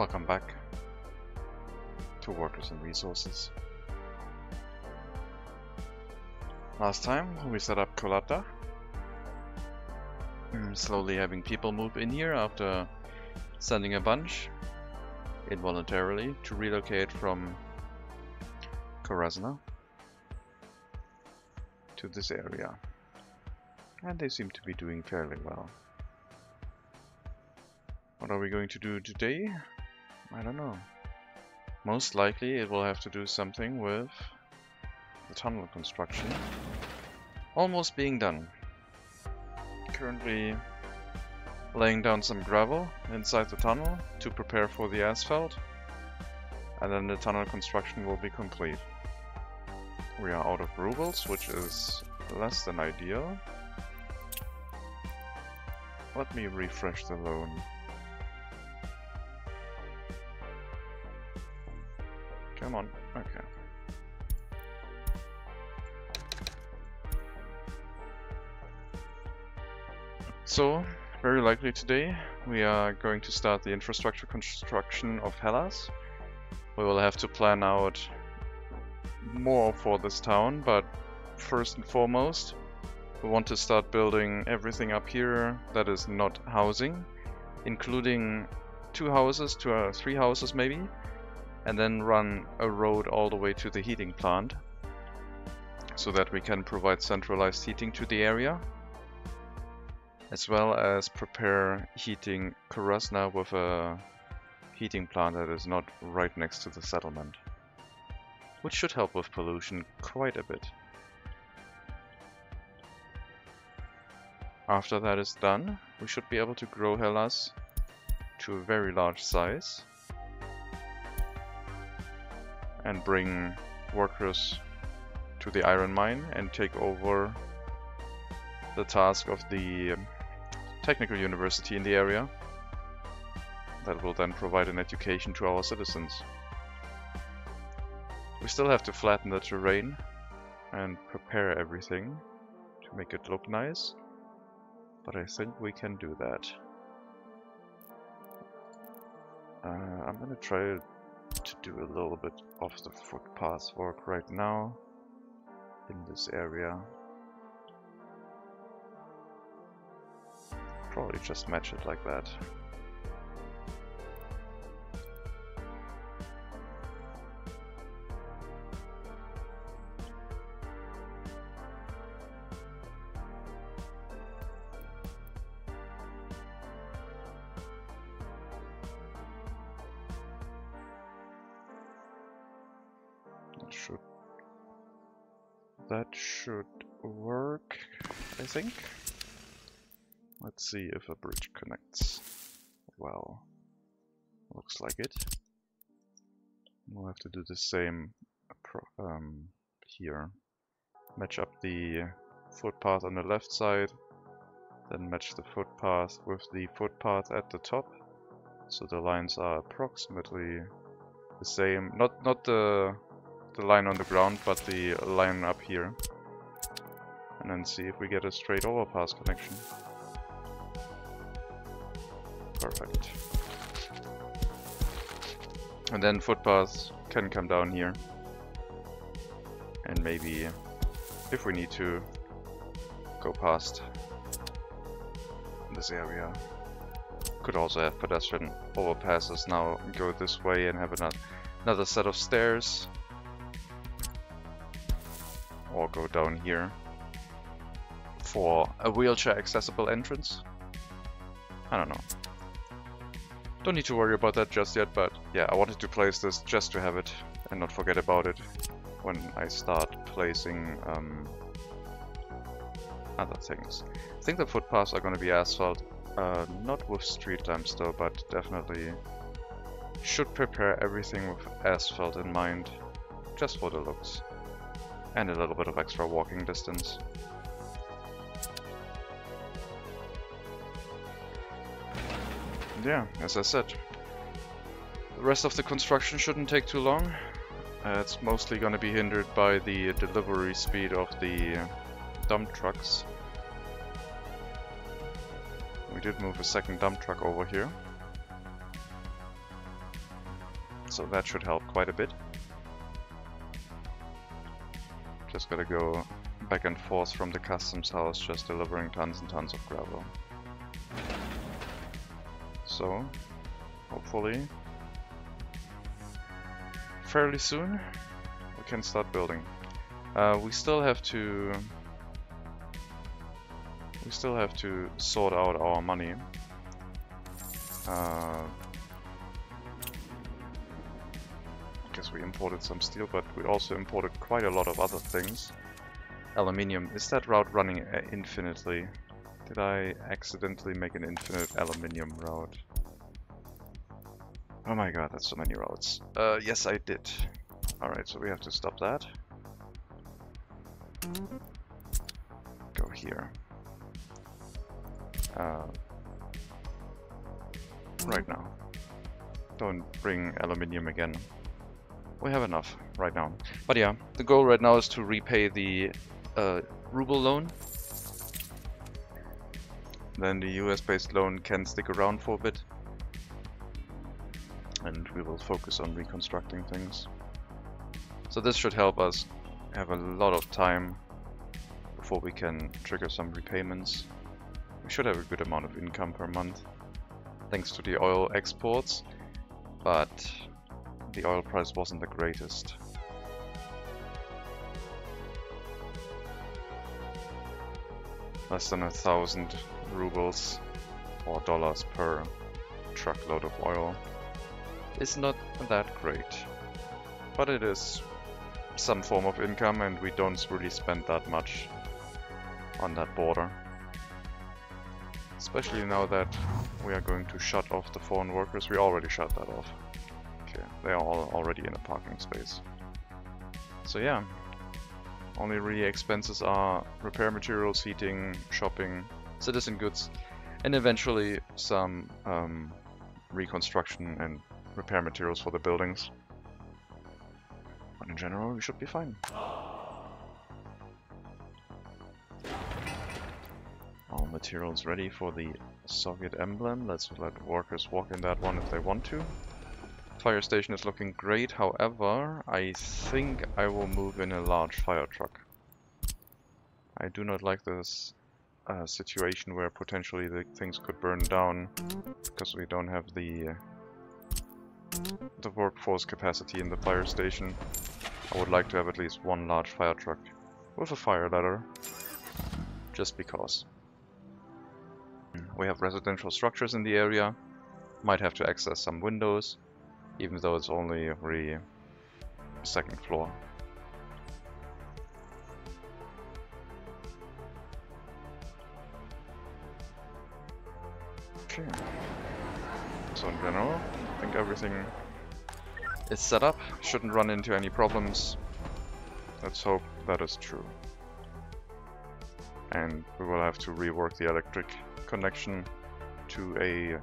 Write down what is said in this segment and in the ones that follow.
Welcome back to Workers and Resources. Last time we set up Kolata. Slowly having people move in here after sending a bunch involuntarily to relocate from Kolata to this area. And they seem to be doing fairly well. What are we going to do today? I don't know. Most likely it will have to do something with the tunnel construction. Almost being done. Currently laying down some gravel inside the tunnel to prepare for the asphalt. And then the tunnel construction will be complete. We are out of rubles, which is less than ideal. Let me refresh the loan. Come on, okay. So, very likely today we are going to start the infrastructure construction of Hellas. We will have to plan out more for this town, but first and foremost we want to start building everything up here that is not housing, including 2 houses to 3 houses maybe. And then run a road all the way to the heating plant so that we can provide centralized heating to the area, as well as prepare heating Kolata with a heating plant that is not right next to the settlement, which should help with pollution quite a bit. After that is done, we should be able to grow Hellas to a very large size and bring workers to the iron mine and take over the task of the technical university in the area that will then provide an education to our citizens. We still have to flatten the terrain and prepare everything to make it look nice, but I think we can do that. I'm gonna try to do a little bit of the footpath work right now in this area. Probably just match it like that. That should work, I think. Let's see if a bridge connects. Well, looks like it. We'll have to do the same here. Match up the footpath on the left side, then match the footpath with the footpath at the top, so the lines are approximately the same. Not the line on the ground, but the line up here, and then see if we get a straight overpass connection. Perfect. And then footpaths can come down here, and maybe if we need to go past this area. Could also have pedestrian overpasses now, go this way and have another set of stairs. Or go down here for a wheelchair accessible entrance. I don't know. Don't need to worry about that just yet, but yeah, I wanted to place this just to have it and not forget about it when I start placing other things. I think the footpaths are going to be asphalt, not with street lamps though, but definitely should prepare everything with asphalt in mind, just for the looks. And a little bit of extra walking distance. Yeah, as I said, the rest of the construction shouldn't take too long. It's mostly going to be hindered by the delivery speed of the dump trucks. We did move a second dump truck over here. So that should help quite a bit. Just gotta go back and forth from the customs house, just delivering tons and tons of gravel. So, hopefully, fairly soon, we can start building. We still have to sort out our money. Guess we imported some steel, but we also imported quite a lot of other things. Aluminium. Is that route running infinitely? Did I accidentally make an infinite aluminium route? Oh my god, that's so many routes. Yes, I did. Alright, so we have to stop that. Go here. Right now. Don't bring aluminium again. We have enough right now. But yeah, the goal right now is to repay the ruble loan. Then the US-based loan can stick around for a bit. And we will focus on reconstructing things. So this should help us have a lot of time before we can trigger some repayments. We should have a good amount of income per month, thanks to the oil exports, but the oil price wasn't the greatest. Less than 1,000 rubles or dollars per truckload of oil is not that great, but it is some form of income, and we don't really spend that much on that border. Especially now that we are going to shut off the foreign workers. We already shut that off. Okay, they are all already in a parking space. So yeah, only really expenses are repair materials, heating, shopping, citizen goods, and eventually some reconstruction and repair materials for the buildings. But in general, we should be fine. All materials ready for the Soviet emblem. Let's let workers walk in that one if they want to. Fire station is looking great, however, I think I will move in a large fire truck. I do not like this situation where potentially the things could burn down because we don't have the workforce capacity in the fire station. I would like to have at least one large fire truck with a fire ladder, just because. We have residential structures in the area, might have to access some windows, even though it's only every second floor. Okay. So in general, I think everything is set up, shouldn't run into any problems. Let's hope that is true. And we will have to rework the electric connection to a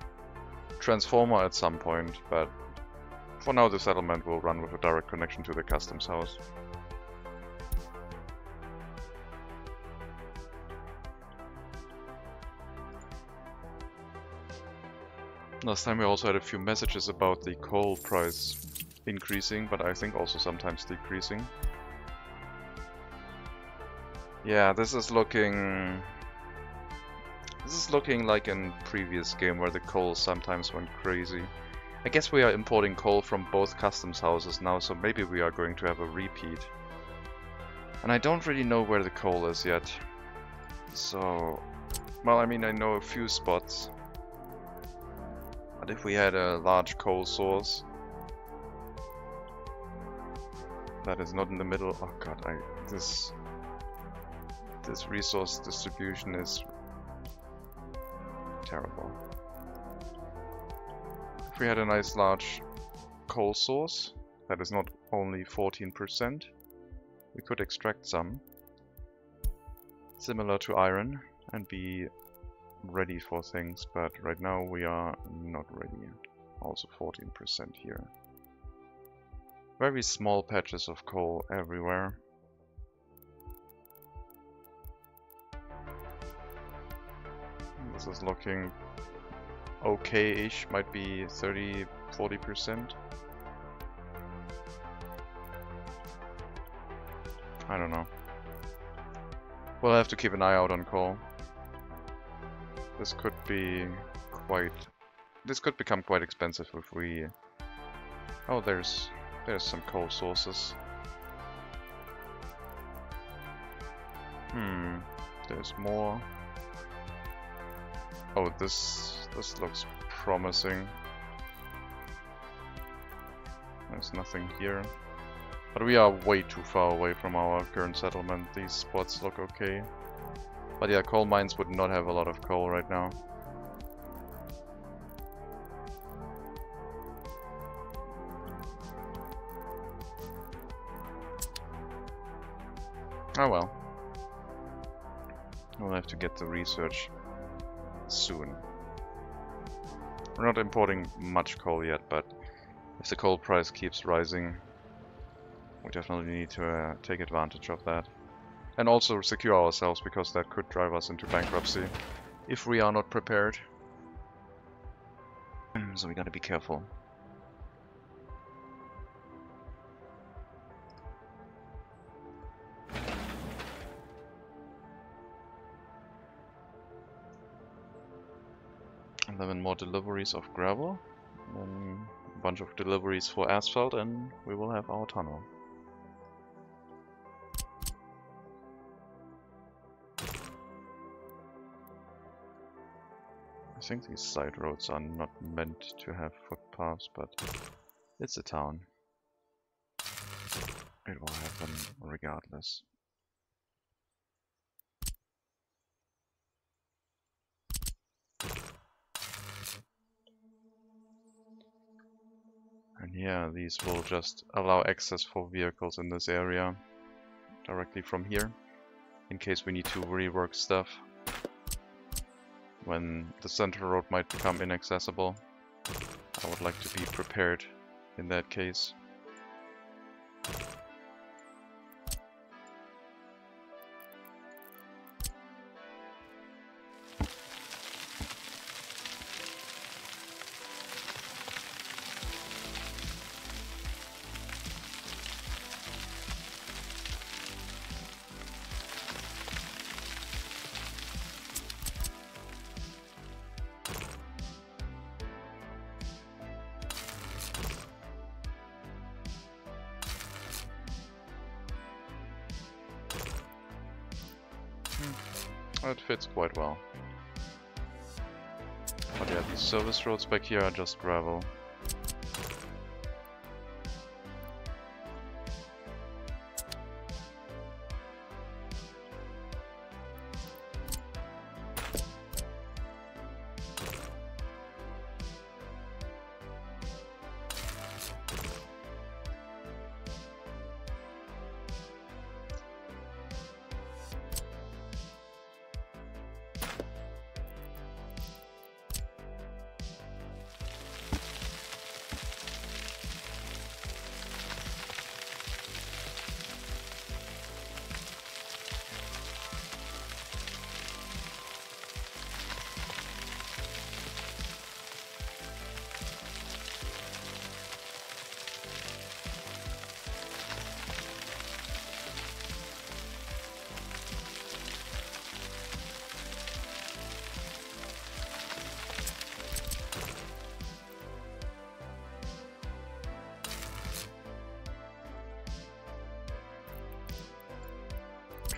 transformer at some point, but for now the settlement will run with a direct connection to the customs house. Last time we also had a few messages about the coal price increasing, but I think also sometimes decreasing. Yeah, this is looking like in previous game where the coal sometimes went crazy. I guess we are importing coal from both customs houses now, so maybe we are going to have a repeat. And I don't really know where the coal is yet. So, well, I mean, I know a few spots. But if we had a large coal source that is not in the middle, oh god, this resource distribution is terrible. If we had a nice large coal source that is not only 14%, we could extract some, similar to iron, and be ready for things, but right now we are not ready. Also 14% here. Very small patches of coal everywhere. This is looking okay-ish, might be 30-40%. I don't know. We'll have to keep an eye out on coal. This could be quite... This could become quite expensive if we... Oh, there's some coal sources. There's more. Oh, this looks promising. There's nothing here. But we are way too far away from our current settlement. These spots look okay. But yeah, coal mines would not have a lot of coal right now. Oh well. We'll have to get the research soon. We're not importing much coal yet, but if the coal price keeps rising, we definitely need to take advantage of that. And also secure ourselves, because that could drive us into bankruptcy if we are not prepared. So we gotta be careful. And then more deliveries of gravel, then a bunch of deliveries for asphalt, and we will have our tunnel. I think these side roads are not meant to have footpaths, but it's a town. It will happen regardless. And yeah, these will just allow access for vehicles in this area directly from here, in case we need to rework stuff when the central road might become inaccessible. I would like to be prepared in that case. It fits quite well. But yeah, these service roads back here are just gravel.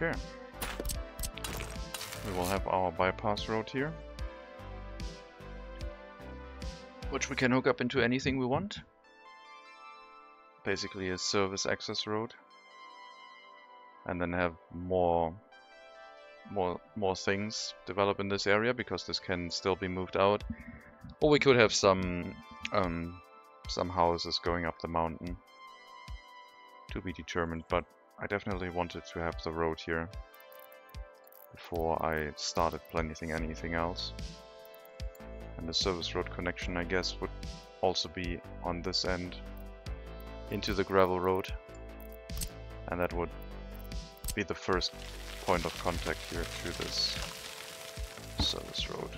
Okay. We will have our bypass road here, which we can hook up into anything we want. Basically a service access road. And then have more things develop in this area, because this can still be moved out. Or we could have some houses going up the mountain. To be determined, but I definitely wanted to have the road here before I started planning anything else. And the service road connection, I guess, would also be on this end into the gravel road. And that would be the first point of contact here through this service road.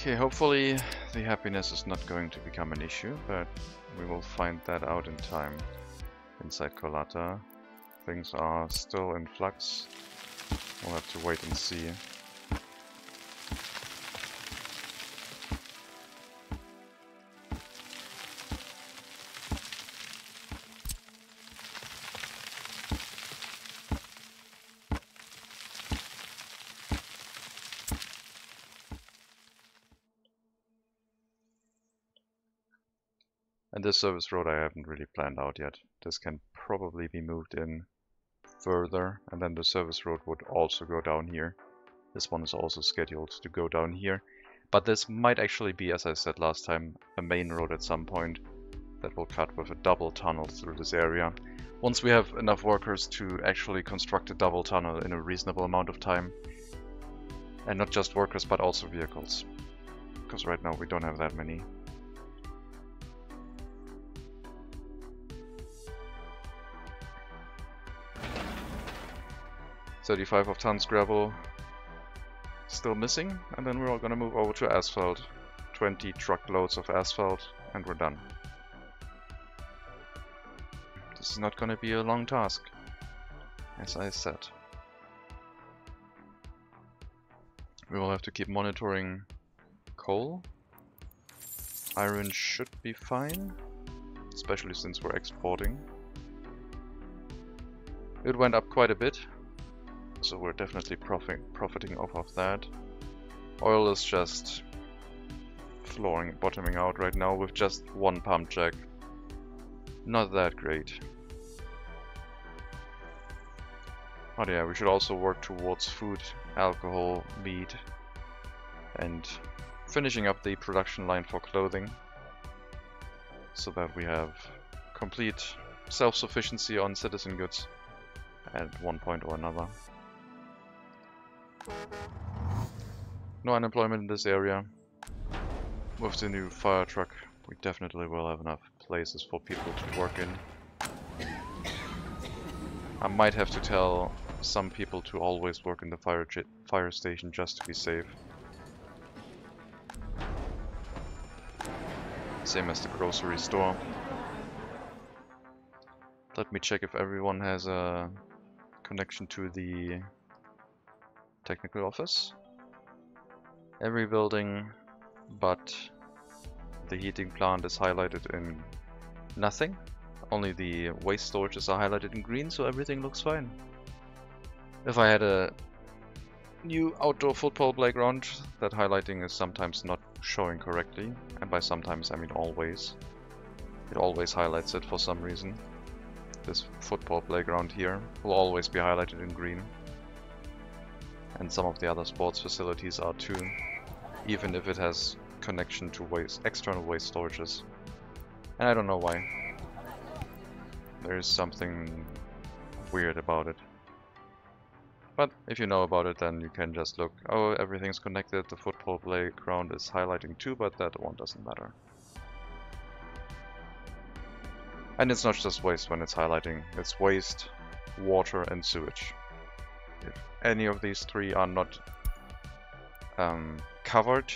Okay, hopefully the happiness is not going to become an issue, but we will find that out in time. Inside Kolata, things are still in flux. We'll have to wait and see. And this service road I haven't really planned out yet. This can probably be moved in further, and then the service road would also go down here. This one is also scheduled to go down here. But this might actually be, as I said last time, a main road at some point that will cut with a double tunnel through this area. Once we have enough workers to actually construct a double tunnel in a reasonable amount of time. And not just workers, but also vehicles. Because right now we don't have that many. 35 of tons gravel still missing, and then we're all gonna move over to asphalt. 20 truckloads of asphalt, and we're done. This is not gonna be a long task, as I said. We will have to keep monitoring coal. Iron should be fine, especially since we're exporting. It went up quite a bit, so we're definitely profiting off of that. Oil is just bottoming out right now with just one pump jack. Not that great. But yeah, we should also work towards food, alcohol, meat, and finishing up the production line for clothing, so that we have complete self-sufficiency on citizen goods at one point or another. No unemployment in this area. With the new fire truck, we definitely will have enough places for people to work in. I might have to tell some people to always work in the fire station just to be safe. Same as the grocery store. Let me check if everyone has a connection to the technical office. Every building but the heating plant is highlighted in nothing. Only the waste storages are highlighted in green, so everything looks fine. If I had a new outdoor football playground, that highlighting is sometimes not showing correctly, and by sometimes I mean always. It always highlights it for some reason. This football playground here will always be highlighted in green. And some of the other sports facilities are too, even if it has connection to external waste storages. And I don't know why. There is something weird about it. But if you know about it, then you can just look, oh, everything's connected, the football playground is highlighting too, but that one doesn't matter. And it's not just waste when it's highlighting, it's waste, water and sewage. If any of these three are not covered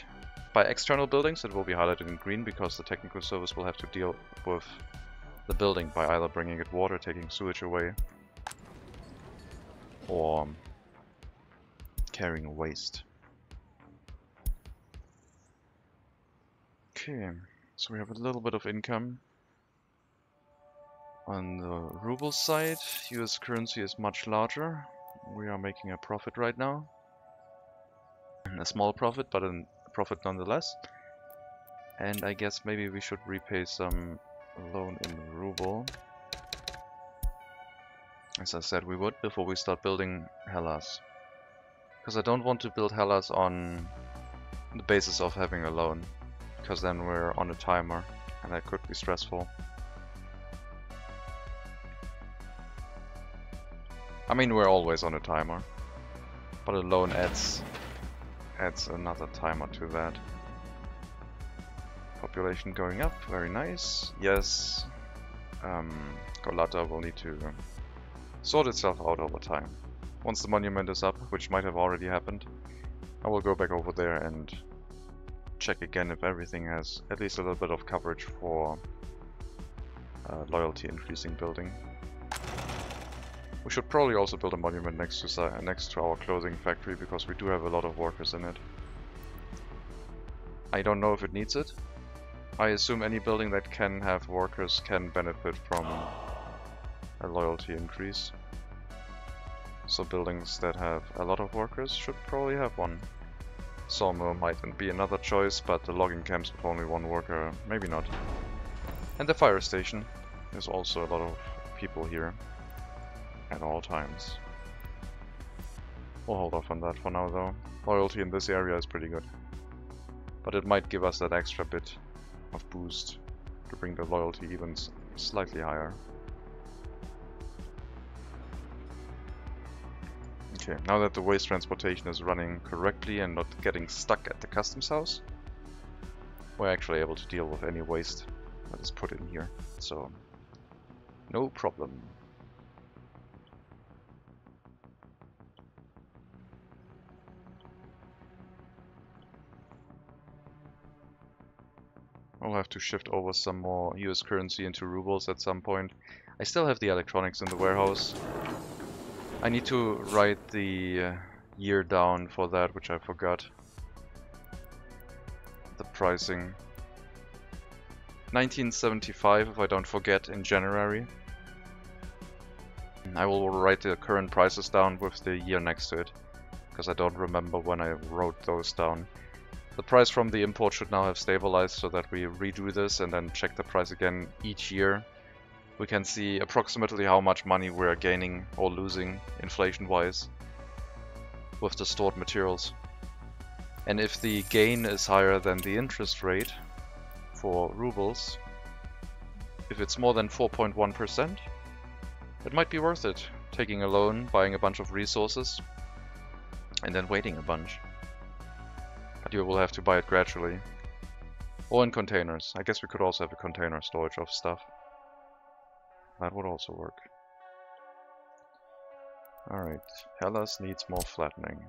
by external buildings, it will be highlighted in green, because the technical service will have to deal with the building by either bringing it water, taking sewage away, or carrying waste. Okay, so we have a little bit of income. On the ruble side, US currency is much larger. We are making a profit right now. A small profit, but a profit nonetheless. And I guess maybe we should repay some loan in ruble. As I said we would before we start building Hellas. Because I don't want to build Hellas on the basis of having a loan. Because then we're on a timer and that could be stressful. I mean, we're always on a timer, but a loan adds another timer to that. Population going up, very nice. Yes, Kolata will need to sort itself out over time. Once the monument is up, which might have already happened, I will go back over there and check again if everything has at least a little bit of coverage for loyalty increasing building. We should probably also build a monument next to our clothing factory, because we do have a lot of workers in it. I don't know if it needs it. I assume any building that can have workers can benefit from a loyalty increase. So buildings that have a lot of workers should probably have one. Sawmill might be another choice, but the logging camps with only one worker, maybe not. And the fire station. There's also a lot of people here at all times. We'll hold off on that for now though. Loyalty in this area is pretty good. But it might give us that extra bit of boost to bring the loyalty even slightly higher. Okay, now that the waste transportation is running correctly and not getting stuck at the customs house, we're actually able to deal with any waste that is put in here. So, no problem. I'll have to shift over some more US currency into rubles at some point. I still have the electronics in the warehouse. I need to write the year down for that, which I forgot. The pricing. 1975, if I don't forget, in January. I will write the current prices down with the year next to it, because I don't remember when I wrote those down. The price from the import should now have stabilized, so that we redo this and then check the price again each year. We can see approximately how much money we're gaining or losing inflation-wise with the stored materials. And if the gain is higher than the interest rate for rubles, if it's more than 4.1%, it might be worth it. Taking a loan, buying a bunch of resources, and then waiting a bunch. But you will have to buy it gradually. Or in containers. I guess we could also have a container storage of stuff. That would also work. Alright, Hellas needs more flattening.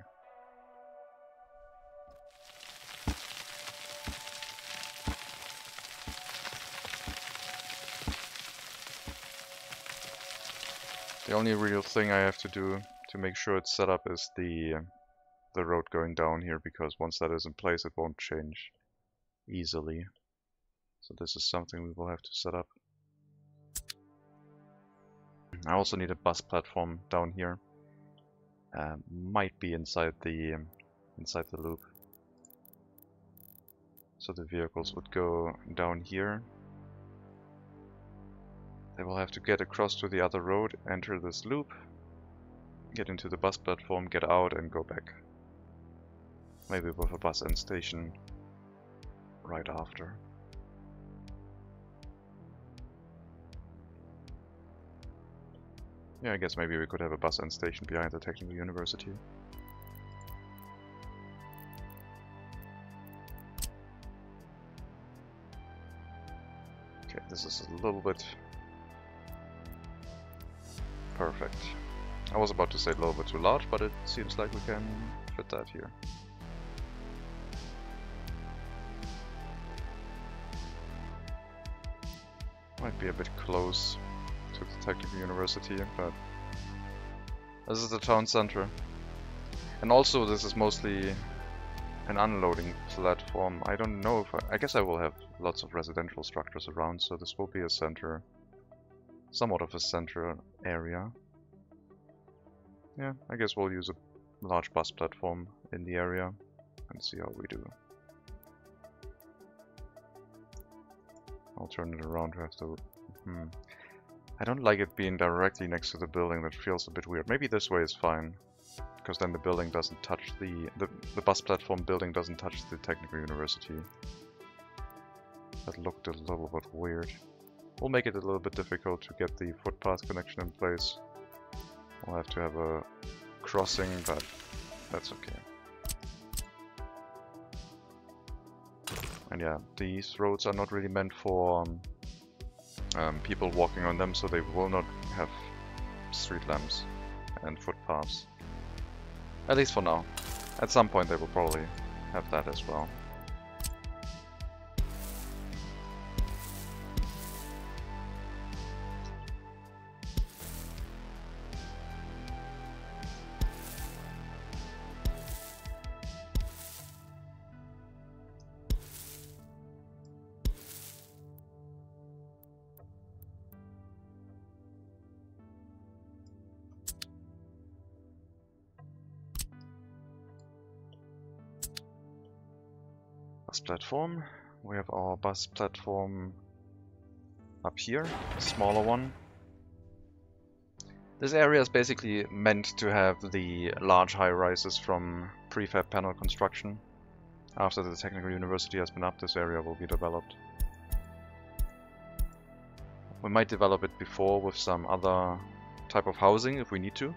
The only real thing I have to do to make sure it's set up is the road going down here, because once that is in place it won't change easily. So this is something we will have to set up. I also need a bus platform down here. Might be inside the loop. So the vehicles would go down here. They will have to get across to the other road, enter this loop, get into the bus platform, get out and go back. Maybe with a bus end station right after. Yeah, I guess maybe we could have a bus end station behind the technical university. Okay, this is a little bit perfect. I was about to say a little bit too large, but it seems like we can fit that here. Might be a bit close to the technical university, but this is the town center. And also this is mostly an unloading platform. I don't know if I guess I will have lots of residential structures around, so this will be a center, somewhat of a center area. Yeah, I guess we'll use a large bus platform in the area and see how we do. I'll turn it around to have to... I don't like it being directly next to the building. That feels a bit weird. Maybe this way is fine, because then the building doesn't touch the bus platform building doesn't touch the technical university. That looked a little bit weird. We'll make it a little bit difficult to get the footpath connection in place. We'll have to have a crossing, but that's okay. And yeah, these roads are not really meant for people walking on them, so they will not have street lamps and footpaths. At least for now. At some point they will probably have that as well. Bus platform. We have our bus platform up here, a smaller one. This area is basically meant to have the large high-rises from prefab panel construction. After the technical university has been up, this area will be developed. We might develop it before with some other type of housing if we need to.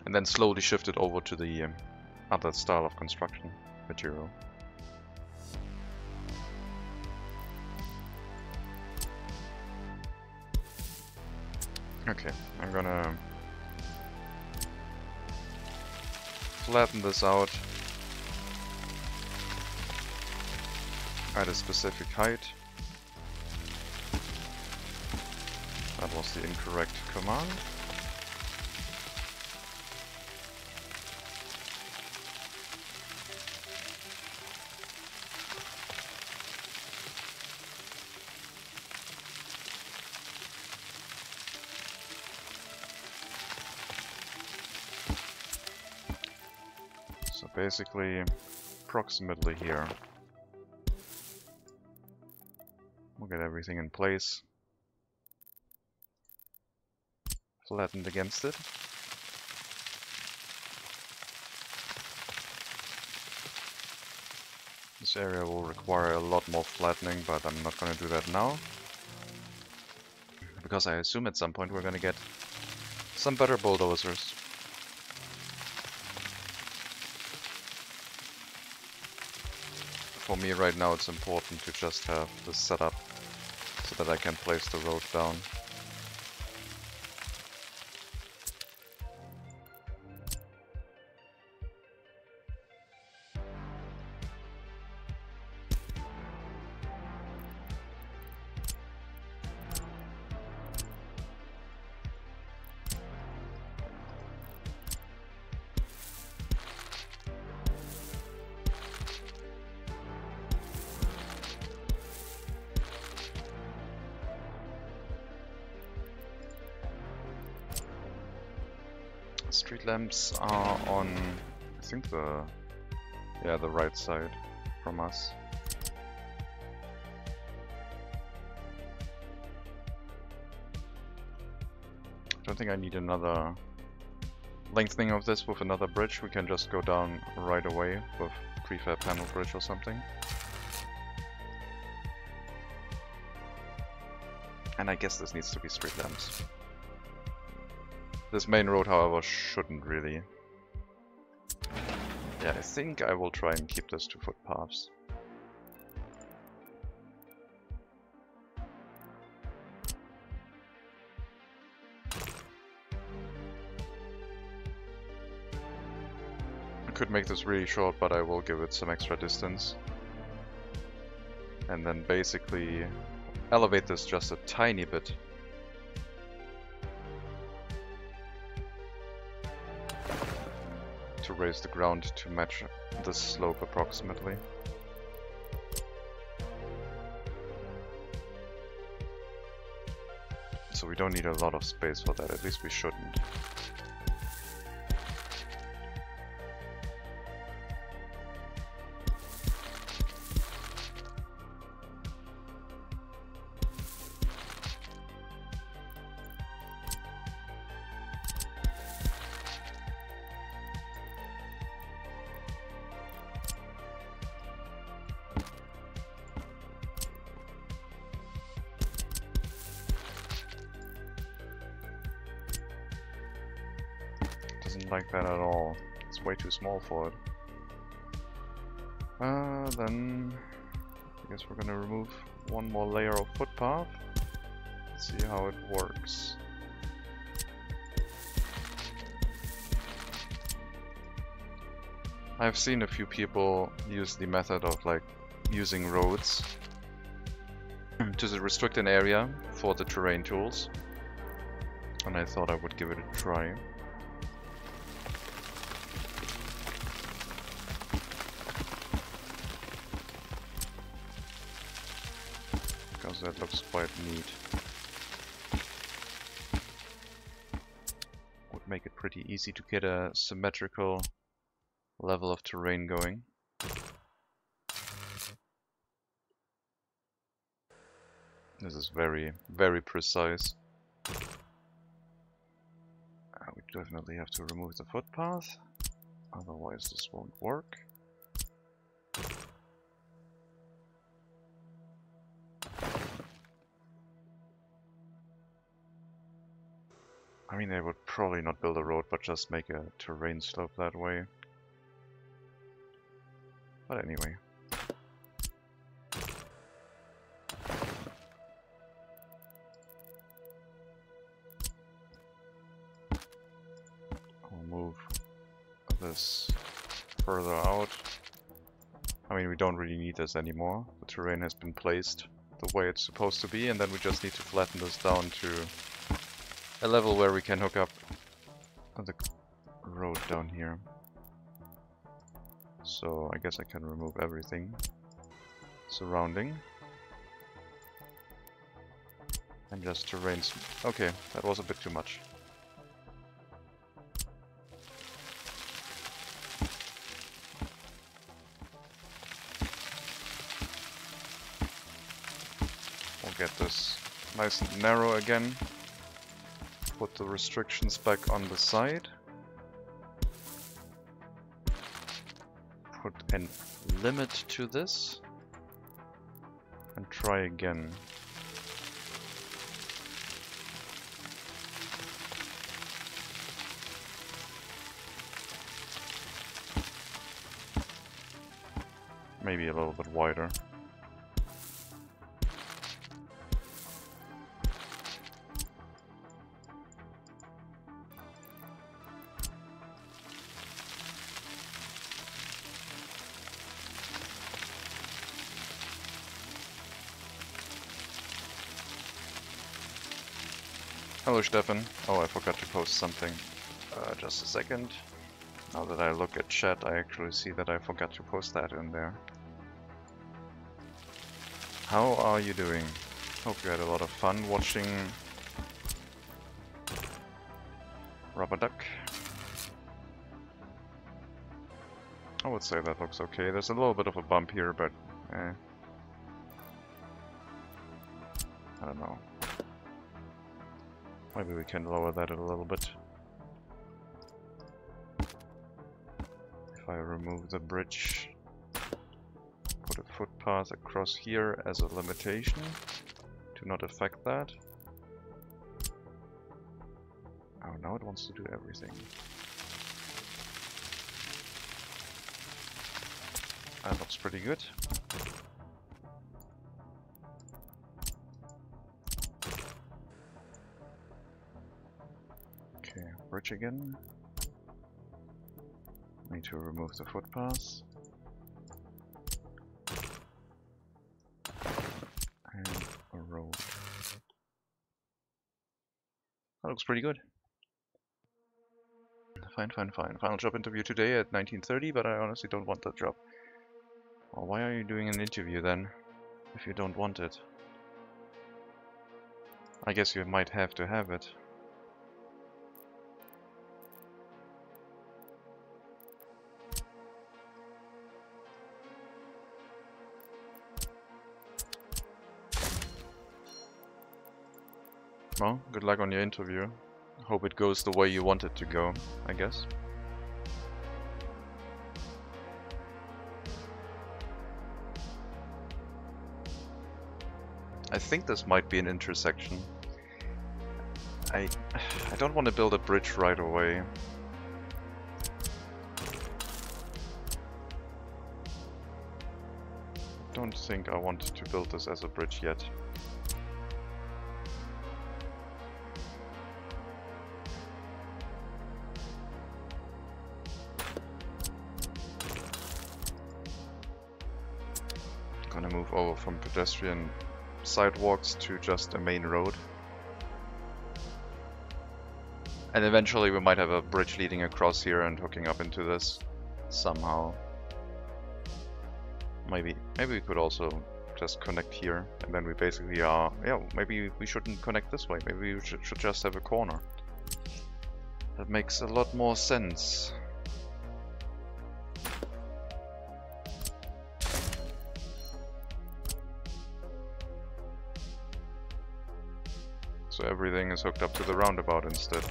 And then slowly shift it over to the other style of construction material. Okay, I'm gonna flatten this out at a specific height. That was the incorrect command. So basically, approximately here. We'll get everything in place. Flattened against it. This area will require a lot more flattening, but I'm not going to do that now. Because I assume at some point we're going to get some better bulldozers. For me right now it's important to just have this set up so that I can place the road down. Street lamps are on, I think the right side from us. I don't think I need another lengthening of this with another bridge. We can just go down right away with prefab panel bridge or something. And I guess this needs to be street lamps. This main road, however, shouldn't really. Yeah, I think I will try and keep this to footpaths. I could make this really short, but I will give it some extra distance. And then basically elevate this just a tiny bit. To raise the ground to match this slope approximately. So we don't need a lot of space for that, at least we shouldn't. Doesn't like that at all. It's way too small for it. Then I guess we're gonna remove one more layer of footpath. Let's see how it works. I've seen a few people use the method of like using roads to restrict an area for the terrain tools, and I thought I would give it a try. Because that looks quite neat. Would make it pretty easy to get a symmetrical level of terrain going. This is very, very precise. We definitely have to remove the footpath, otherwise this won't work. I mean, they would probably not build a road, but just make a terrain slope that way. But anyway. I'll move this further out. I mean, we don't really need this anymore. The terrain has been placed the way it's supposed to be, and then we just need to flatten this down to a level where we can hook up the road down here. So I guess I can remove everything surrounding. And just terrain. Okay, that was a bit too much. We'll get this nice and narrow again. Put the restrictions back on the side. Put a limit to this. And try again. Maybe a little bit wider. Hello Stefan. Oh, I forgot to post something. Just a second. Now that I look at chat, I actually see that I forgot to post that in there. How are you doing? Hope you had a lot of fun watching Rubber Duck. I would say that looks okay. There's a little bit of a bump here, but I don't know. Maybe we can lower that a little bit. If I remove the bridge, put a footpath across here as a limitation to not affect that. Oh, now it wants to do everything. That looks pretty good. Okay, bridge again. Need to remove the footpath. And a road. That looks pretty good. Fine. Final job interview today at 19:30, but I honestly don't want that job. Well, why are you doing an interview then, if you don't want it? I guess you might have to have it. Well, good luck on your interview. Hope it goes the way you want it to go, I guess. I think this might be an intersection. I don't want to build a bridge right away. Don't think I want to build this as a bridge yet. Gonna move over from pedestrian sidewalks to just a main road. And eventually we might have a bridge leading across here and hooking up into this somehow. Maybe we could also just connect here, and then we basically are... Yeah, maybe we shouldn't connect this way. Maybe we should just have a corner. That makes a lot more sense. So everything is hooked up to the roundabout instead.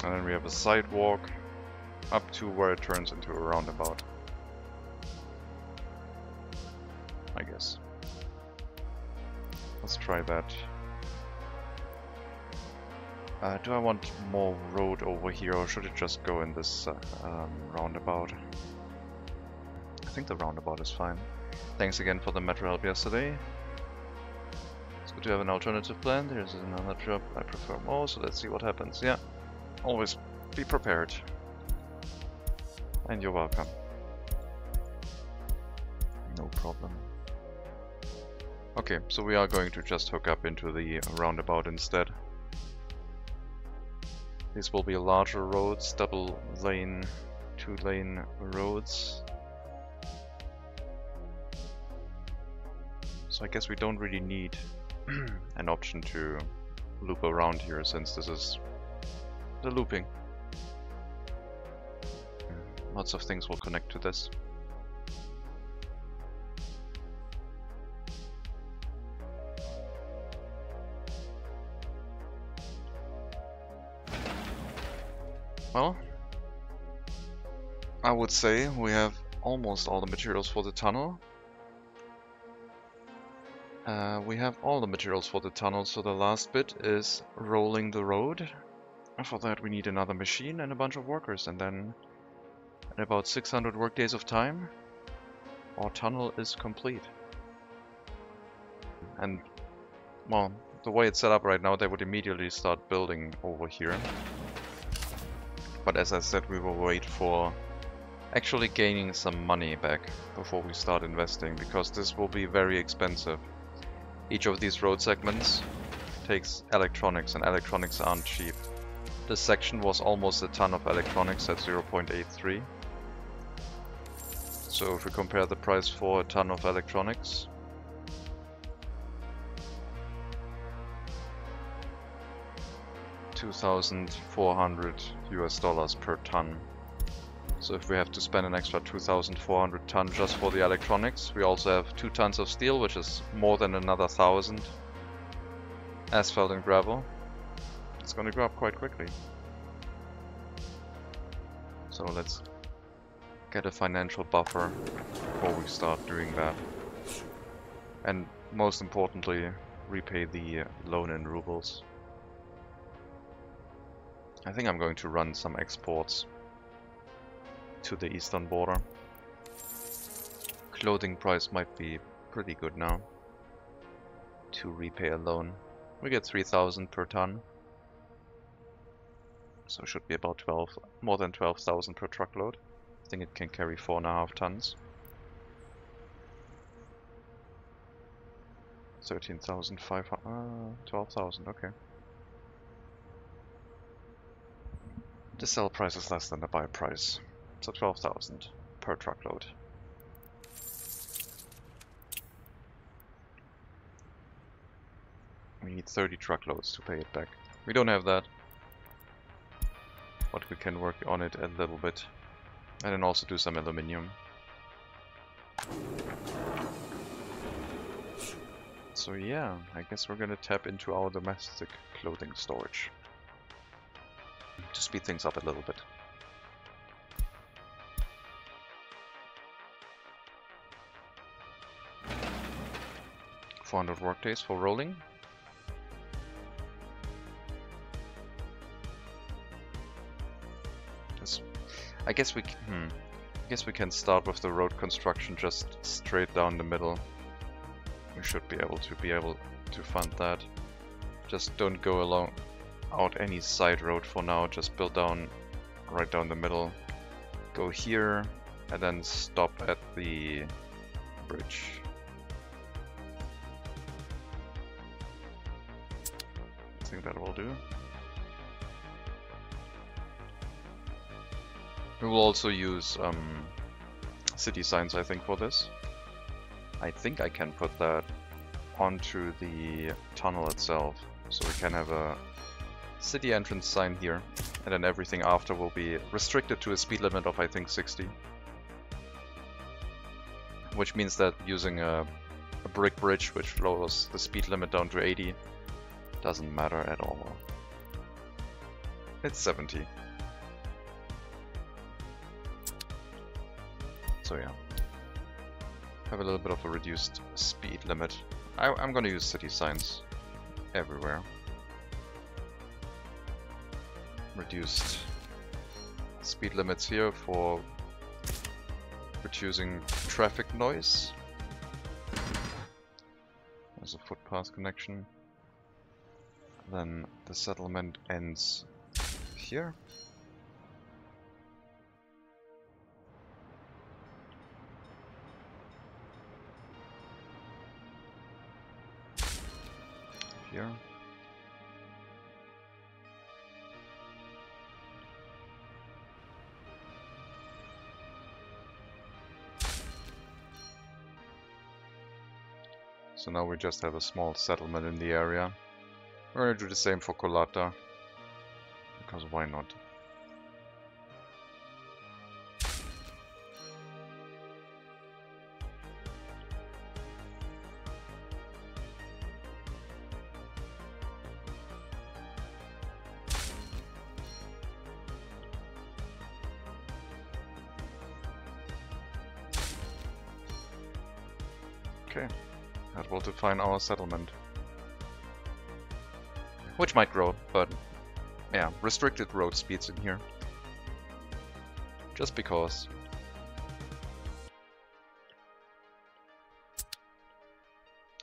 And then we have a sidewalk up to where it turns into a roundabout, I guess. Let's try that. Do I want more road over here, or should it just go in this roundabout? I think the roundabout is fine. Thanks again for the metro help yesterday. It's good to have an alternative plan. There's another job I prefer more, so let's see what happens. Yeah. Always be prepared. And you're welcome. No problem. Okay, so we are going to just hook up into the roundabout instead. These will be larger roads, double lane, 2-lane roads. So I guess we don't really need an option to loop around here, since this is the looping. Lots of things will connect to this. Well, I would say we have almost all the materials for the tunnel. We have all the materials for the tunnel, so the last bit is rolling the road. For that we need another machine and a bunch of workers, and then in about 600 workdays of time, our tunnel is complete. And, well, the way it's set up right now, they would immediately start building over here. But as I said, we will wait for actually gaining some money back before we start investing, because this will be very expensive. Each of these road segments takes electronics, and electronics aren't cheap. This section was almost a ton of electronics at 0.83. So if we compare the price for a ton of electronics, $2,400 per ton. So if we have to spend an extra 2,400 ton just for the electronics, we also have 2 tons of steel, which is more than another 1,000. Asphalt and gravel. It's going to go up quite quickly. So let's get a financial buffer before we start doing that. And most importantly, repay the loan in rubles. I think I'm going to run some exports to the eastern border. Clothing price might be pretty good now to repay a loan. We get 3,000 per ton. So it should be about more than 12,000 per truckload. I think it can carry 4.5 tons. 13,500, 12,000, okay. The sell price is less than the buy price, so 12,000 per truckload. We need 30 truckloads to pay it back. We don't have that, but we can work on it a little bit. And then also do some aluminium. So yeah, I guess we're gonna tap into our domestic clothing storage to speed things up a little bit. $400 workdays for rolling. I guess we can start with the road construction just straight down the middle. We should be able to fund that. Just don't go out any side road for now. Just build right down the middle. Go here and then stop at the bridge. I think that will do. We will also use city signs, I think, for this. I think I can put that onto the tunnel itself, so we can have a city entrance sign here, and then everything after will be restricted to a speed limit of, I think, 60. Which means that using a brick bridge, which lowers the speed limit down to 80, doesn't matter at all. It's 70. So yeah, have a little bit of a reduced speed limit. I'm gonna use city signs everywhere. Reduced speed limits here for reducing traffic noise. There's a footpath connection. Then the settlement ends here. Here. So now we just have a small settlement in the area. We're going to do the same for Kolata, because why not? Okay, that will define our settlement. Which might grow, but yeah, restricted road speeds in here. Just because.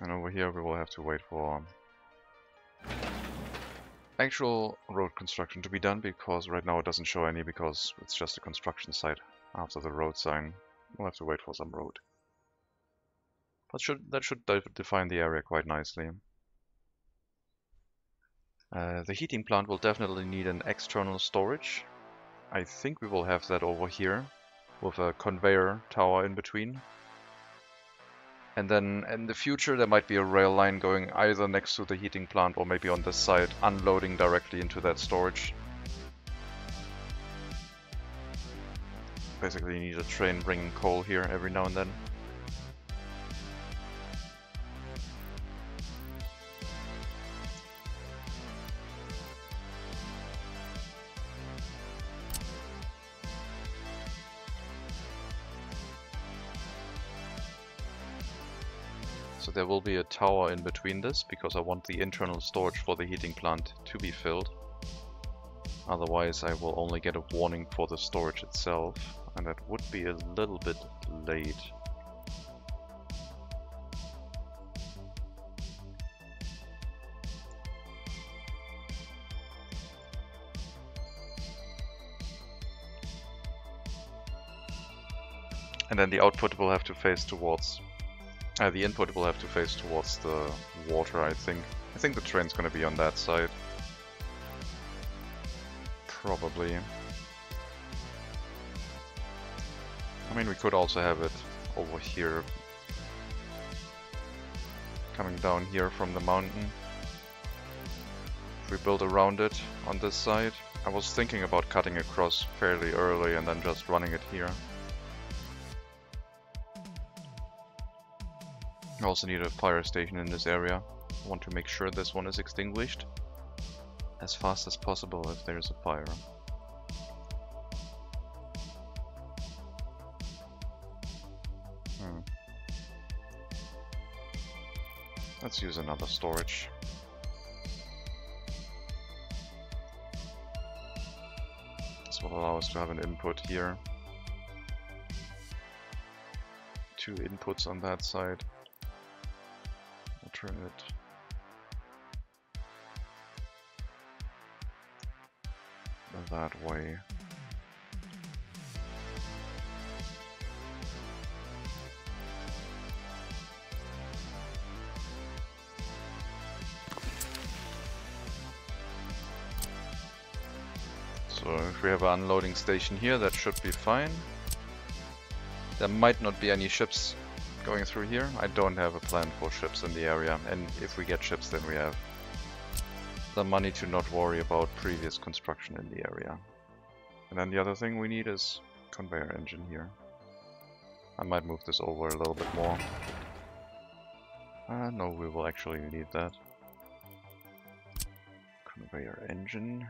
And over here we will have to wait for actual road construction to be done, because right now it doesn't show any, because it's just a construction site. After the road sign, we'll have to wait for some road. But that should define the area quite nicely. The heating plant will definitely need an external storage. I think we will have that over here, with a conveyor tower in between. And then in the future there might be a rail line going either next to the heating plant or maybe on this side, unloading directly into that storage. Basically you need a train bringing coal here every now and then. So there will be a tower in between this, because I want the internal storage for the heating plant to be filled. Otherwise I will only get a warning for the storage itself, and that would be a little bit late. And then the output will have to face towards... the input will have to face towards the water, I think. I think the train's gonna be on that side. Probably. I mean, we could also have it over here. Coming down here from the mountain. If we build around it on this side. I was thinking about cutting across fairly early and then just running it here. I also need a fire station in this area. I want to make sure this one is extinguished as fast as possible if there's a fire. Let's use another storage. This will allow us to have an input here. 2 inputs on that side. Turn it that way. So if we have an unloading station here, that should be fine. There might not be any ships going through here. I don't have a plan for ships in the area, and if we get ships, then we have the money to not worry about previous construction in the area. And then the other thing we need is conveyor engine here. I might move this over a little bit more. No, we will actually need that. Conveyor engine.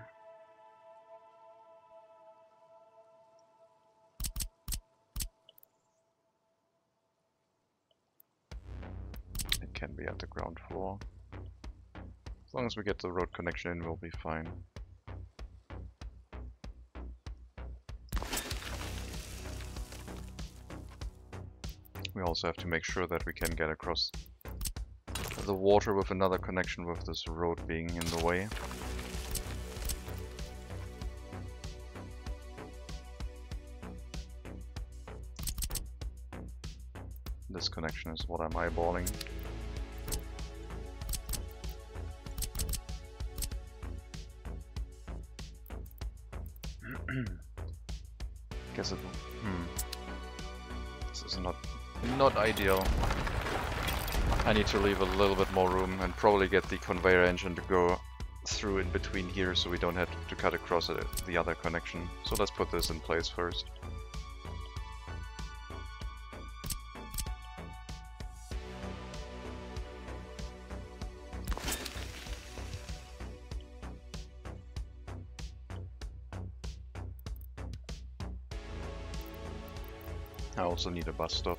It can be at the ground floor. As long as we get the road connection in, we'll be fine. We also have to make sure that we can get across the water with another connection with this road being in the way. This connection is what I'm eyeballing. Guess it. This is not ideal. I need to leave a little bit more room and probably get the conveyor engine to go through in between here so we don't have to cut across the other connection. So let's put this in place first. I also need a bus stop.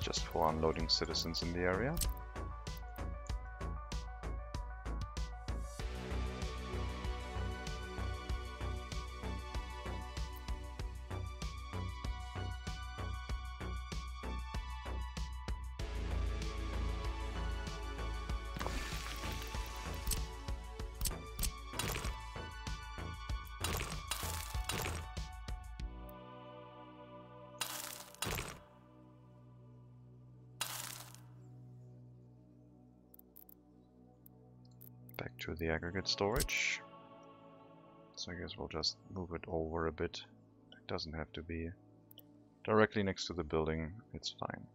Just for unloading citizens in the area. Back to the aggregate storage. So I guess we'll just move it over a bit. It doesn't have to be directly next to the building, it's fine.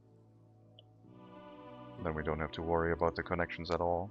Then we don't have to worry about the connections at all.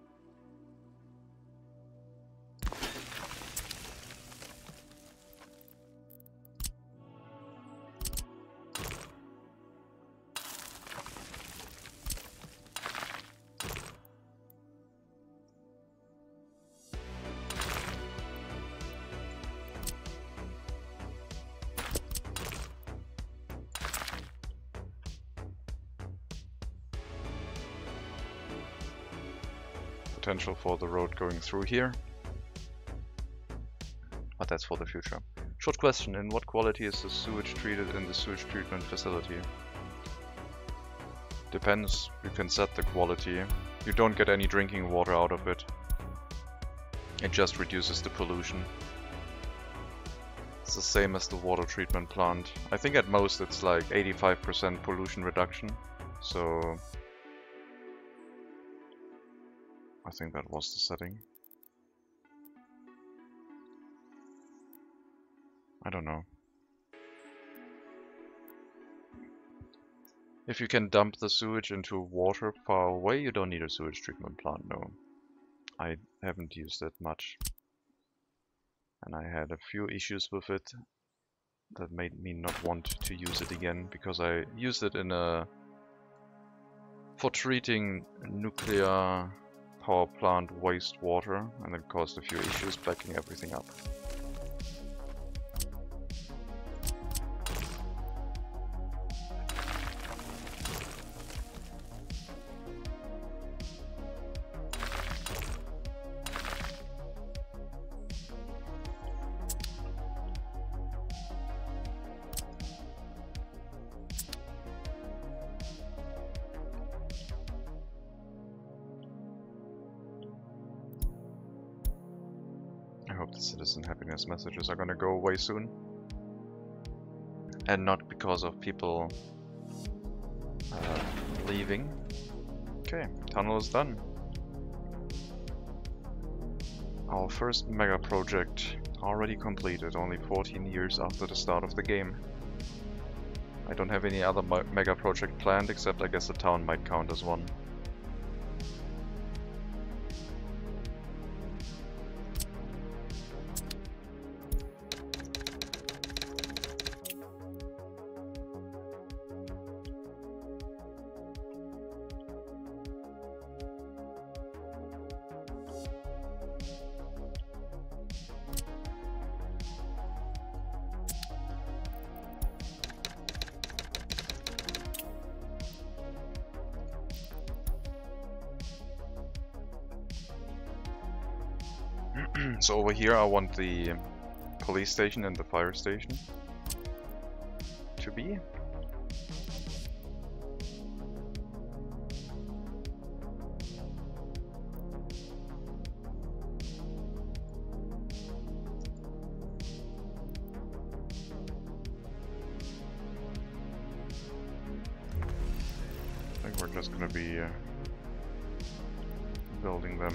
Potential for the road going through here, but that's for the future. Short question: in what quality is the sewage treated in the sewage treatment facility? Depends. You can set the quality. You don't get any drinking water out of it. It just reduces the pollution. It's the same as the water treatment plant. I think at most it's like 85% pollution reduction. So I think that was the setting. I don't know. If you can dump the sewage into water far away, you don't need a sewage treatment plant, no. I haven't used it much. And I had a few issues with it that made me not want to use it again, because I used it for treating nuclear power plant wastewater, and it caused a few issues backing everything up. of the citizen happiness messages are gonna go away soon. And not because of people leaving. Okay, tunnel is done. Our first mega project already completed, only 14 years after the start of the game. I don't have any other mega project planned, except I guess the town might count as one. So over here I want the police station and the fire station to be. I think we're just gonna be building them.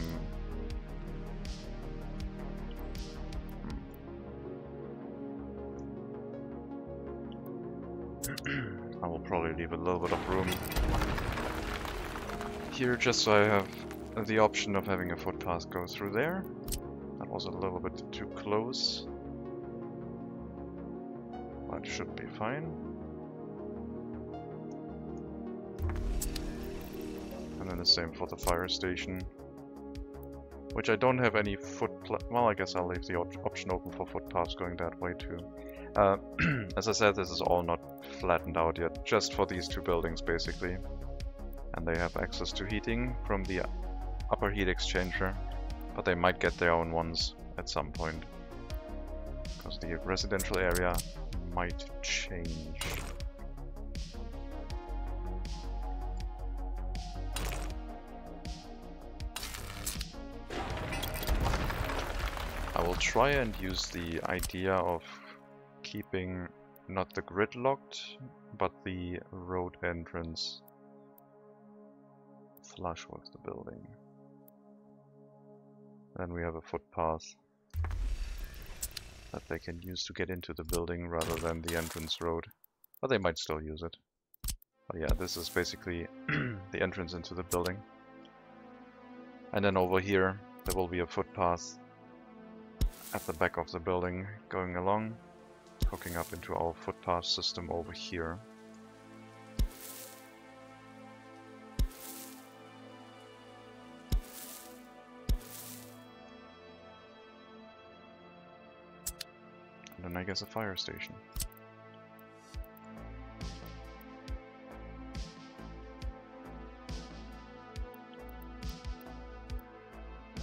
I will probably leave a little bit of room here just so I have the option of having a footpath go through there. That was a little bit too close. That should be fine. And then the same for the fire station, which I don't have any well, I guess I'll leave the option open for footpaths going that way too. As I said, this is all not flattened out yet, just for these two buildings basically. And they have access to heating from the upper heat exchanger, but they might get their own ones at some point, because the residential area might change. I will try and use the idea of keeping not the grid locked, but the road entrance flush with the building. Then we have a footpath that they can use to get into the building rather than the entrance road. But they might still use it. But yeah, this is basically the entrance into the building. And then over here there will be a footpath at the back of the building going along, hooking up into our footpath system over here. And then I guess a fire station.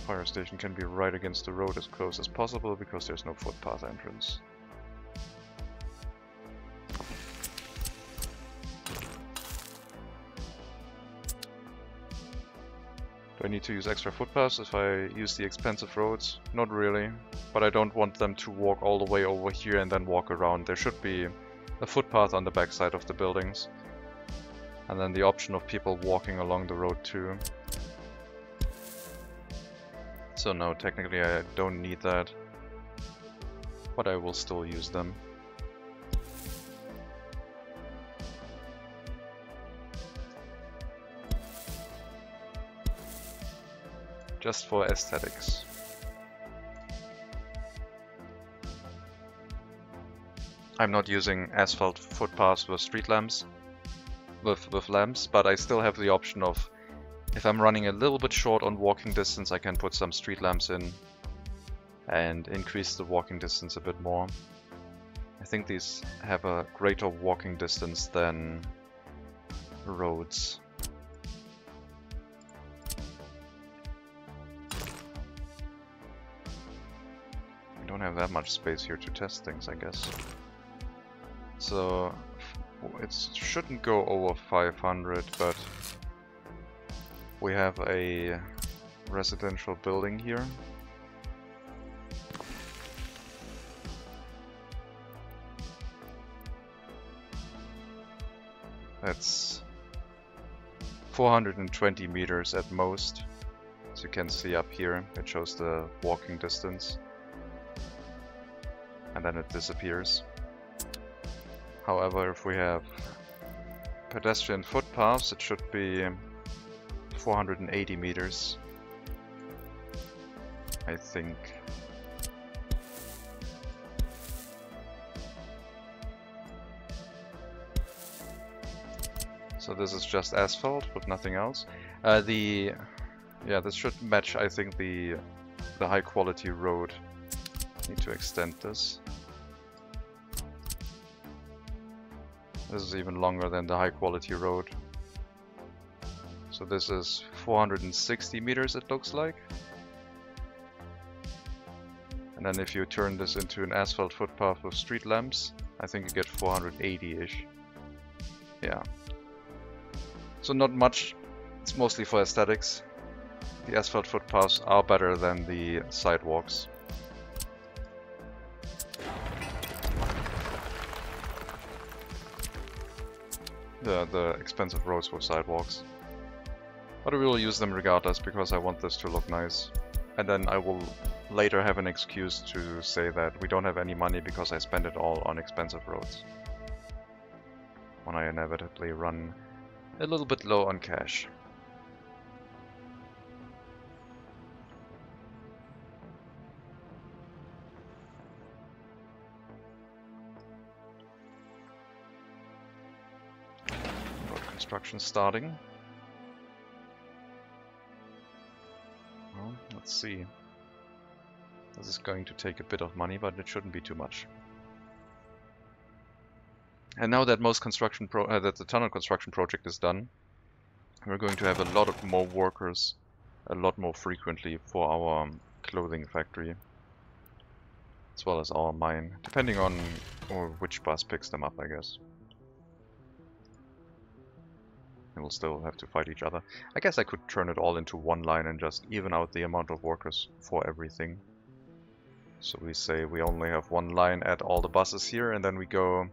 Fire station can be right against the road as close as possible because there's no footpath entrance. Do I need to use extra footpaths if I use the expensive roads? Not really, but I don't want them to walk all the way over here and then walk around. There should be a footpath on the back side of the buildings. And then the option of people walking along the road too. So no, technically I don't need that, but I will still use them. Just for aesthetics. I'm not using asphalt footpaths with street lamps, with lamps, but I still have the option of, if I'm running a little bit short on walking distance, I can put some street lamps in and increase the walking distance a bit more. I think these have a greater walking distance than roads. We don't have that much space here to test things, I guess. So it shouldn't go over 500, but we have a residential building here. That's 420 meters at most. As you can see up here, it shows the walking distance. And then it disappears. However, if we have pedestrian footpaths, it should be 480 meters, I think. So this is just asphalt with nothing else. Yeah, this should match, I think, the high quality road. Need to extend this. This is even longer than the high quality road. So this is 460 meters, it looks like. And then if you turn this into an asphalt footpath with street lamps, I think you get 480-ish. Yeah. So not much, it's mostly for aesthetics. The asphalt footpaths are better than the sidewalks. The expensive roads with sidewalks. But we will use them regardless because I want this to look nice. And then I will later have an excuse to say that we don't have any money because I spent it all on expensive roads. When I inevitably run a little bit low on cash. Road construction starting. Well, let's see. This is going to take a bit of money, but it shouldn't be too much. And now that that the tunnel construction project is done, we're going to have a lot of more workers, a lot more frequently for our clothing factory, as well as our mine, depending on which bus picks them up, I guess. And we'll still have to fight each other. I guess I could turn it all into one line and just even out the amount of workers for everything. So we say we only have one line at all the buses here, and then we go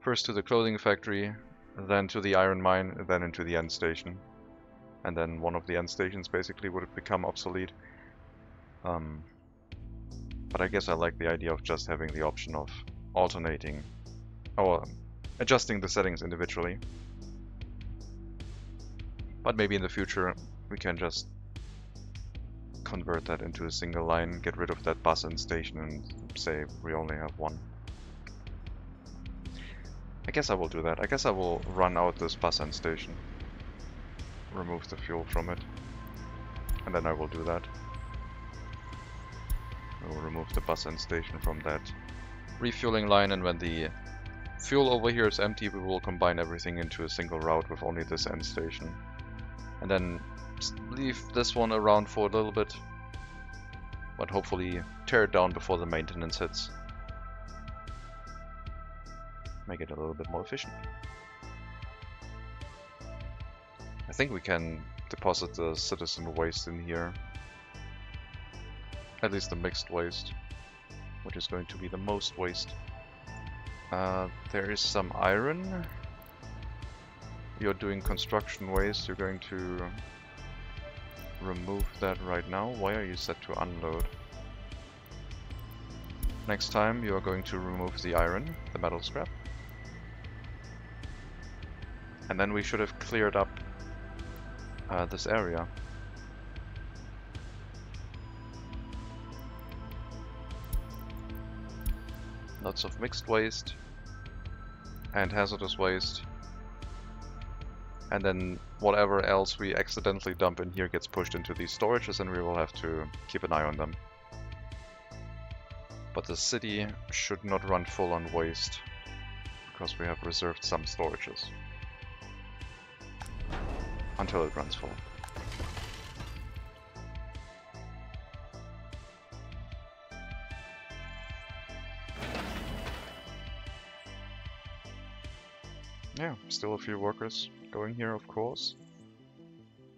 first to the clothing factory, then to the iron mine, then into the end station. And then one of the end stations basically would become obsolete. But I guess I like the idea of just having the option of alternating or adjusting the settings individually. But maybe in the future we can just convert that into a single line, get rid of that bus end station and say we only have one. I guess I will do that. I guess I will run out this bus end station, remove the fuel from it, and then I will do that. I will remove the bus end station from that refueling line, and when the fuel over here is empty, we will combine everything into a single route with only this end station. And then leave this one around for a little bit, but hopefully tear it down before the maintenance hits. Make it a little bit more efficient. I think we can deposit the citizen waste in here. At least the mixed waste, which is going to be the most waste. There is some iron. You're doing construction waste, you're going to remove that right now. Why are you set to unload? Next time you are going to remove the iron, the metal scrap. And then we should have cleared up this area. Lots of mixed waste and hazardous waste. And then whatever else we accidentally dump in here gets pushed into these storages, and we will have to keep an eye on them. But the city should not run full on waste, because we have reserved some storages. Until it runs full. Yeah, still a few workers going here, of course,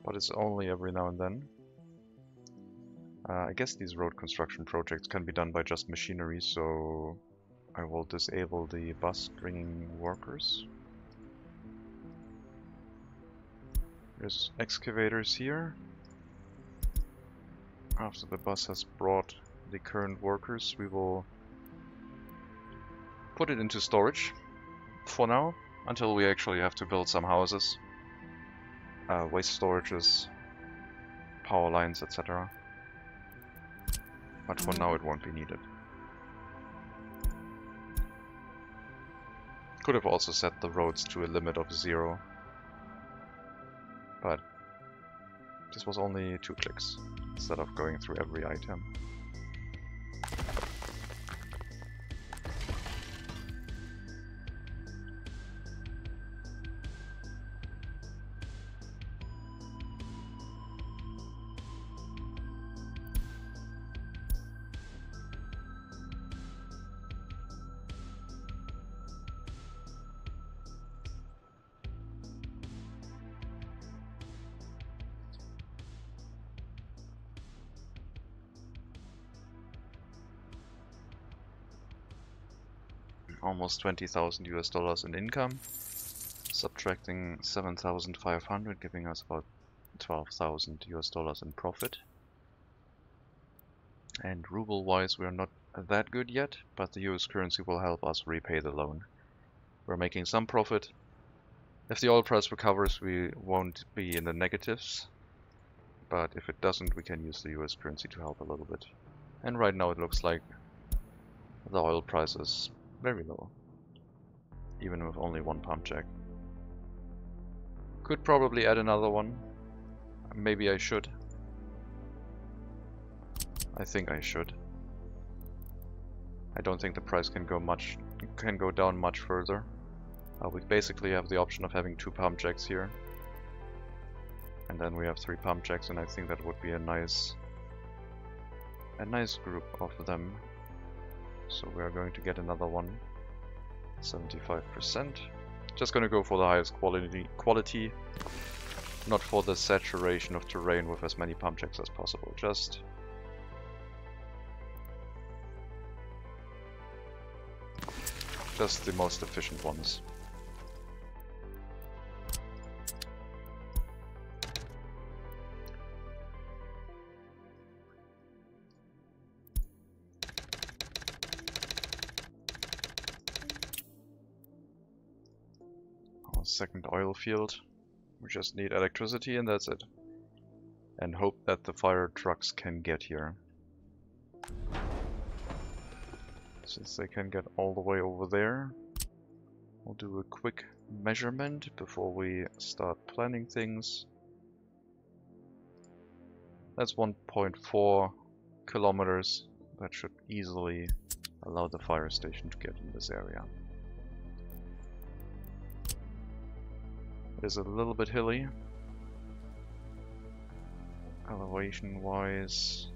but it's only every now and then. I guess these road construction projects can be done by just machinery, so I will disable the bus bringing workers. There's excavators here. After the bus has brought the current workers, we will put it into storage for now, until we actually have to build some houses, waste storages, power lines, etc. But for now it won't be needed. Could have also set the roads to a limit of 0, but this was only 2 clicks instead of going through every item. Almost 20,000 US dollars in income, subtracting 7,500, giving us about 12,000 US dollars in profit. And ruble wise, we are not that good yet, but the US currency will help us repay the loan. We're making some profit. If the oil price recovers, we won't be in the negatives, but if it doesn't, we can use the US currency to help a little bit. And right now it looks like the oil price is very low, even with only 1 pump jack. Could probably add another one. Maybe I should. I think I should. I don't think the price can go down much further. We basically have the option of having 2 pump jacks here, and then we have 3 pump jacks, and I think that would be a nice group of them. So we are going to get another one, 75%. Just going to go for the highest quality, not for the saturation of terrain with as many pump jacks as possible. Just the most efficient ones. Second oil field. We just need electricity and that's it. And hope that the fire trucks can get here. Since they can get all the way over there, we'll do a quick measurement before we start planning things. That's 1.4 kilometers. That should easily allow the fire station to get in this area. It is a little bit hilly, elevation wise.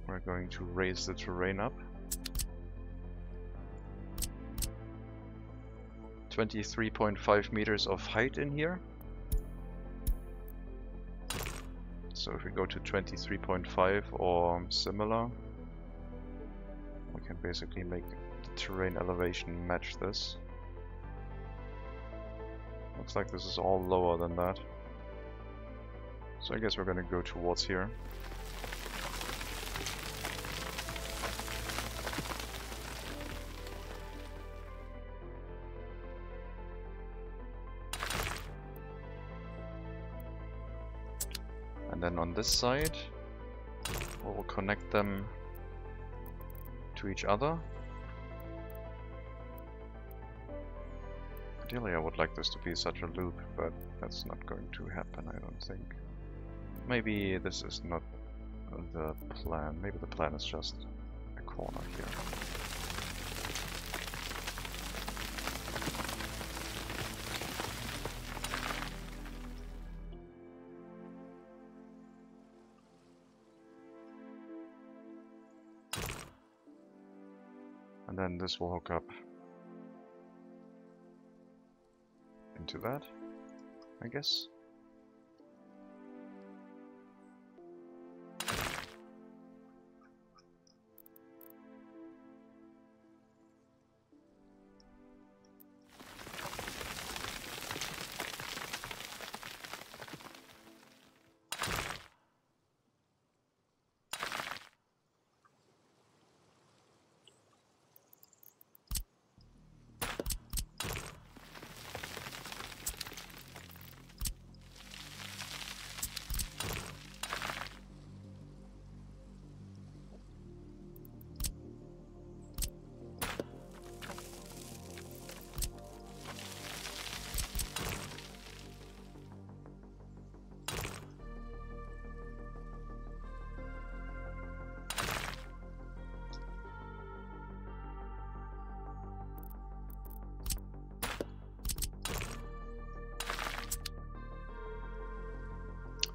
We're going to raise the terrain up. 23.5 meters of height in here. So if we go to 23.5 or similar, we can basically make terrain elevation match this. Looks like this is all lower than that. So I guess we're gonna go towards here. And then on this side, we'll connect them to each other. Ideally I would like this to be such a loop, but that's not going to happen, I don't think. Maybe this is not the plan. Maybe the plan is just a corner here. And then this will hook up into that, I guess.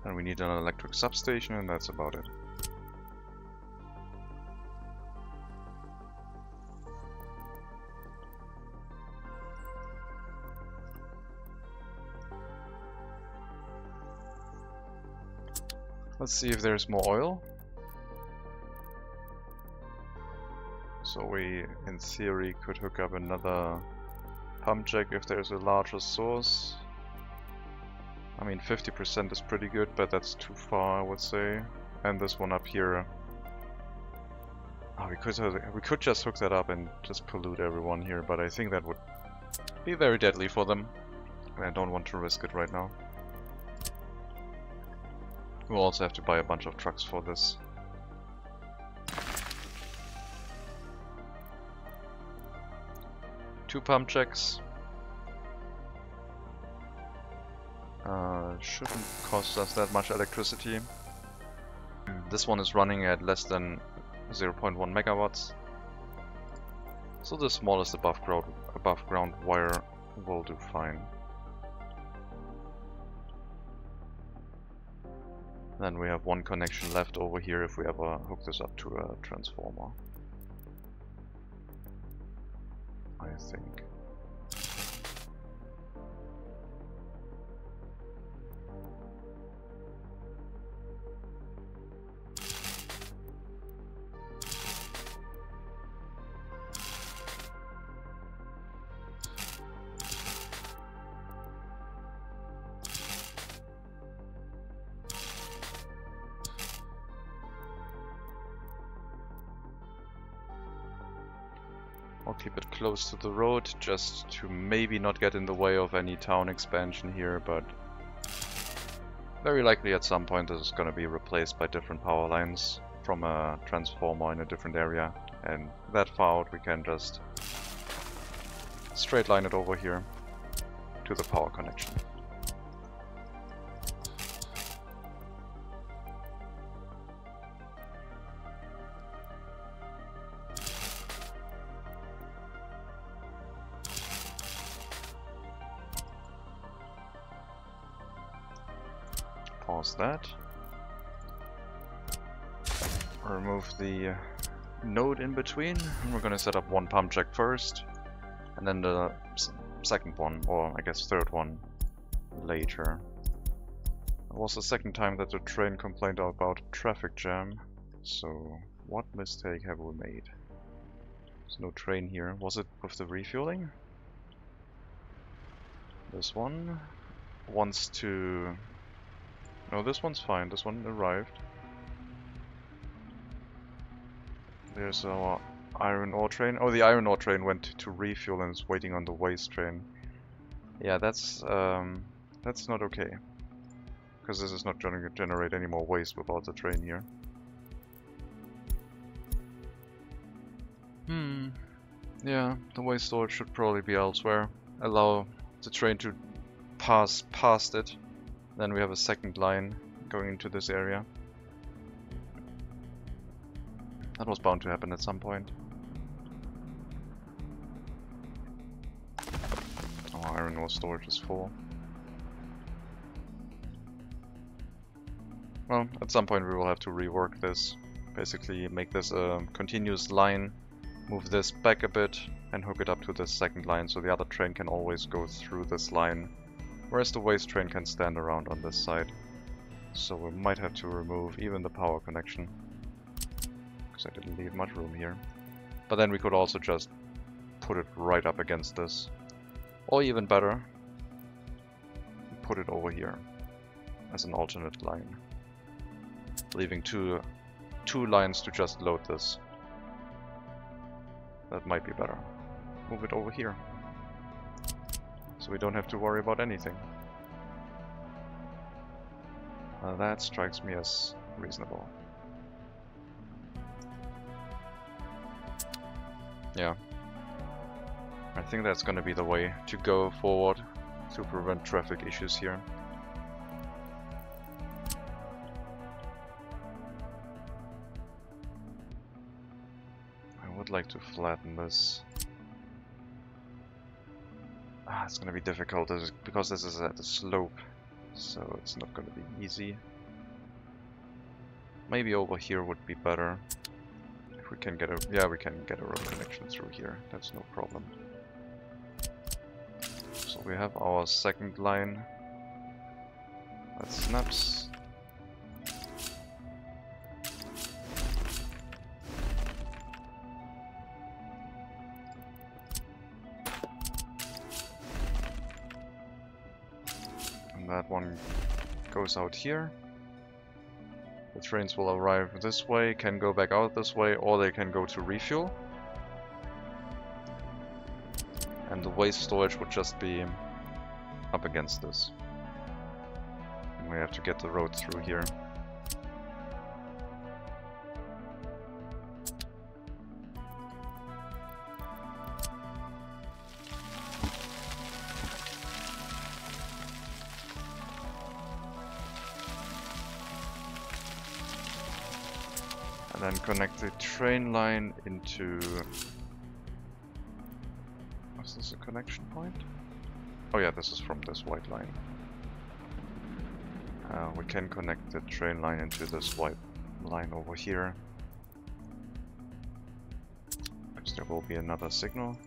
And we need an electric substation, and that's about it. Let's see if there's more oil. So we, in theory, could hook up another pump jack if there's a larger source. I mean, 50% is pretty good, but that's too far, I would say. And this one up here. Oh, we could just hook that up and just pollute everyone here, but I think that would be very deadly for them. And I don't want to risk it right now. We'll also have to buy a bunch of trucks for this. Two pump jacks. Shouldn't cost us that much electricity. This one is running at less than 0.1 megawatts. So the smallest above ground wire will do fine. Then we have one connection left over here if we ever hook this up to a transformer, I think. I'll keep it close to the road just to maybe not get in the way of any town expansion here, but very likely at some point this is going to be replaced by different power lines from a transformer in a different area, and that far out we can just straight line it over here to the power connection. Pause that. Remove the node in between, and we're going to set up one pump jack first, and then the second one, or I guess third one, later. It was the second time that the train complained about a traffic jam, so what mistake have we made? There's no train here. Was it with the refueling? This one wants to... No, this one's fine. This one arrived. There's our iron ore train. Oh, the iron ore train went to refuel and is waiting on the waste train. Yeah, that's not okay. Because this is not going to generate any more waste without the train here. Yeah, the waste storage should probably be elsewhere. Allow the train to pass past it. Then we have a second line going into this area. That was bound to happen at some point. Oh, iron ore storage is full. Well, at some point we will have to rework this. Basically make this a continuous line, move this back a bit and hook it up to this second line so the other train can always go through this line. Whereas the waste train can stand around on this side. So we might have to remove even the power connection. Because I didn't leave much room here. But then we could also just put it right up against this. Or even better, put it over here as an alternate line. Leaving two lines to just load this. That might be better. Move it over here. So we don't have to worry about anything. That strikes me as reasonable. Yeah. I think that's gonna be the way to go forward to prevent traffic issues here. I would like to flatten this. It's gonna be difficult because this is at a slope, so it's not going to be easy. Maybe over here would be better. If we can get a... yeah, we can get a road connection through here. That's no problem. So we have our second line. That snaps. And that one goes out here. The trains will arrive this way, can go back out this way, or they can go to refuel. And the waste storage would just be up against this. And we have to get the road through here. And then connect the train line into... is this a connection point? Oh yeah, this is from this white line. We can connect the train line into this white line over here. Because there will be another signal.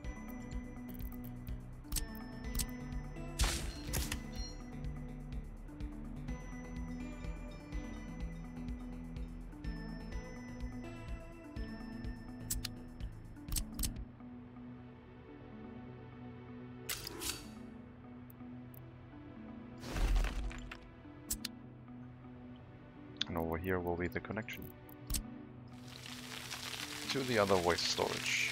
And over here will be the connection to the other waste storage.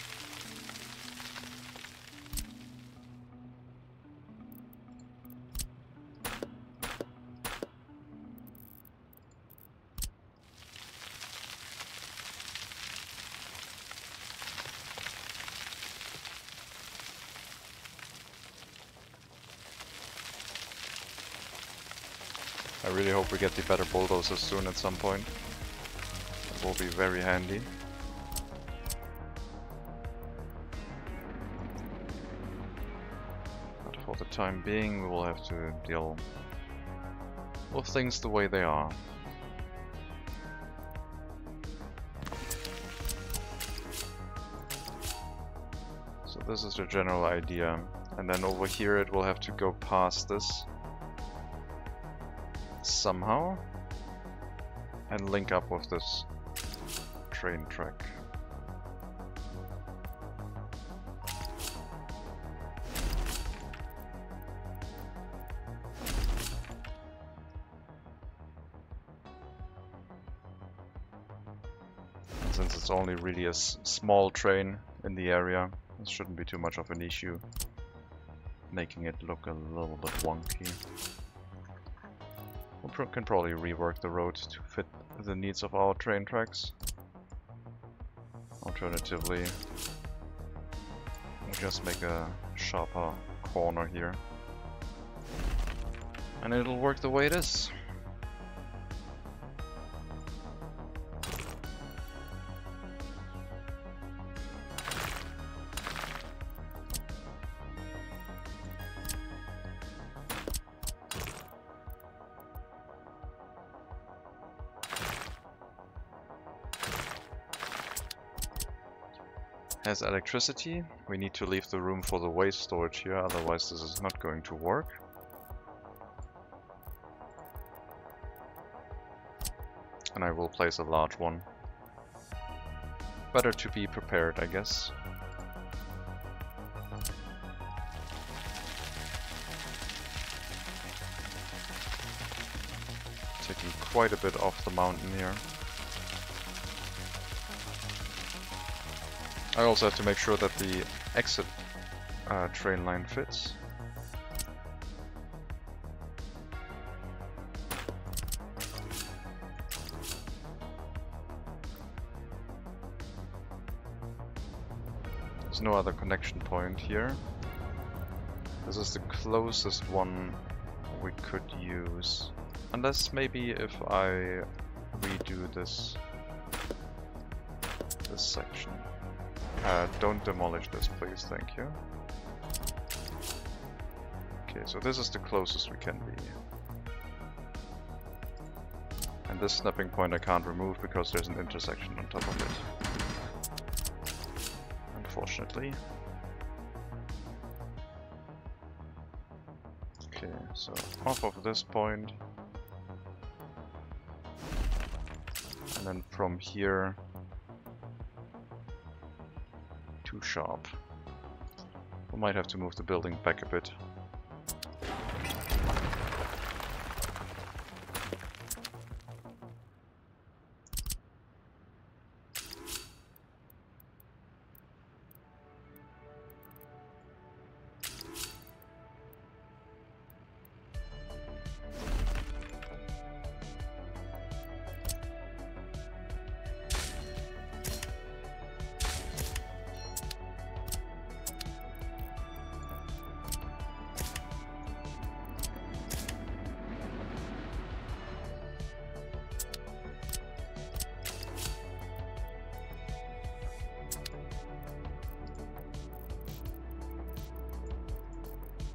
I really hope we get the better bulldozers soon at some point. It will be very handy. But for the time being, we will have to deal with things the way they are. So this is the general idea. And then over here it will have to go past this somehow and link up with this train track. And since it's only really a small train in the area, this shouldn't be too much of an issue, making it look a little bit wonky. We can probably rework the road to fit the needs of our train tracks. Alternatively, we'll just make a sharper corner here. And it'll work the way it is. Has electricity. We need to leave the room for the waste storage here, otherwise this is not going to work. And I will place a large one. Better to be prepared, I guess. Taking quite a bit off the mountain here. I also have to make sure that the exit train line fits. There's no other connection point here. This is the closest one we could use. Unless maybe if I redo this section. Don't demolish this, please, thank you. Okay, so this is the closest we can be. this snapping point I can't remove because there's an intersection on top of it. Unfortunately. Okay, so off of this point. And then from here, too sharp. We might have to move the building back a bit.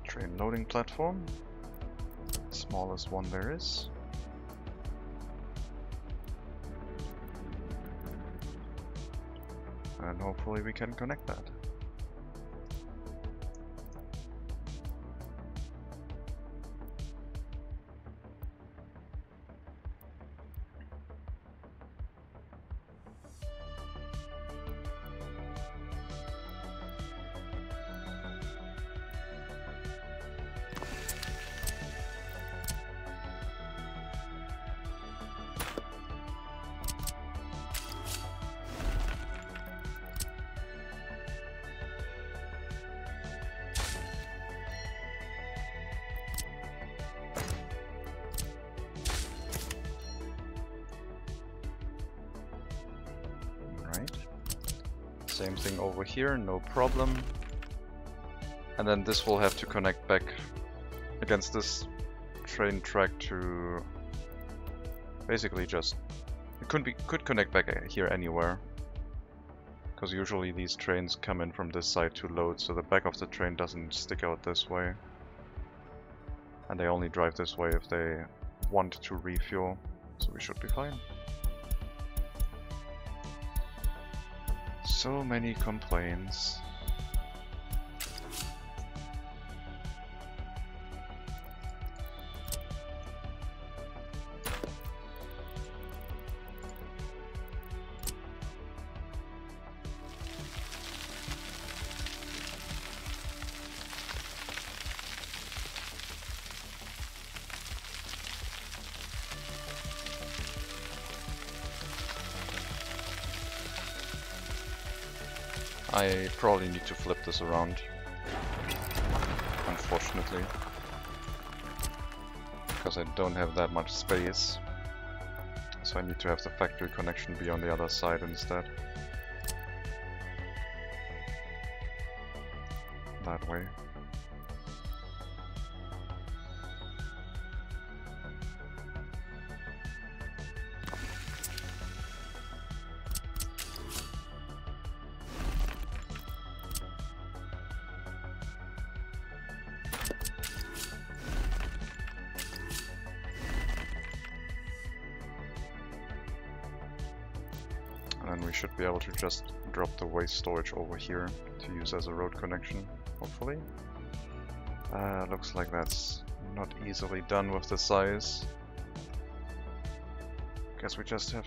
Train loading platform, smallest one there is. And hopefully we can connect that. Same thing over here, no problem. And then this will have to connect back against this train track to basically just... It could connect back here anywhere. Because usually these trains come in from this side to load, so the back of the train doesn't stick out this way. And they only drive this way if they want to refuel, so we should be fine. So many complaints. I probably need to flip this around, unfortunately, because I don't have that much space, so I need to have the factory connection be on the other side instead. That way. And we should be able to just drop the waste storage over here to use as a road connection, hopefully. Looks like that's not easily done with the size. Guess we just have...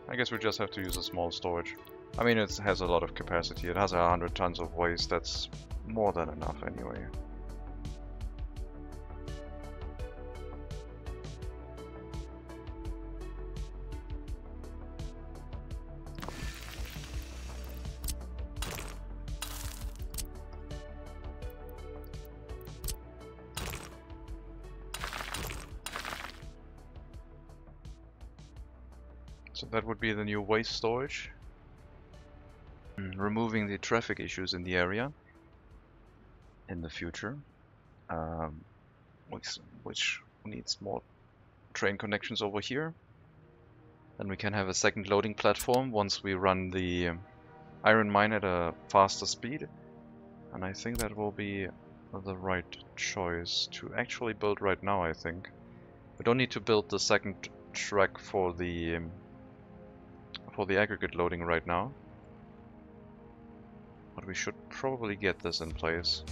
I guess we just have to use a small storage. I mean, it has a lot of capacity. It has 100 tons of waste. That's more than enough anyway. So that would be the new waste storage. Removing the traffic issues in the area in the future, which needs more train connections over here. Then we can have a second loading platform once we run the iron mine at a faster speed. And I think that will be the right choice to actually build right now, I think. We don't need to build the second track for the aggregate loading right now. But we should probably get this in place.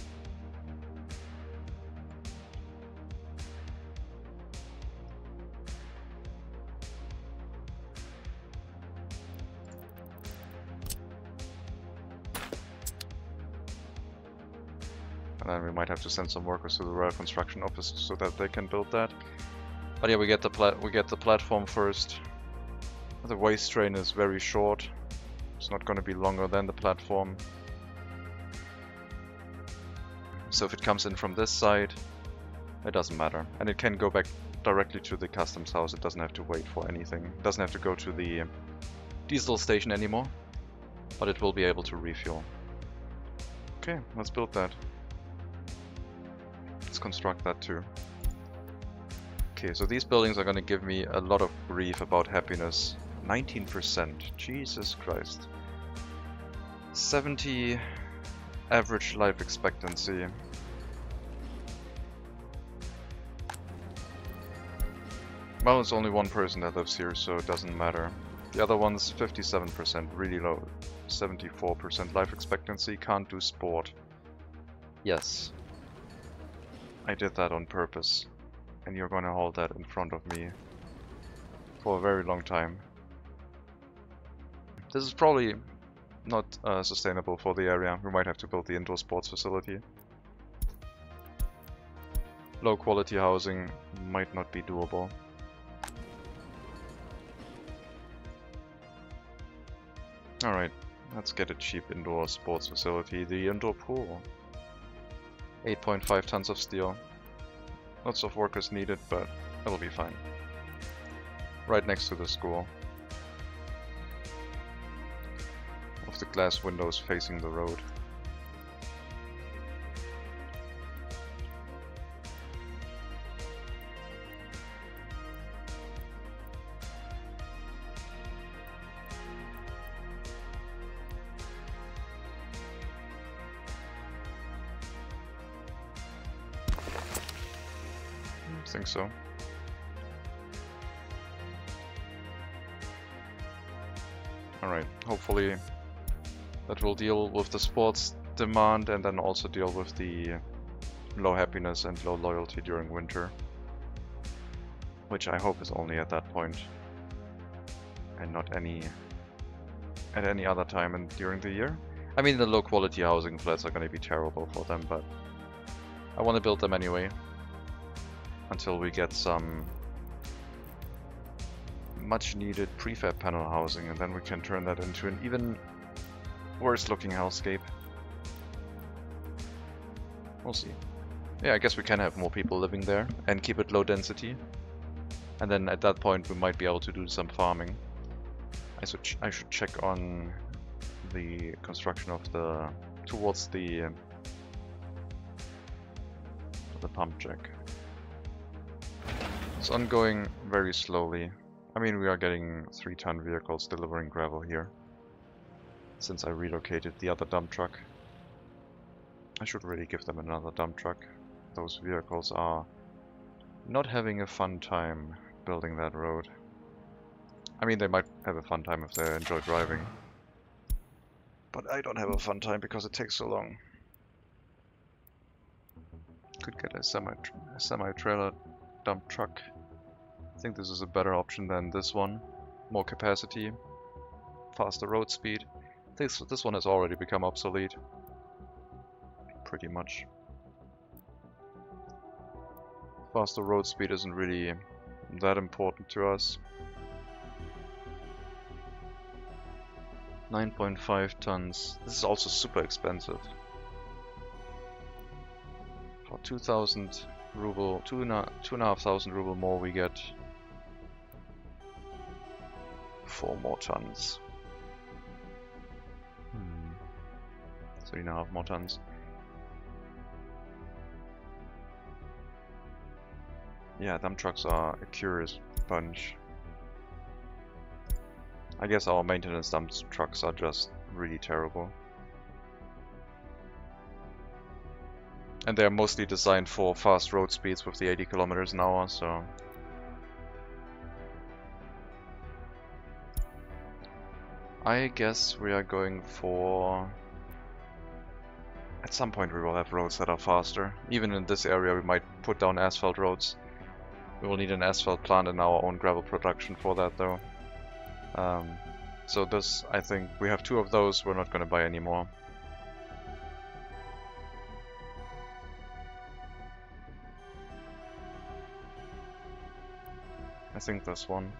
And then we might have to send some workers to the rail construction office so that they can build that. But yeah, we get the platform first. The waste train is very short. It's not going to be longer than the platform. So if it comes in from this side, it doesn't matter. And it can go back directly to the customs house. It doesn't have to wait for anything. It doesn't have to go to the diesel station anymore. But it will be able to refuel. Okay, let's build that. Let's construct that too. Okay, so these buildings are going to give me a lot of grief about happiness. 19%. Jesus Christ. 70 average life expectancy. Well, it's only one person that lives here, so it doesn't matter. The other one's 57%, really low. 74% life expectancy, can't do sport. Yes. I did that on purpose. And you're gonna hold that in front of me for a very long time. This is probably not sustainable for the area. We might have to build the indoor sports facility. Low quality housing might not be doable. Alright, let's get a cheap indoor sports facility. The indoor pool. 8.5 tons of steel. Lots of workers needed, but it'll be fine. Right next to the school. With the glass windows facing the road. I think so. Alright, hopefully that will deal with the sports demand and then also deal with the low happiness and low loyalty during winter. Which I hope is only at that point and not at any other time during the year. I mean, the low quality housing flats are going to be terrible for them, but I want to build them anyway. Until we get some much needed prefab panel housing, and then we can turn that into an even worse looking hellscape. We'll see. Yeah, I guess we can have more people living there and keep it low density. And then at that point we might be able to do some farming. I should check on the construction of towards the pump jack. It's ongoing very slowly. I mean, we are getting 3-ton vehicles delivering gravel here. Since I relocated the other dump truck. I should really give them another dump truck. Those vehicles are not having a fun time building that road. I mean, they might have a fun time if they enjoy driving. But I don't have a fun time because it takes so long. Could get a semi-trailer dump truck. I think this is a better option than this one. More capacity, faster road speed. This one has already become obsolete. Pretty much. Faster road speed isn't really that important to us. 9.5 tons. This is also super expensive. For 2,000 ruble, 2,500 ruble more, we get 4 more tons. 3.5 more tons. Yeah, dump trucks are a curious bunch. I guess our maintenance dump trucks are just really terrible. And they are mostly designed for fast road speeds with the 80 kilometers an hour, so... I guess we are going for... At some point we will have roads that are faster. Even in this area we might put down asphalt roads. We will need an asphalt plant in our own gravel production for that though. So this, I think, we have 2 of those, we're not going to buy any more. I think this one.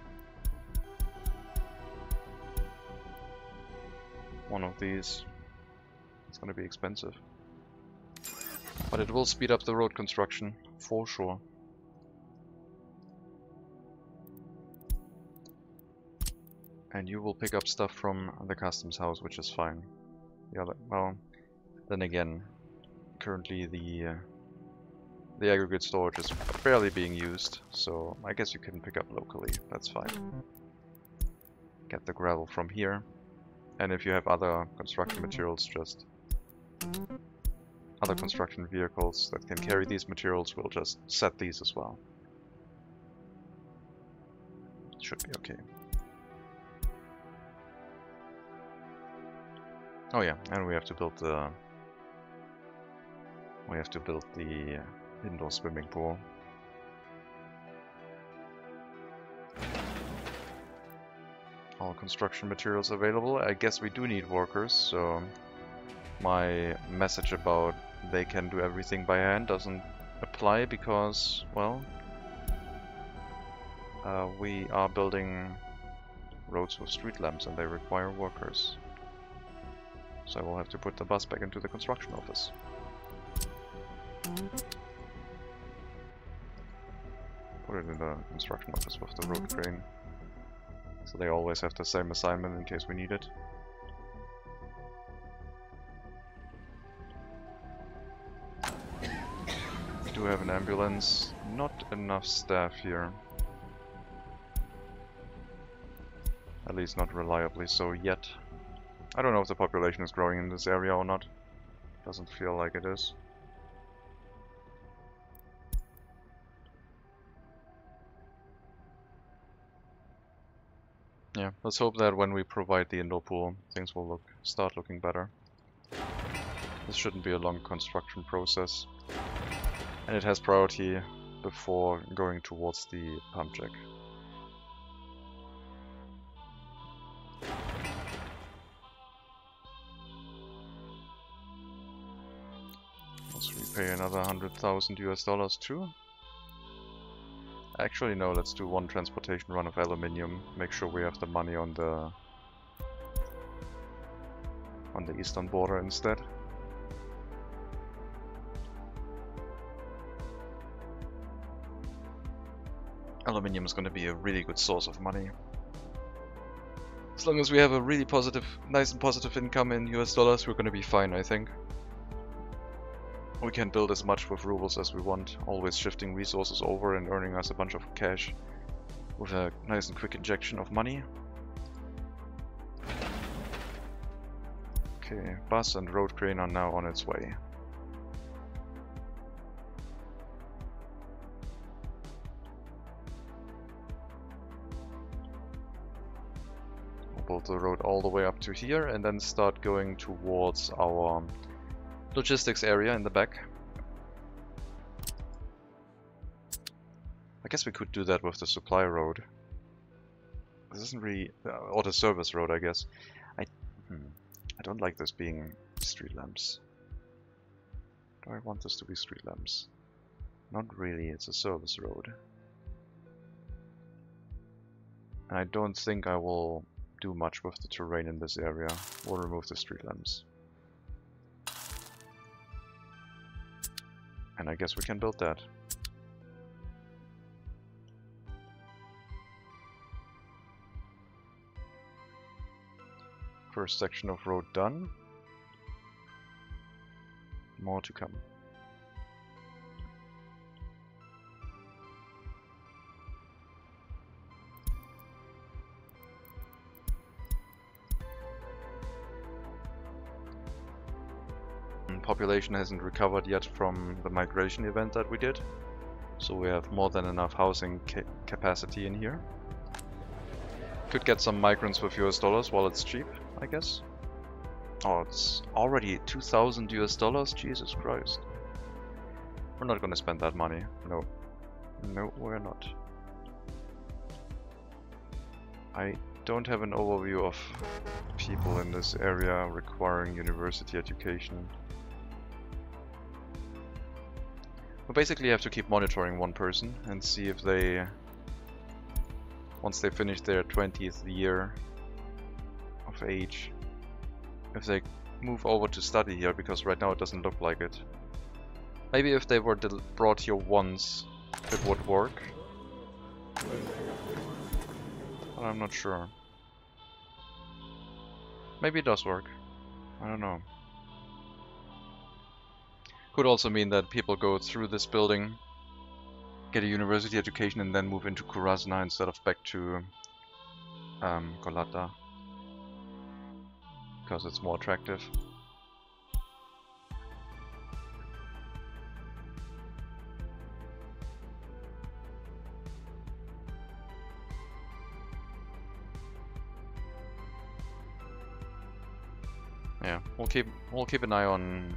One of these. It's going to be expensive. But it will speed up the road construction, for sure. And you will pick up stuff from the customs house, which is fine. The other, well, then again, currently the aggregate storage is barely being used, so I guess you can pick up locally, that's fine. Get the gravel from here, and if you have other construction materials, just other construction vehicles that can carry these materials, we'll just set these as well. Should be okay. Oh yeah, and we have to build the indoor swimming pool. All construction materials available. I guess we do need workers, so my message about they can do everything by hand doesn't apply because, well, we are building roads with street lamps and they require workers. So I will have to put the bus back into the construction office. Put it in the construction office with the road crane. So they always have the same assignment in case we need it. We do have an ambulance. Not enough staff here. At least not reliably so yet. I don't know if the population is growing in this area or not. Doesn't feel like it is. Yeah, let's hope that when we provide the indoor pool, things will start looking better. This shouldn't be a long construction process. And it has priority before going towards the pump jack. Let's repay another 100,000 US dollars too. Actually no, let's do one transportation run of aluminium. Make sure we have the money on the eastern border instead. Aluminium is going to be a really good source of money. As long as we have a really nice and positive income in US dollars, we're going to be fine, I think. We can build as much with rubles as we want, always shifting resources over and earning us a bunch of cash with a nice and quick injection of money. Okay, bus and road crane are now on its way. We'll build the road all the way up to here and then start going towards our logistics area in the back. I guess we could do that with the supply road. This isn't really... or the service road, I guess. I don't like this being street lamps. Do I want this to be street lamps? Not really, it's a service road. And I don't think I will do much with the terrain in this area. We'll remove the street lamps. And I guess we can build that. First section of road done. More to come. population hasn't recovered yet from the migration event that we did. So we have more than enough housing capacity in here. Could get some migrants with US dollars while it's cheap, I guess. Oh, it's already 2,000 US dollars? Jesus Christ. We're not gonna spend that money. No. No, we're not. I don't have an overview of people in this area requiring university education. We basically have to keep monitoring one person and see if they, once they finish their 20th year of age, if they move over to study here, because right now it doesn't look like it. Maybe if they were brought here once, it would work. But I'm not sure. Maybe it does work. I don't know. Could also mean that people go through this building, get a university education, and then move into Kurasna instead of back to Kolata. Because it's more attractive. Yeah, we'll keep an eye on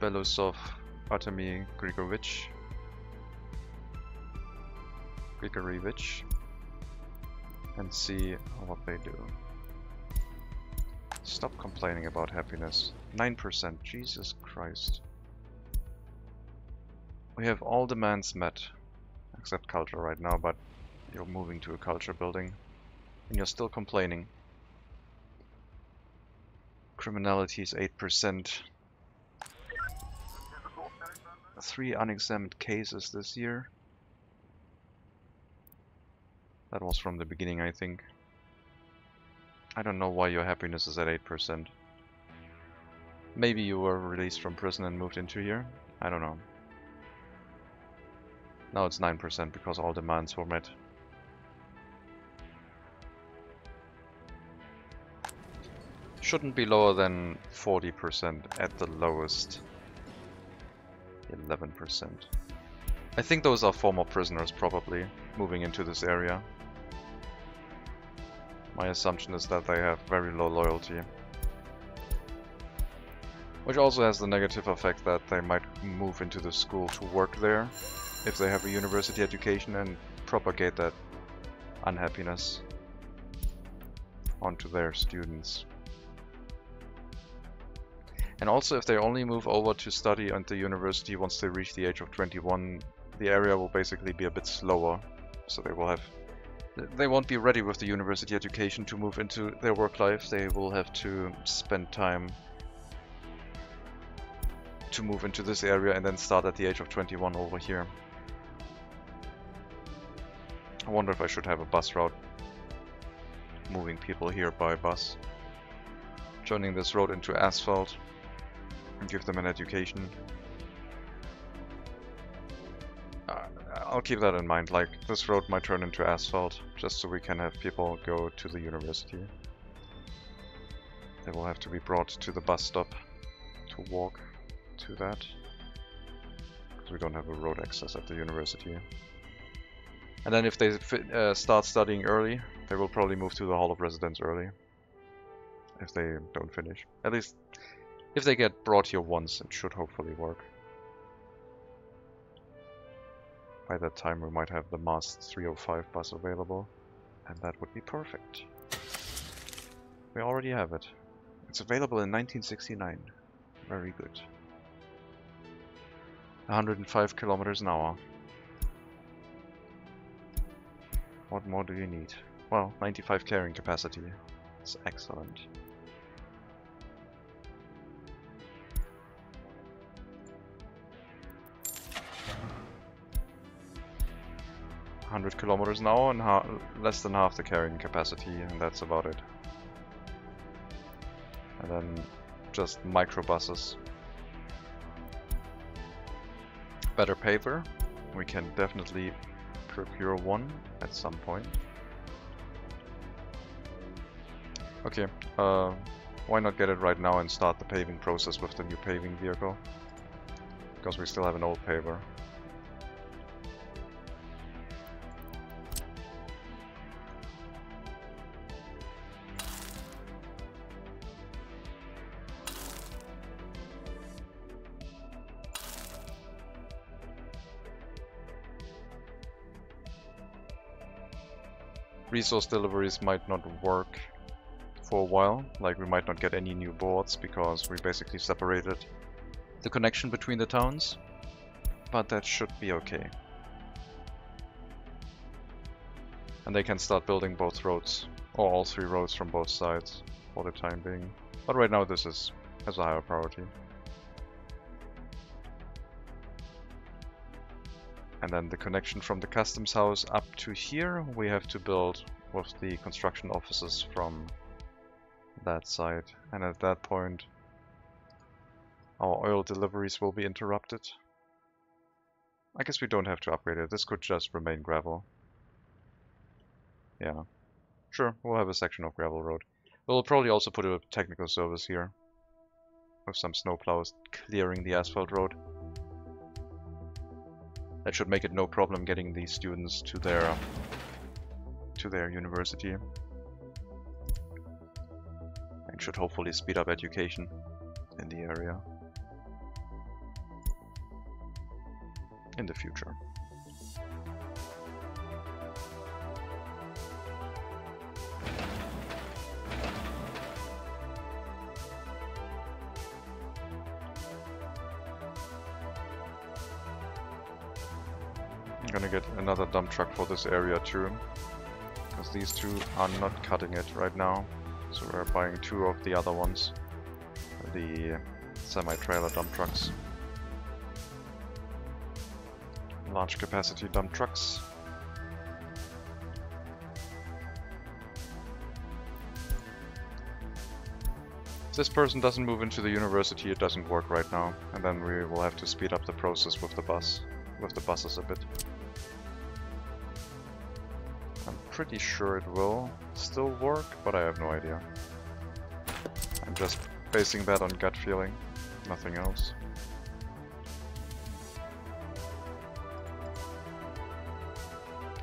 Belousov, Artemy Grigorevich, and see what they do. Stop complaining about happiness. 9%, Jesus Christ. We have all demands met, except culture right now, but you're moving to a culture building, and you're still complaining. Criminality is 8%. 3 unexamined cases this year. That was from the beginning, I think. I don't know why your happiness is at 8%. Maybe you were released from prison and moved into here. I don't know. Now it's 9% because all demands were met. Shouldn't be lower than 40% at the lowest. 11%. I think those are former prisoners probably moving into this area. My assumption is that they have very low loyalty. Which also has the negative effect that they might move into the school to work there if they have a university education and propagate that unhappiness onto their students. And also if they only move over to study at the university once they reach the age of 21, the area will basically be a bit slower. So they won't be ready with the university education to move into their work life. They will have to spend time to move into this area and then start at the age of 21 over here. I wonder if I should have a bus route moving people here by bus. Turning this road into asphalt and give them an education. I'll keep that in mind, like this road might turn into asphalt just so we can have people go to the university. They will have to be brought to the bus stop to walk to that, because we don't have a road access at the university. And then if they start studying early, they will probably move to the Hall of Residence early. If they don't finish. At least, if they get brought here once, it should hopefully work. By that time we might have the MAST 305 bus available, and that would be perfect. We already have it. It's available in 1969. Very good. 105 kilometers an hour. What more do you need? Well, 95 carrying capacity. It's excellent. Kilometers an hour and less than half the carrying capacity, and that's about it. And then just microbuses. Better paver. We can definitely procure one at some point. Okay, Why not get it right now and start the paving process with the new paving vehicle? Because we still have an old paver. Resource deliveries might not work for a while, like we might not get any new boards because we basically separated the connection between the towns, but that should be okay. And they can start building both roads, or all 3 roads from both sides for the time being. But right now this has a higher priority. And then the connection from the customs house up to here we have to build with the construction offices from that side. And at that point our oil deliveries will be interrupted. I guess we don't have to upgrade it. This could just remain gravel. Yeah. Sure, we'll have a section of gravel road. We'll probably also put a technical service here with some snowplows clearing the asphalt road. That should make it no problem getting these students to their university. And should hopefully speed up education in the area in the future. I'm gonna get another dump truck for this area too, because these two are not cutting it right now. So we're buying 2 of the other ones, the semi-trailer dump trucks. Large capacity dump trucks. If this person doesn't move into the university, it doesn't work right now, and then we will have to speed up the process with the buses a bit. I'm pretty sure it will still work, but I have no idea. I'm just basing that on gut feeling, nothing else.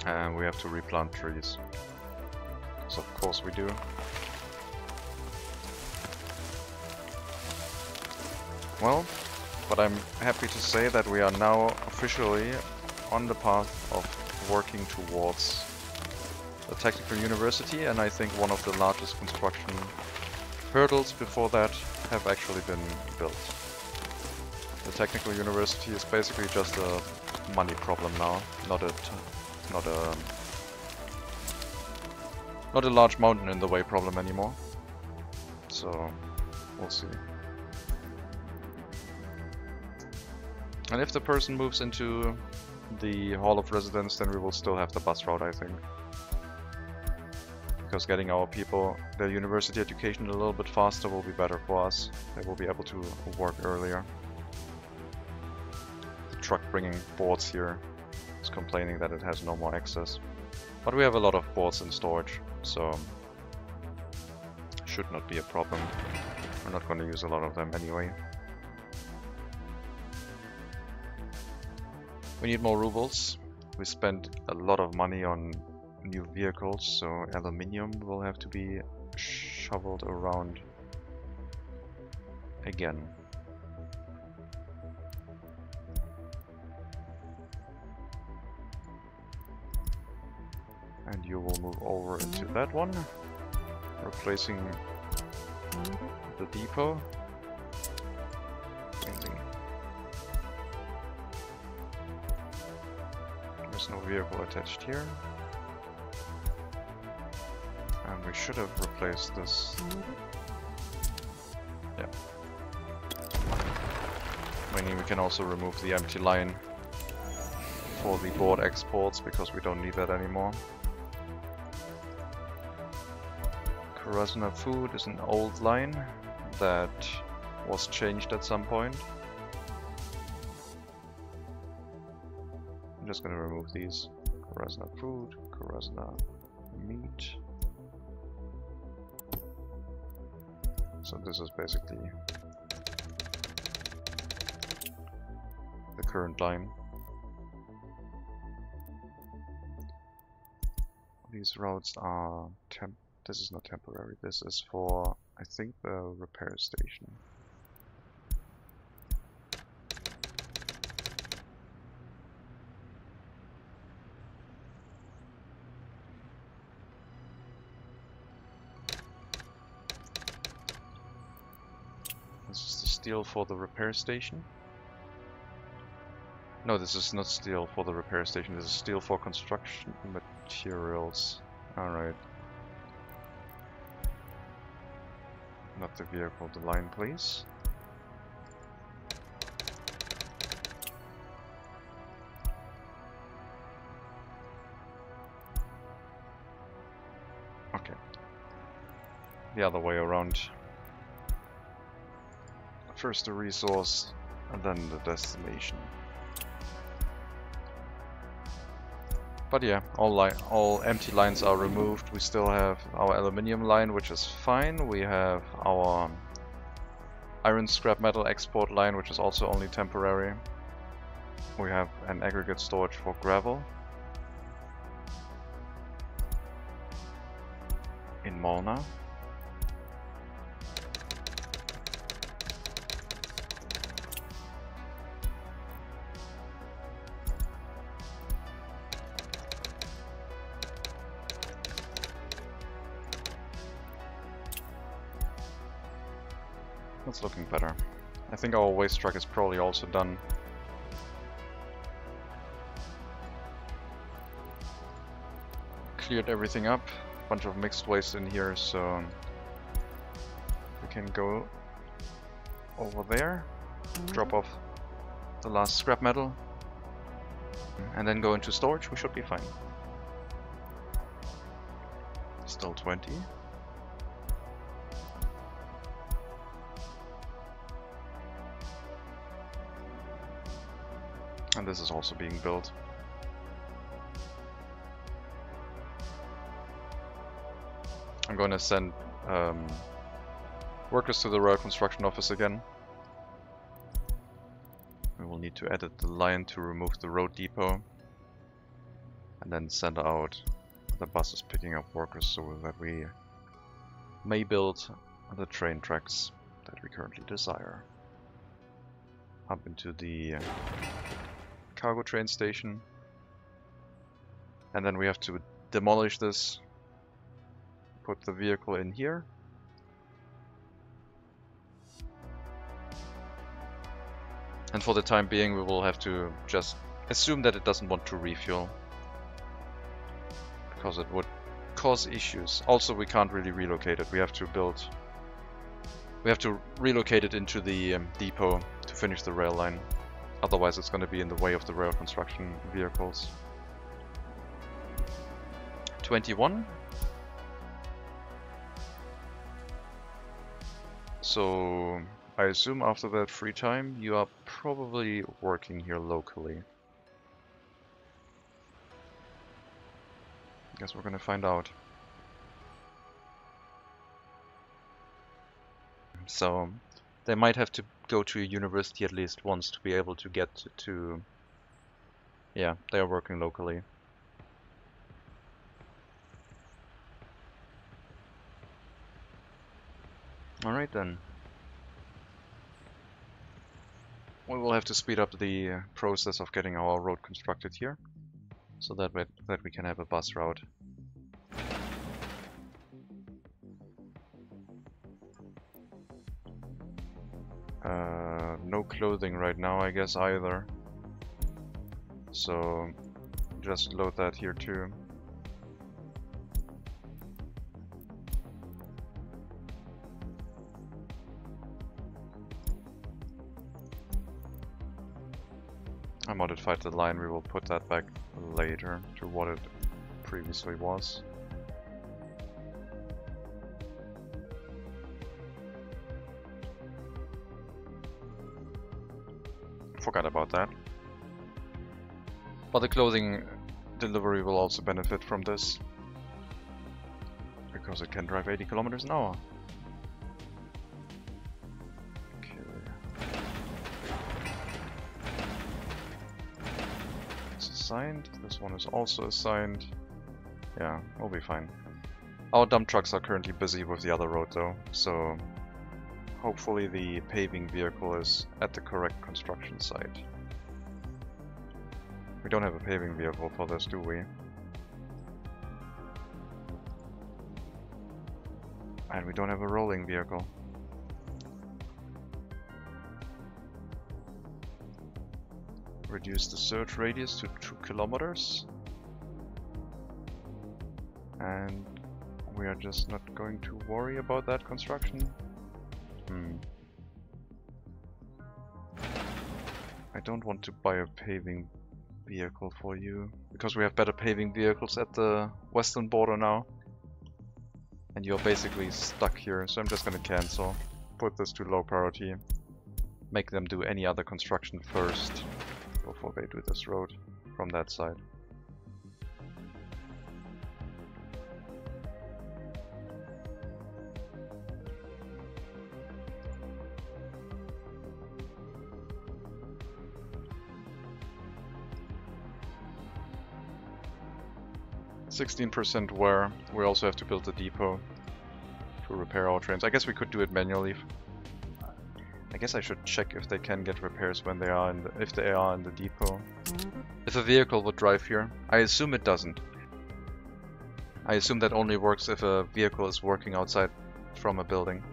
And we have to replant trees. So of course we do. Well, but I'm happy to say that we are now officially on the path of working towards the technical university, and I think one of the largest construction hurdles before that have actually been built. The technical university is basically just a money problem now, not a large mountain in the way problem anymore. So we'll see. And if the person moves into the Hall of Residence, then we will still have the bus route, I think. Because getting our people their university education a little bit faster will be better for us. They will be able to work earlier. The truck bringing boards here is complaining that it has no more access. But we have a lot of boards in storage, so should not be a problem. We're not going to use a lot of them anyway. We need more rubles. We spent a lot of money on new vehicles, so aluminium will have to be shoveled around again. And you will move over into that one, replacing the depot. Amazing. There's no vehicle attached here. And we should have replaced this. Yeah. Meaning we can also remove the empty line for the board exports, because we don't need that anymore. Krasna Food is an old line that was changed at some point. I'm just gonna remove these. Krasna Food, Krasna Meat. So this is basically the current line. These roads are this is not temporary, this is for, I think, the repair station. This is the steel for the repair station. No, this is not steel for the repair station, this is steel for construction materials. Alright. Not the vehicle, the line, please. Okay. The other way around. First the resource, and then the destination. But yeah, all empty lines are removed. We still have our aluminium line, which is fine. We have our iron scrap metal export line, which is also only temporary. We have an aggregate storage for gravel in Molna. That's looking better. I think our waste truck is probably also done. Cleared everything up. Bunch of mixed waste in here, so we can go over there, drop off the last scrap metal, and then go into storage. We should be fine. Still 20. And this is also being built. I'm going to send workers to the rail construction office again. We will need to edit the line to remove the road depot. And then send out the buses picking up workers so that we may build the train tracks that we currently desire. Up into the cargo train station, and then we have to demolish this, put the vehicle in here, and for the time being we will have to just assume that it doesn't want to refuel because it would cause issues. Also, we can't really relocate it. We have to relocate it into the depot to finish the rail line. Otherwise it's going to be in the way of the rail construction vehicles. 21. So I assume after that free time you are probably working here locally. Guess we're going to find out. So they might have to go to a university at least once to be able to get to... Yeah, they are working locally. Alright then. We will have to speed up the process of getting our road constructed here, so that we can have a bus route. No clothing right now, I guess, either. So just load that here too. I modified the line, we will put that back later to what it previously was. Forgot about that. But the clothing delivery will also benefit from this, because it can drive 80 kilometers an hour. assigned. This one is also assigned. Yeah, we'll be fine. Our dump trucks are currently busy with the other road though, so hopefully the paving vehicle is at the correct construction site. We don't have a paving vehicle for this, do we? And we don't have a rolling vehicle. Reduce the search radius to 2 kilometers. And we are just not going to worry about that construction. I don't want to buy a paving vehicle for you, because we have better paving vehicles at the western border now. And you're basically stuck here, so I'm just gonna cancel. Put this to low priority. Make them do any other construction first before they do this road from that side. %% wear. We also have to build a depot to repair our trains. I guess we could do it manually. I guess I should check if they can get repairs when they are in the, if they are in the depot. If a vehicle would drive here, I assume it doesn't. I assume that only works if a vehicle is working outside from a building.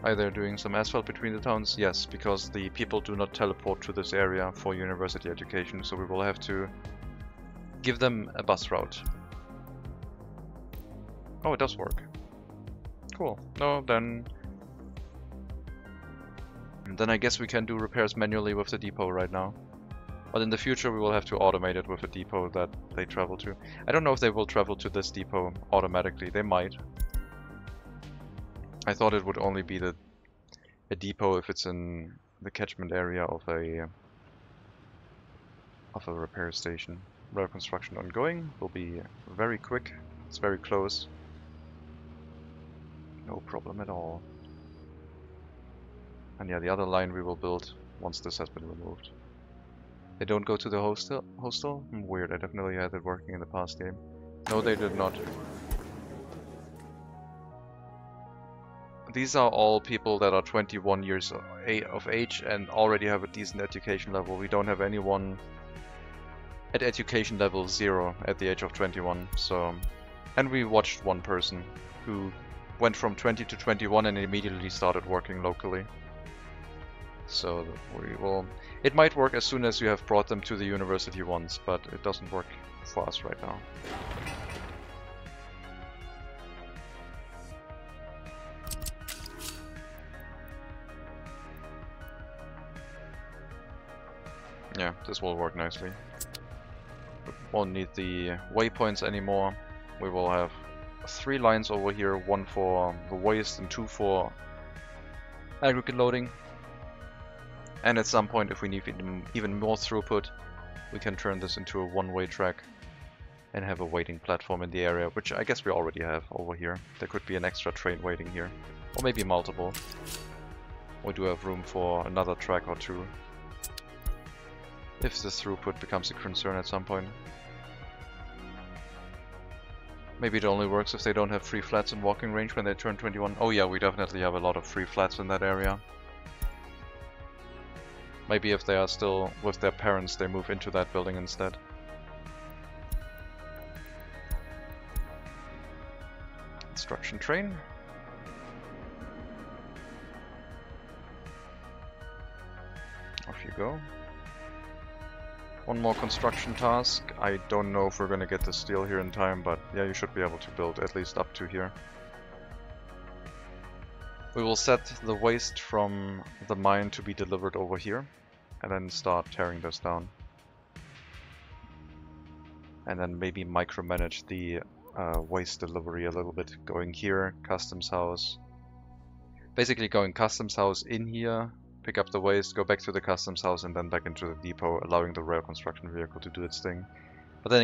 Either doing some asphalt between the towns? Yes, because the people do not teleport to this area for university education, so we will have to give them a bus route. Oh, it does work. Cool. No, then I guess we can do repairs manually with the depot right now. But in the future we will have to automate it with a depot that they travel to. I don't know if they will travel to this depot automatically. They might. I thought it would only be a depot if it's in the catchment area of a repair station. Rail construction ongoing. Will be very quick. It's very close. No problem at all. And yeah, the other line we will build once this has been removed. They don't go to the hostel? Weird, I definitely had it working in the past game. No, they did not. These are all people that are 21 years of age and already have a decent education level. We don't have anyone at education level 0 at the age of 21, so... And we watched one person who went from 20 to 21 and immediately started working locally. So we will... It might work as soon as you have brought them to the university once, but it doesn't work for us right now. Yeah, this will work nicely. We won't need the waypoints anymore. We will have 3 lines over here, 1 for the waste and 2 for aggregate loading. And at some point, if we need even more throughput, we can turn this into a one-way track and have a waiting platform in the area, which I guess we already have over here. There could be an extra train waiting here, or maybe multiple. We do have room for another track or 2, if the throughput becomes a concern at some point. Maybe it only works if they don't have free flats in walking range when they turn 21. Oh yeah, we definitely have a lot of free flats in that area. Maybe if they are still with their parents, they move into that building instead. Construction train. Off you go. One more construction task. I don't know if we're gonna get the steel here in time, but yeah, you should be able to build at least up to here. We will set the waste from the mine to be delivered over here, and then start tearing this down. And then maybe micromanage the waste delivery a little bit. Going here, customs house. Basically going customs house in here, pick up the waste, go back to the customs house, and then back into the depot, allowing the rail construction vehicle to do its thing. But then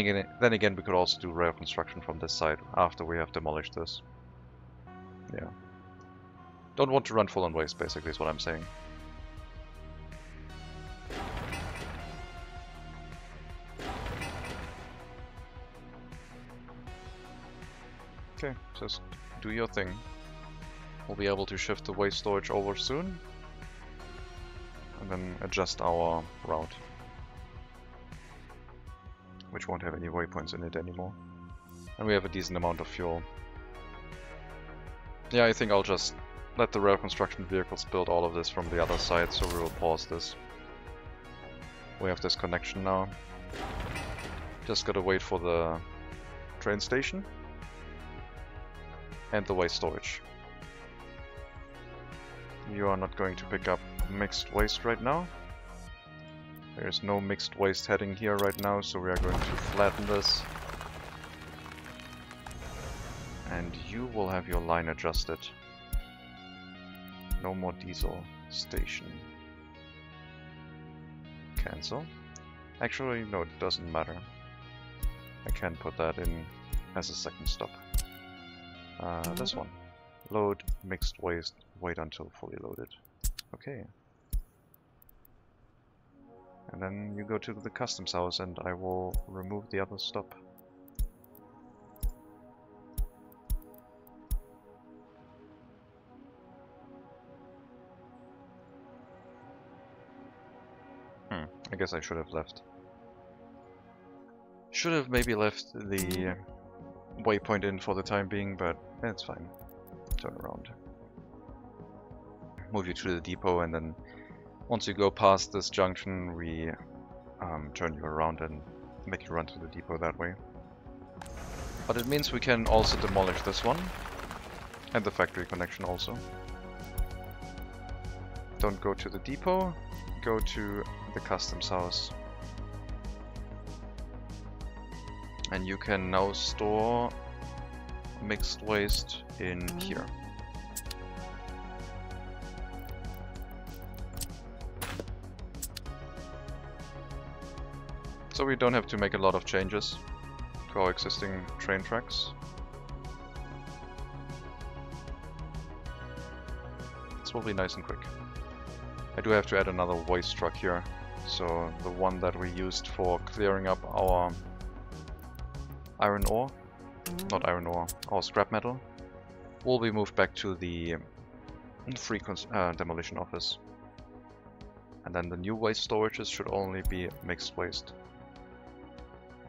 again, we could also do rail construction from this side after we have demolished this. Yeah. Don't want to run full on waste, basically, is what I'm saying. Okay, just do your thing. We'll be able to shift the waste storage over soon. And then adjust our route. Which won't have any waypoints in it anymore. And we have a decent amount of fuel. Yeah, I think I'll just let the rail construction vehicles build all of this from the other side, so we will pause this. We have this connection now. Just gotta wait for the train station. And the waste storage. You are not going to pick up mixed waste right now. There is no mixed waste heading here right now, so we are going to flatten this. And you will have your line adjusted. No more diesel station. Cancel. Actually, no, it doesn't matter. I can put that in as a second stop. This one. Load mixed waste, wait until fully loaded. Okay. And then you go to the customs house and I will remove the other stop. I guess I should have left. Should have maybe left the waypoint in for the time being, but it's fine. Turn around. Move you to the depot, and then once you go past this junction, we turn you around and make you run to the depot that way. But it means we can also demolish this one, and the factory connection also. Don't go to the depot, go to the customs house. And you can now store mixed waste in here. So we don't have to make a lot of changes to our existing train tracks. This will be nice and quick. I do have to add another waste truck here, so the one that we used for clearing up our iron ore, not iron ore, our scrap metal, will be moved back to the free demolition office. And then the new waste storages should only be mixed waste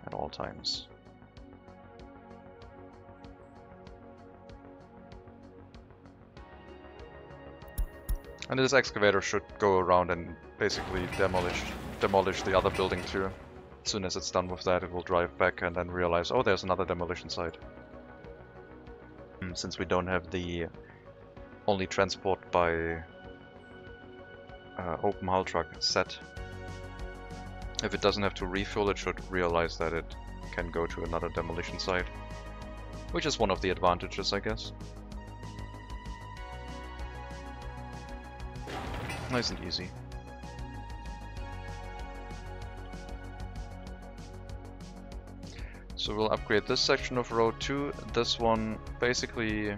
at all times. And this excavator should go around and basically demolish the other building too. As soon as it's done with that, it will drive back and then realize, oh, there's another demolition site. Since we don't have the only transport by open hull truck set, if it doesn't have to refuel, it should realize that it can go to another demolition site. Which is one of the advantages, I guess. Nice and easy. So we'll upgrade this section of road too. This one basically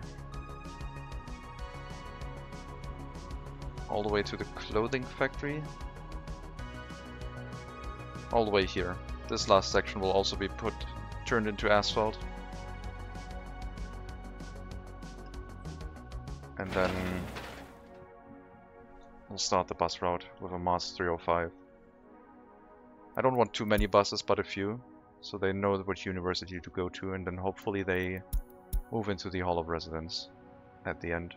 all the way to the clothing factory. All the way here. This last section will also be turned into asphalt. And then we'll start the bus route with a Mars 305. I don't want too many buses, but a few, so they know which university to go to, and then hopefully they move into the Hall of Residence at the end.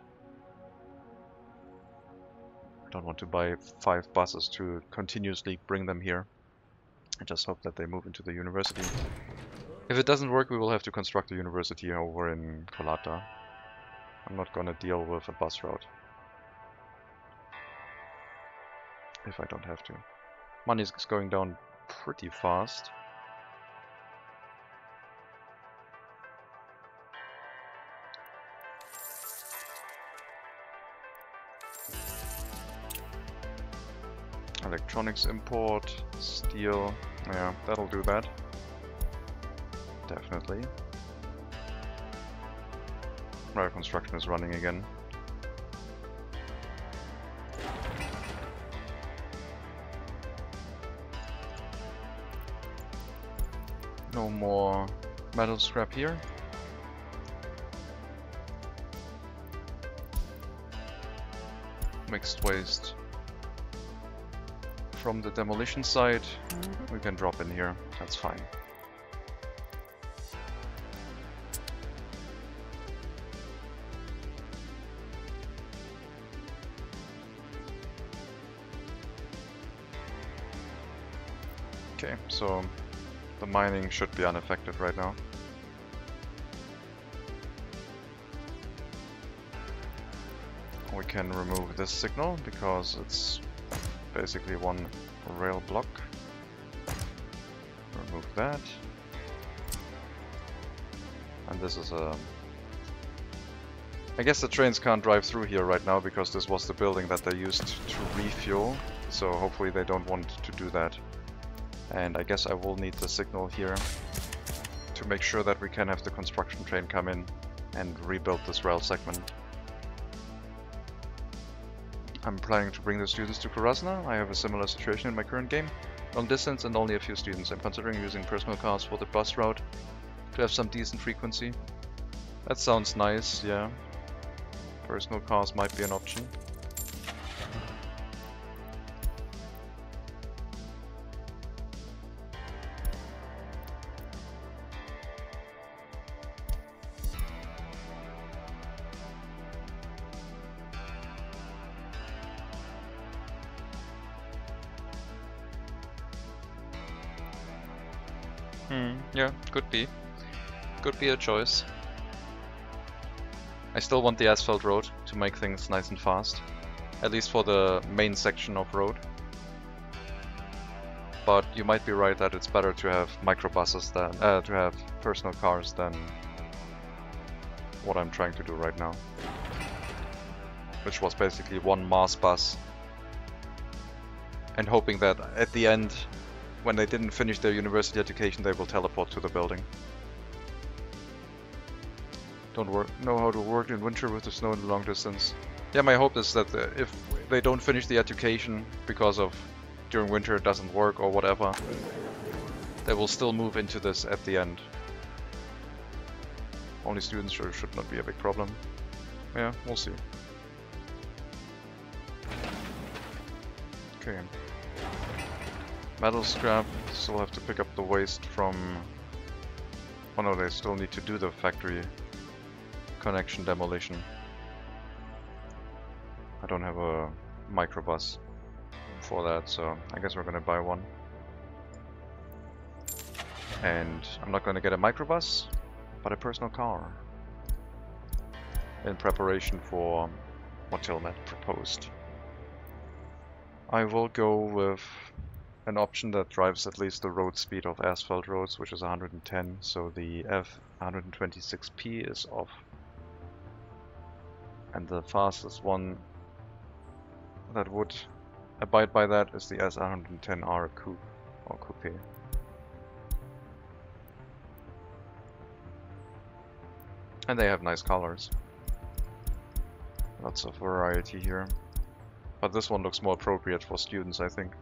I don't want to buy 5 buses to continuously bring them here. I just hope that they move into the university. If it doesn't work, we will have to construct a university over in Kolata. I'm not gonna deal with a bus route if I don't have to. Money is going down pretty fast. Electronics import, steel, yeah, that'll do that. Definitely. Rail construction is running again. No more metal scrap here. mixed waste from the demolition site, we can drop in here, that's fine. Okay, so the mining should be unaffected right now. We can remove this signal because it's basically one rail block. Remove that. And this is a... I guess the trains can't drive through here right now because this was the building that they used to refuel. So hopefully they don't want to do that. And I guess I will need the signal here to make sure that we can have the construction train come in and rebuild this rail segment. I'm planning to bring the students to Kolata. I have a similar situation in my current game. Long distance and only a few students. I'm considering using personal cars for the bus route to have some decent frequency. That sounds nice, yeah. Personal cars might be an option. Yeah, could be. Could be a choice. I still want the asphalt road to make things nice and fast. At least for the main section of road. But you might be right that it's better to have microbuses than to have personal cars than what I'm trying to do right now. Which was basically one mass bus. And hoping that at the end, when they didn't finish their university education, they will teleport to the building. Don't know how to work in winter with the snow in the long distance. Yeah, my hope is that if they don't finish the education because of during winter it doesn't work or whatever, they will still move into this at the end. Only students should not be a big problem. Yeah, we'll see. Okay. Metal scrap, still have to pick up the waste from... Oh no, they still need to do the factory connection demolition. I don't have a microbus for that, so I guess we're gonna buy one. And I'm not gonna get a microbus, but a personal car. In preparation for what Tilnet proposed. I will go with an option that drives at least the road speed of asphalt roads, which is 110, so the F126P is off. And the fastest one that would abide by that is the S110R Coupe, or Coupe. And they have nice colors. Lots of variety here. But this one looks more appropriate for students, I think.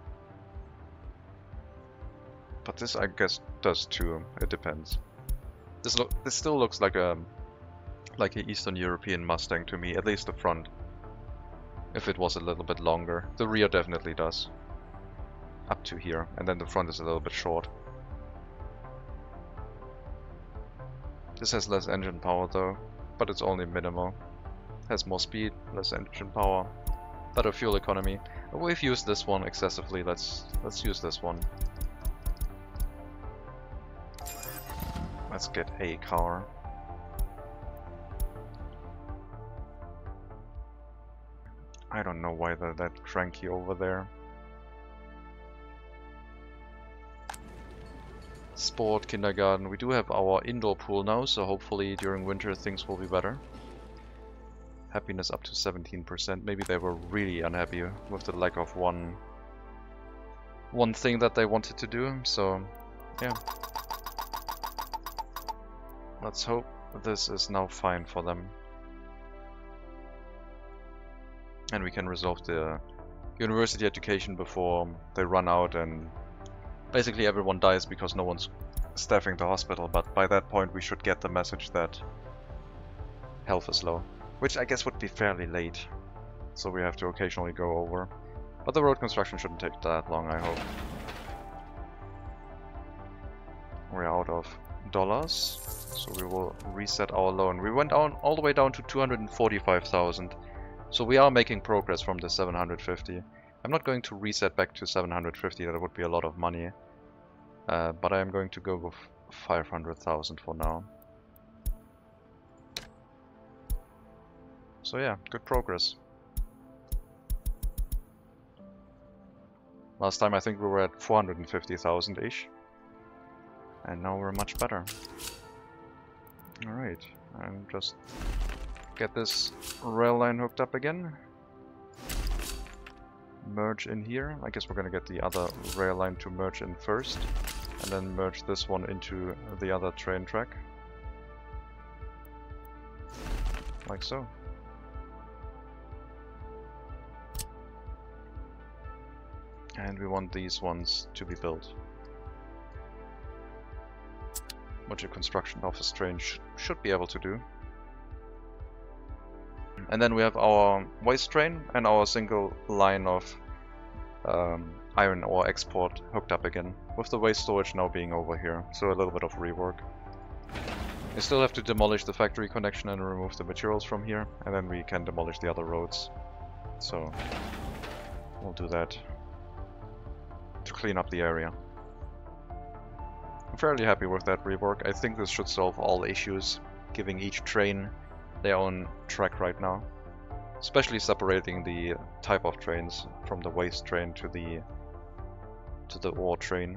But this, I guess, does too. It depends. This still looks like an Eastern European Mustang to me, at least the front. If it was a little bit longer. The rear definitely does. Up to here. And then the front is a little bit short. This has less engine power though, but it's only minimal. Has more speed, less engine power, better fuel economy. We've used this one excessively. Let's use this one. Let's get a car. I don't know why they're that cranky over there. Sport, kindergarten. We do have our indoor pool now, so hopefully during winter things will be better. Happiness up to 17%. Maybe they were really unhappy with the lack of one thing that they wanted to do, so yeah. Let's hope this is now fine for them. And we can resolve the university education before they run out and basically everyone dies because no one's staffing the hospital, but by that point we should get the message that health is low. Which I guess would be fairly late. so we have to occasionally go over. But the road construction shouldn't take that long, I hope. We're out of dollars, so we will reset our loan. We went down all the way down to 245,000, so we are making progress from the 750. I'm not going to reset back to 750, that would be a lot of money. But I am going to go with 500,000 for now. So yeah, good progress. Last time I think we were at 450,000-ish. And now we're much better. Alright, and just get this rail line hooked up again. Merge in here. I guess we're gonna get the other rail line to merge in first. And then merge this one into the other train track. Like so. And we want these ones to be built. Which a construction office train should be able to do. And then we have our waste train and our single line of iron ore export hooked up again, with the waste storage now being over here, so a little bit of rework. We still have to demolish the factory connection and remove the materials from here, and then we can demolish the other roads. So we'll do that to clean up the area. I'm fairly happy with that rework. I think this should solve all issues, giving each train their own track right now. Especially separating the type of trains from the waste train to the ore train.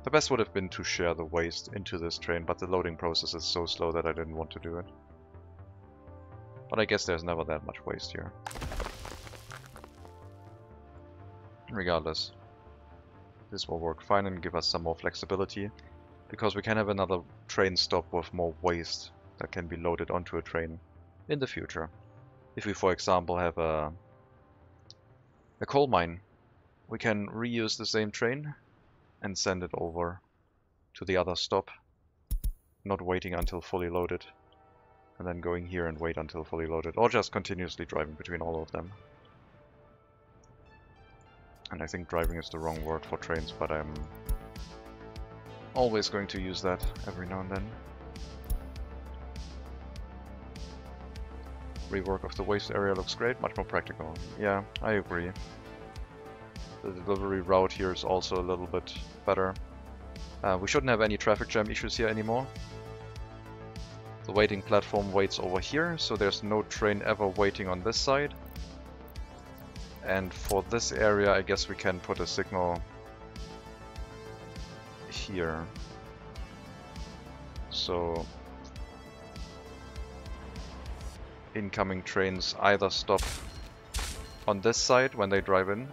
The best would have been to share the waste into this train, but the loading process is so slow that I didn't want to do it. But I guess there's never that much waste here. Regardless, this will work fine and give us some more flexibility, because we can have another train stop with more waste that can be loaded onto a train in the future. If we, for example, have a coal mine, we can reuse the same train and send it over to the other stop, not waiting until fully loaded, and then going here and wait until fully loaded, or just continuously driving between all of them. And I think driving is the wrong word for trains, but I'm always going to use that every now and then. Rework of the waste area looks great, much more practical. Yeah, I agree. The delivery route here is also a little bit better. We shouldn't have any traffic jam issues here anymore. The waiting platform waits over here, so there's no train ever waiting on this side. And for this area, I guess we can put a signal here. So incoming trains either stop on this side when they drive in,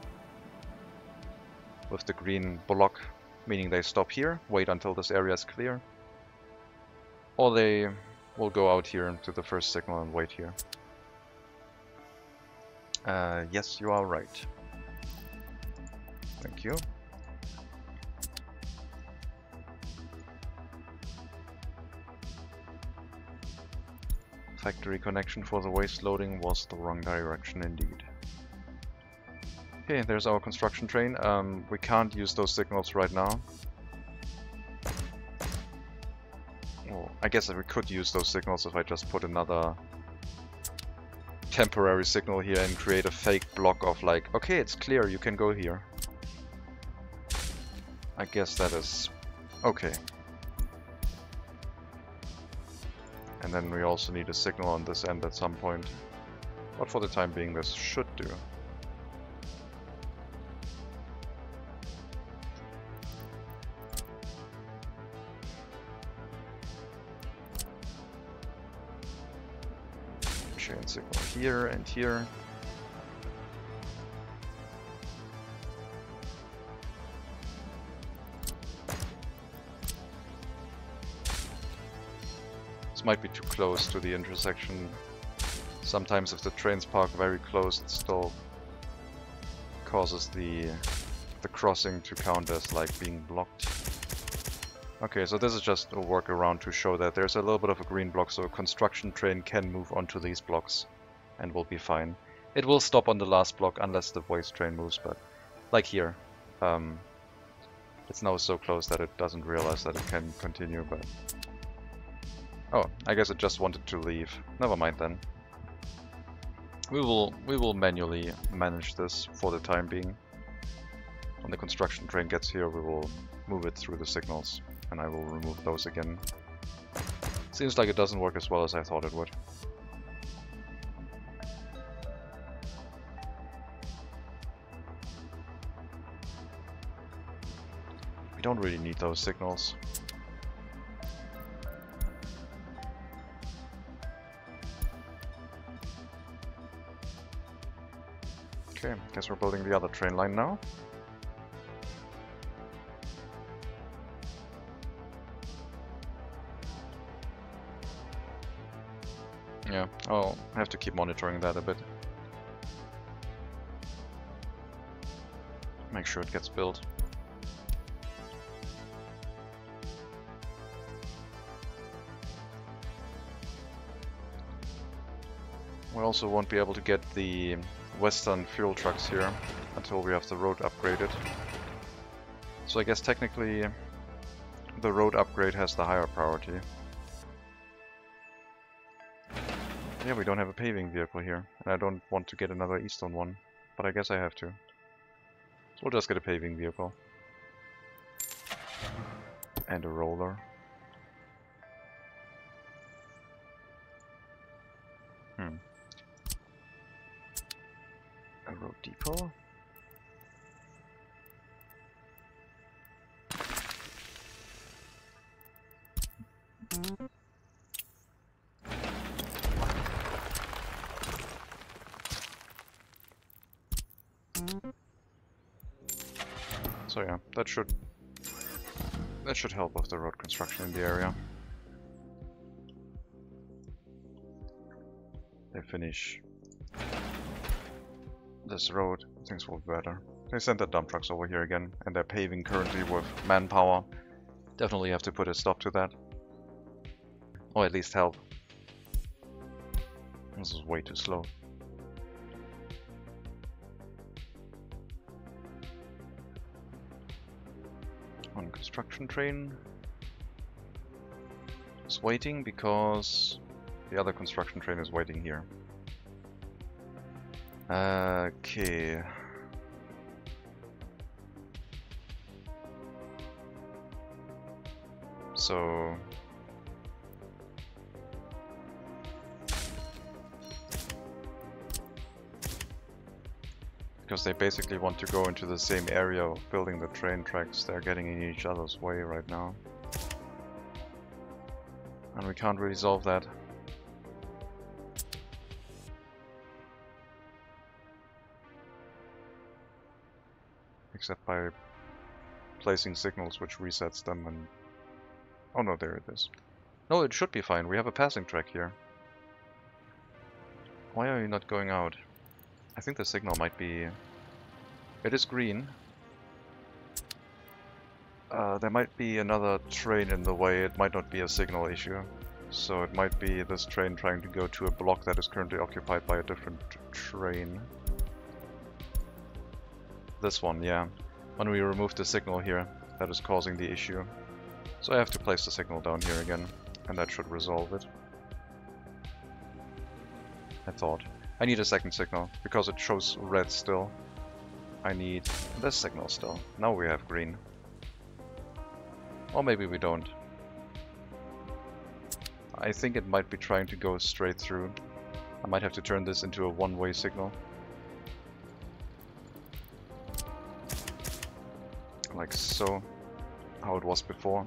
with the green block, meaning they stop here, wait until this area is clear, or they will go out here to the first signal and wait here. Yes, you are right. Thank you. Factory connection for the waste loading was the wrong direction indeed. Okay, there's our construction train. We can't use those signals right now. Well, I guess we could use those signals if I just put another temporary signal here and create a fake block of like, okay, it's clear, you can go here. I guess that is okay. And then we also need a signal on this end at some point. But for the time being, this should do. Chain signal here and here. Might be too close to the intersection. Sometimes if the trains park very close, it still causes the crossing to count as like being blocked. Okay, so this is just a workaround to show that there's a little bit of a green block, so a construction train can move onto these blocks and we'll be fine. It will stop on the last block unless the waste train moves, but like here. It's now so close that it doesn't realize that it can continue, but... Oh, I guess it just wanted to leave. Never mind then. We will manually manage this for the time being. When the construction train gets here, we will move it through the signals, and I will remove those again. Seems like it doesn't work as well as I thought it would. We don't really need those signals. Okay, guess we're building the other train line now. Yeah, I'll have to keep monitoring that a bit. Make sure it gets built. We also won't be able to get the western fuel trucks here until we have the road upgraded. So I guess technically the road upgrade has the higher priority. Yeah, we don't have a paving vehicle here, and I don't want to get another eastern one, but I guess I have to. So we'll just get a paving vehicle. And a roller. A road depot. So yeah, that should help with the road construction in the area. They finish this road, things will be better. They sent their dump trucks over here again, and they're paving currently with manpower. Definitely have to put a stop to that. Or at least help. This is way too slow. One construction train is waiting because the other construction train is waiting here. Okay. So because they basically want to go into the same area of building the train tracks, they're getting in each other's way right now. And we can't really solve that. Except by placing signals which resets them and... Oh no, there it is. No, it should be fine, we have a passing track here. Why are you not going out? I think the signal might be... It is green. There might be another train in the way, it might not be a signal issue. So it might be this train trying to go to a block that is currently occupied by a different train. This one, yeah. When we remove the signal here, that is causing the issue. So I have to place the signal down here again, and that should resolve it. I thought. I need a second signal, because it shows red still. I need this signal still. Now we have green. Or maybe we don't. I think it might be trying to go straight through. I might have to turn this into a one-way signal. Like so. How it was before.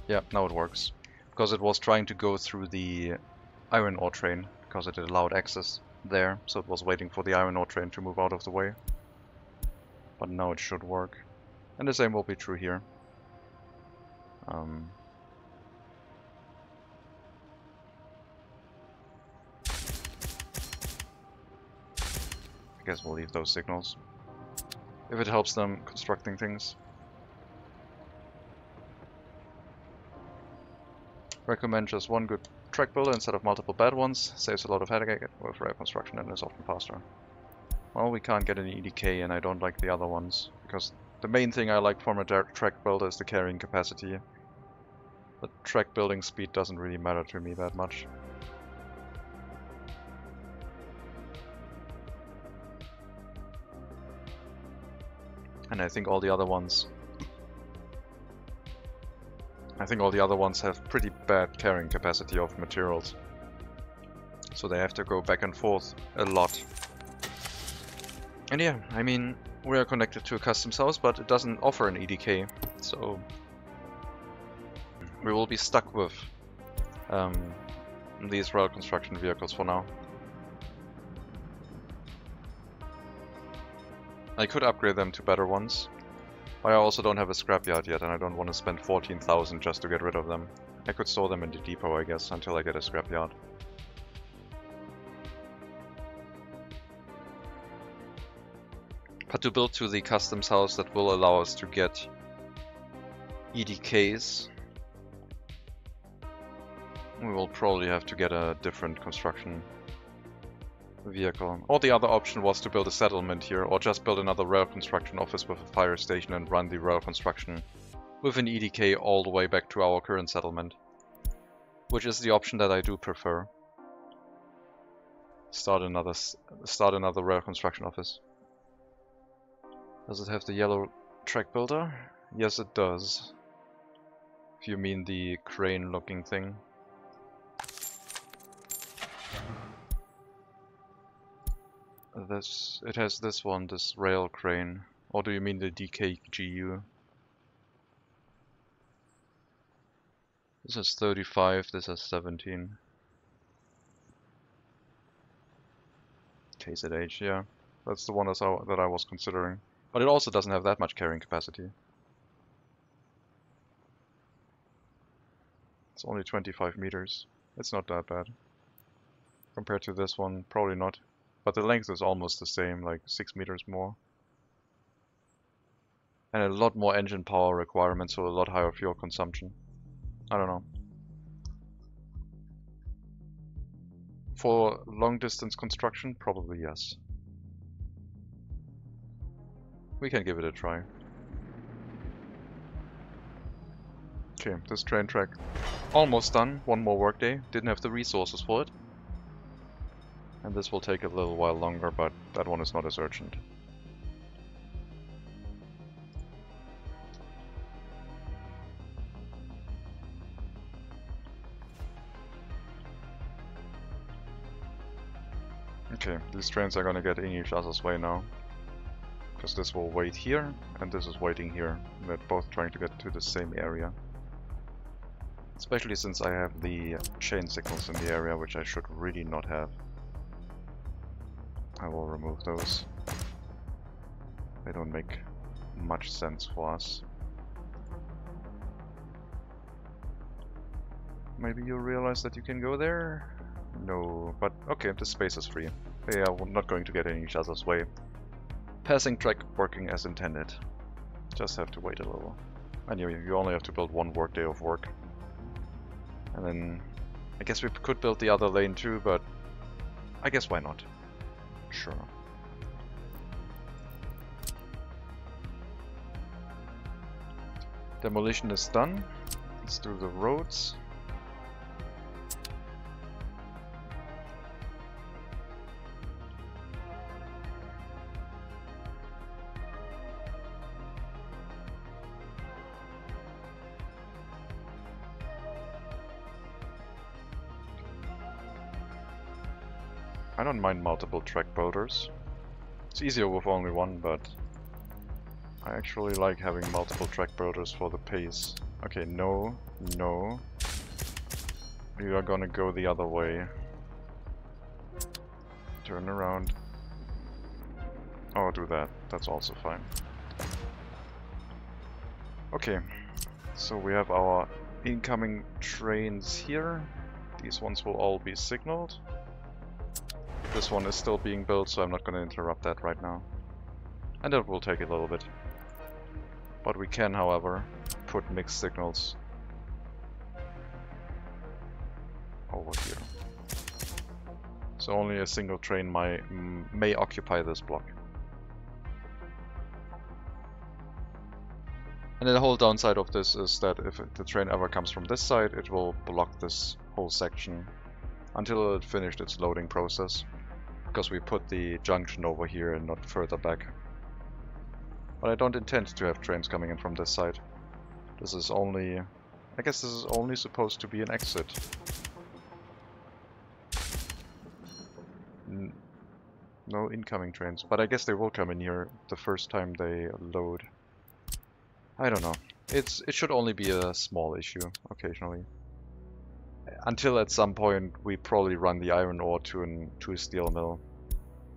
Yeah, now it works. Because it was trying to go through the iron ore train, because it allowed access there, so it was waiting for the iron ore train to move out of the way. But now it should work. And the same will be true here. I guess we'll leave those signals. If it helps them constructing things. Recommend just one good track builder instead of multiple bad ones. Saves a lot of headache with rail construction and is often faster. Well, we can't get any EDK and I don't like the other ones, because the main thing I like from a track builder is the carrying capacity. The track building speed doesn't really matter to me that much. And I think all the other ones have pretty bad carrying capacity of materials. So they have to go back and forth a lot. And yeah, I mean, we are connected to a customs house, but it doesn't offer an EDK. So we will be stuck with these rail construction vehicles for now. I could upgrade them to better ones, but I also don't have a scrapyard yet and I don't want to spend 14,000 just to get rid of them. I could store them in the depot, I guess, until I get a scrapyard. But to build to the customs house that will allow us to get EDKs, we will probably have to get a different construction vehicle. Or the other option was to build a settlement here, or just build another rail construction office with a fire station and run the rail construction with an EDK all the way back to our current settlement. Which is the option that I do prefer. Start another rail construction office. Does it have the yellow track builder? Yes, it does. If you mean the crane looking thing. It has this one, this rail crane. Or do you mean the DKGU? This is 35, this is 17. KZH, yeah. That's the one that I was considering. But it also doesn't have that much carrying capacity. It's only 25 meters. It's not that bad. Compared to this one, probably not. But the length is almost the same, like 6 meters more. And a lot more engine power requirements, so a lot higher fuel consumption. I don't know. For long distance construction, probably yes. We can give it a try. Okay, this train track almost done. One more workday. Didn't have the resources for it. And this will take a little while longer, but that one is not as urgent. Okay, these trains are gonna get in each other's way now. Because this will wait here, and this is waiting here. They're both trying to get to the same area. Especially since I have the chain signals in the area, which I should really not have. I will remove those. They don't make much sense for us. Maybe you realize that you can go there? No, but okay, the space is free. They are not going to get in each other's way. Passing track working as intended. Just have to wait a little. And you only have to build one workday of work. And then I guess we could build the other lane too, but I guess why not? Sure. Demolition is done. Let's do the roads. I don't mind multiple track builders. It's easier with only one, but I actually like having multiple track builders for the pace. Okay, no, no. You are gonna go the other way. Turn around. Oh, do that. That's also fine. Okay, so we have our incoming trains here. These ones will all be signaled. This one is still being built, so I'm not going to interrupt that right now. And it will take a little bit. But we can, however, put mixed signals over here. So only a single train may occupy this block. And the whole downside of this is that if the train ever comes from this side, it will block this whole section until it finished its loading process. Because we put the junction over here and not further back. But I don't intend to have trains coming in from this side. This is only... I guess this is only supposed to be an exit. No incoming trains, but I guess they will come in here the first time they load. I don't know. It should only be a small issue, occasionally. Until at some point we probably run the iron ore to a steel mill.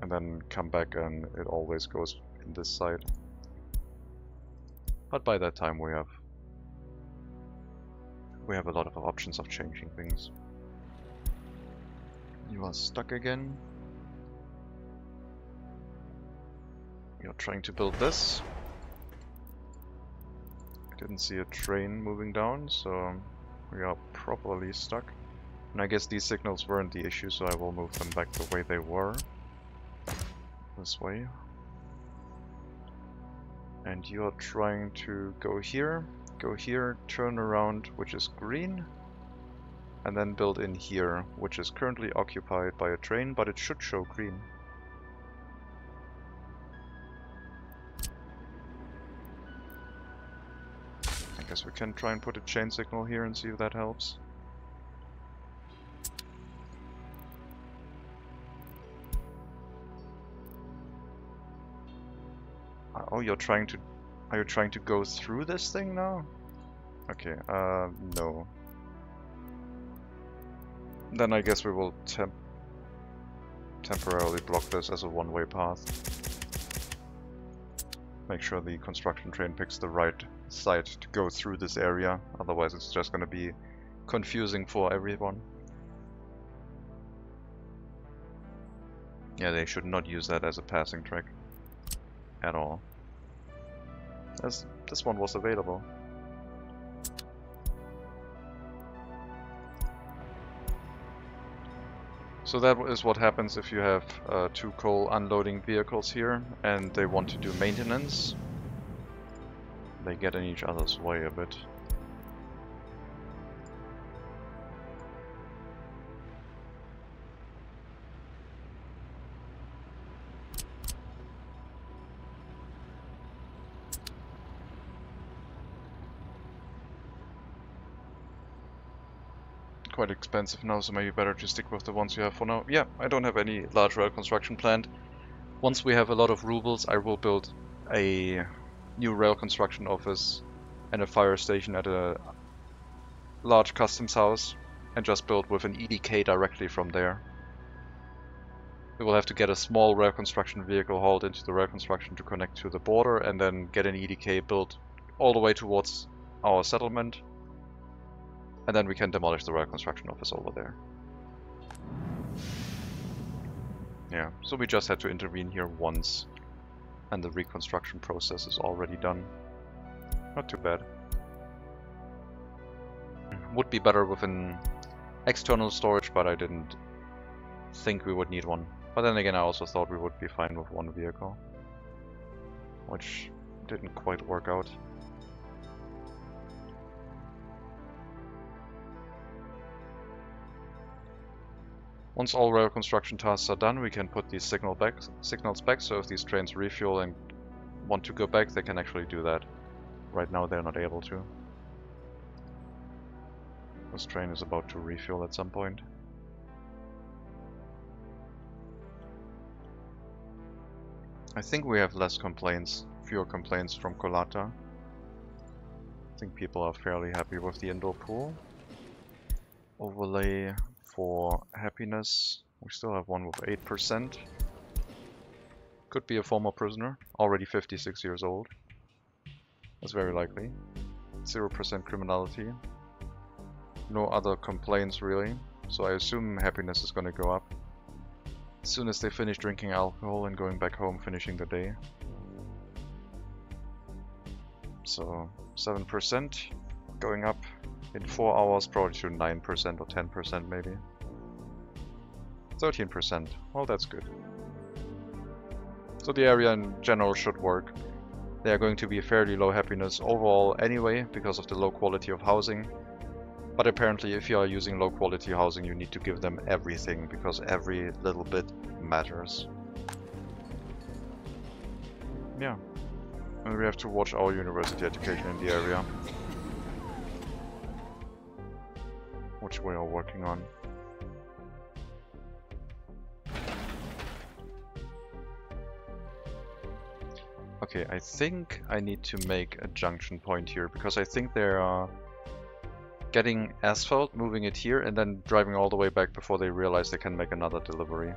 And then come back and it always goes in this side. But by that time we have a lot of options of changing things. You are stuck again. You're trying to build this. I didn't see a train moving down, so we are properly stuck. And I guess these signals weren't the issue, so I will move them back the way they were. This way. And you're trying to go here, turn around, which is green, and then build in here, which is currently occupied by a train, but it should show green. I guess we can try and put a chain signal here and see if that helps. Oh, are you trying to go through this thing now? Okay, no. Then I guess we will temporarily block this as a one-way path. Make sure the construction train picks the right side to go through this area, otherwise it's just gonna be confusing for everyone. Yeah, they should not use that as a passing track at all. As this one was available. So that is what happens if you have two coal unloading vehicles here and they want to do maintenance. They get in each other's way a bit. Quite expensive now, so maybe better to stick with the ones you have for now. Yeah, I don't have any large rail construction planned. Once we have a lot of rubles, I will build a new rail construction office and a fire station at a large customs house and just build with an EDK directly from there. We will have to get a small rail construction vehicle hauled into the rail construction to connect to the border and then get an EDK built all the way towards our settlement. And then we can demolish the rail construction office over there. Yeah, so we just had to intervene here once. And the reconstruction process is already done. Not too bad. Would be better with an external storage, but I didn't think we would need one. But then again, I also thought we would be fine with one vehicle. Which didn't quite work out. Once all rail construction tasks are done, we can put these signals back, so if these trains refuel and want to go back, they can actually do that. Right now they're not able to. This train is about to refuel at some point. I think we have less complaints, fewer complaints from Kolata. I think people are fairly happy with the indoor pool. Overlay for happiness, we still have one with 8%. Could be a former prisoner, already 56 years old. That's very likely. 0% criminality. No other complaints really, so I assume happiness is gonna go up. As soon as they finish drinking alcohol and going back home, finishing the day. So 7% going up In 4 hours, probably to 9% or 10% maybe. 13%. Well, that's good. So the area in general should work. They are going to be fairly low happiness overall anyway, because of the low quality of housing. But apparently if you are using low quality housing, you need to give them everything, because every little bit matters. Yeah. And we have to watch our university education in the area, which we are working on. Okay, I think I need to make a junction point here, because I think they are getting asphalt, moving it here, and then driving all the way back before they realize they can make another delivery.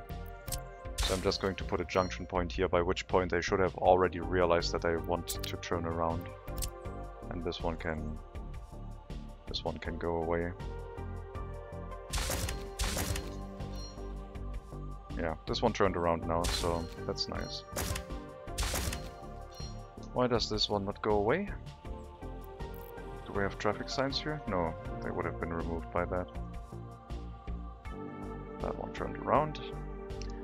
So I'm just going to put a junction point here, by which point they should have already realized that I want to turn around. And this one can go away. Yeah, this one turned around now, so that's nice. Why does this one not go away? Do we have traffic signs here? No, they would have been removed by that. That one turned around.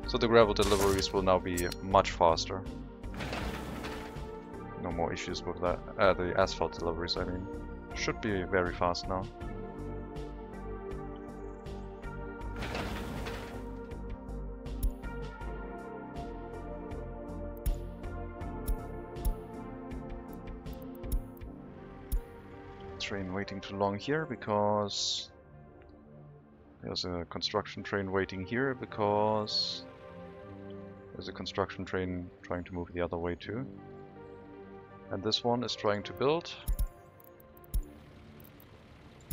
So the gravel deliveries will now be much faster. No more issues with that. The asphalt deliveries, I mean. Should be very fast now. Train waiting too long here because there's a construction train waiting here because there's a construction train trying to move the other way too. And this one is trying to build,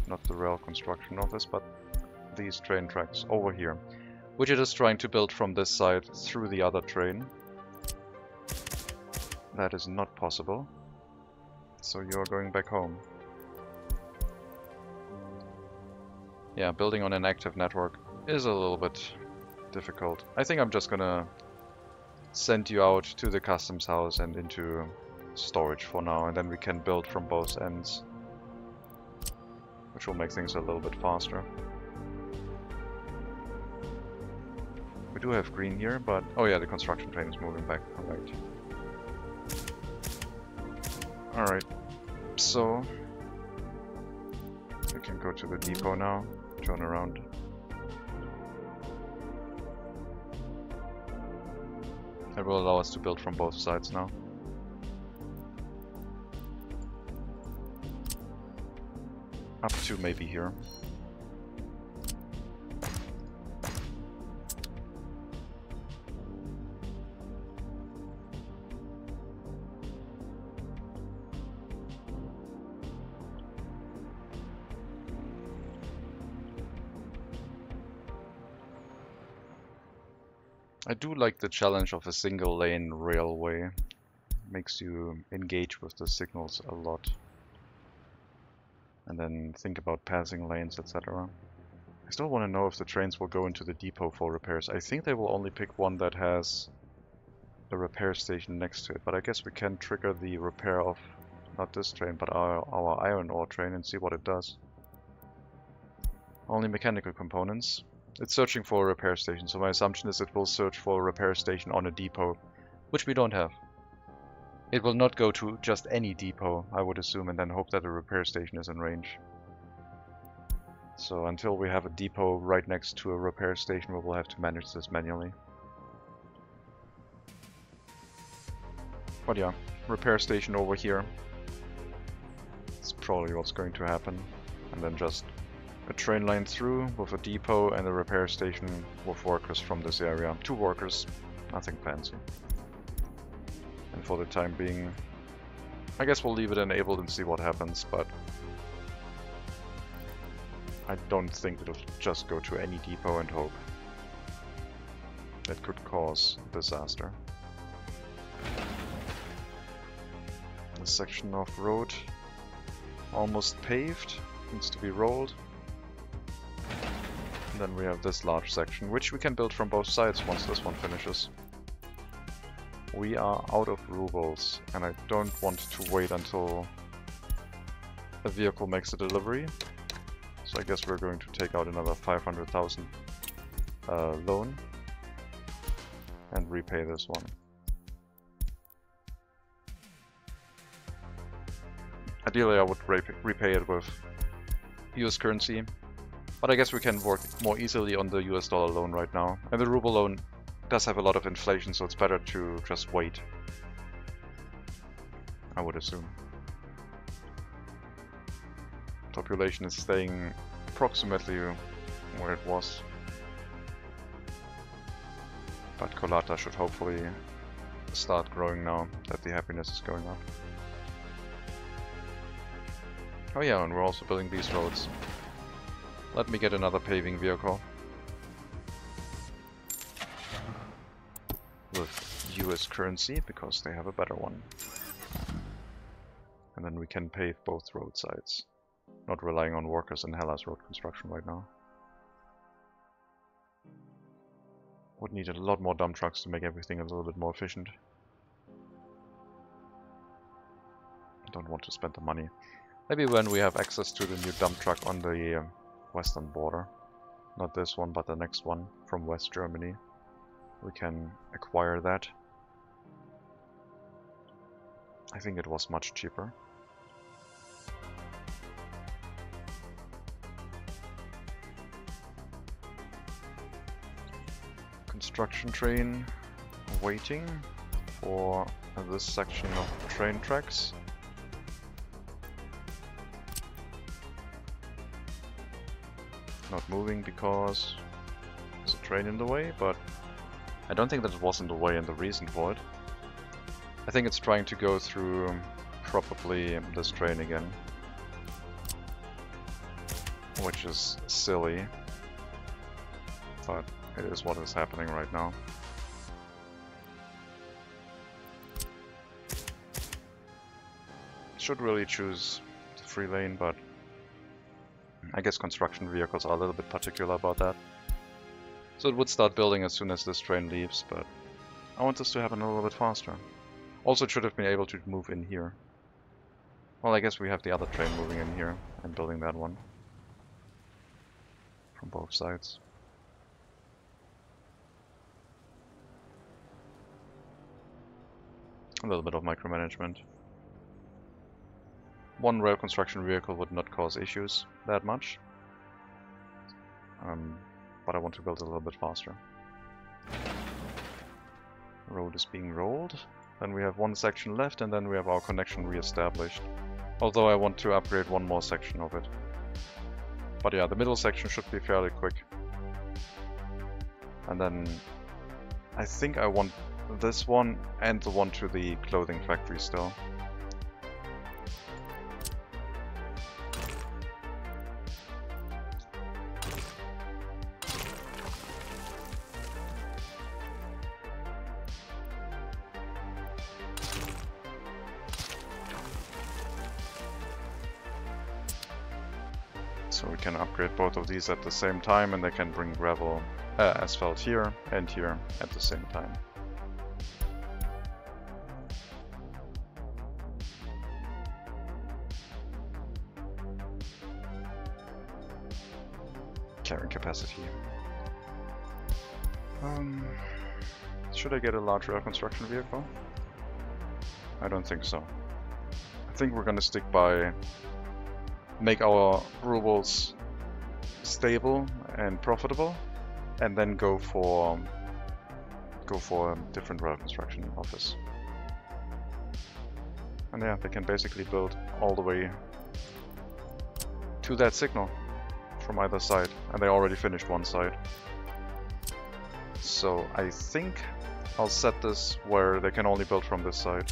not the rail construction office, but these train tracks over here, which it is trying to build from this side through the other train. That is not possible. So you are going back home. Yeah, building on an active network is a little bit difficult. I think I'm just gonna send you out to the customs house and into storage for now, and then we can build from both ends, which will make things a little bit faster. We do have green here, but oh yeah, the construction train is moving back. Alright. Alright, so we can go to the depot now. Turn around. That will allow us to build from both sides now. Up to maybe here. I do like the challenge of a single lane railway. Makes you engage with the signals a lot. And then think about passing lanes, etc. I still want to know if the trains will go into the depot for repairs. I think they will only pick one that has a repair station next to it, but I guess we can trigger the repair of not this train, but our iron ore train and see what it does. Only mechanical components. It's searching for a repair station, so my assumption is it will search for a repair station on a depot, which we don't have. It will not go to just any depot, I would assume, and then hope that a repair station is in range. So until we have a depot right next to a repair station, we will have to manage this manually. But yeah, repair station over here. That's probably what's going to happen. And then just a train line through with a depot and a repair station with workers from this area. 2 workers, nothing fancy. And for the time being, I guess we'll leave it enabled and see what happens, but I don't think it'll just go to any depot and hope. That could cause disaster. This section of road almost paved, needs to be rolled. And then we have this large section, which we can build from both sides once this one finishes. We are out of rubles, and I don't want to wait until a vehicle makes a delivery. So I guess we're going to take out another 500,000 loan and repay this one. Ideally I would repay it with US currency, but I guess we can work more easily on the US dollar loan right now. And the ruble loan does have a lot of inflation, so it's better to just wait, I would assume. Population is staying approximately where it was, but Kolata should hopefully start growing now that the happiness is going up. Oh yeah, and we're also building these roads. Let me get another paving vehicle with US currency, because they have a better one. And then we can pave both roadsides. Not relying on workers in Hellas road construction right now. Would need a lot more dump trucks to make everything a little bit more efficient. Don't want to spend the money. Maybe when we have access to the new dump truck on the western border. Not this one, but the next one from West Germany. We can acquire that. I think it was much cheaper. Construction train waiting for this section of train tracks. Not moving because there's a train in the way, but I don't think that it was in the way and the reason for it. I think it's trying to go through probably this train again, which is silly, but it is what is happening right now. Should really choose the free lane, but I guess construction vehicles are a little bit particular about that. So it would start building as soon as this train leaves, but I want this to happen a little bit faster. Also, it should have been able to move in here. Well, I guess we have the other train moving in here and building that one from both sides. A little bit of micromanagement. One rail construction vehicle would not cause issues that much, but I want to build a little bit faster. Road is being rolled. Then we have one section left, and then we have our connection re-established. Although I want to upgrade one more section of it. But yeah, the middle section should be fairly quick. And then I think I want this one and the one to the clothing factory still. So we can upgrade both of these at the same time, and they can bring gravel, asphalt here and here at the same time. Carrying capacity. Should I get a large rail construction vehicle? I don't think so. I think we're gonna stick by make our rubles stable and profitable, and then go for a different rail construction office. And yeah, they can basically build all the way to that signal from either side, and they already finished one side. So I think I'll set this where they can only build from this side.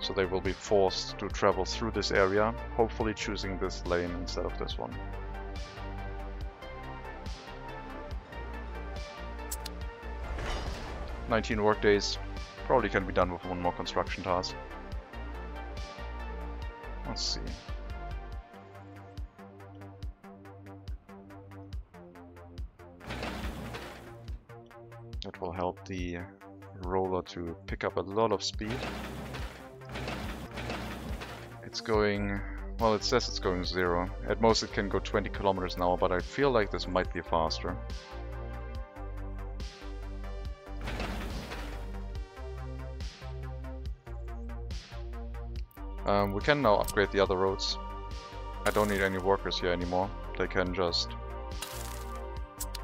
So they will be forced to travel through this area, hopefully choosing this lane instead of this one. "19 work days, probably can be done with one more construction task. Let's see. That will help the roller to pick up a lot of speed. It's going Well, it says it's going 0. At most it can go 20 kilometers an hour, but I feel like this might be faster. We can now upgrade the other roads. I don't need any workers here anymore. They can just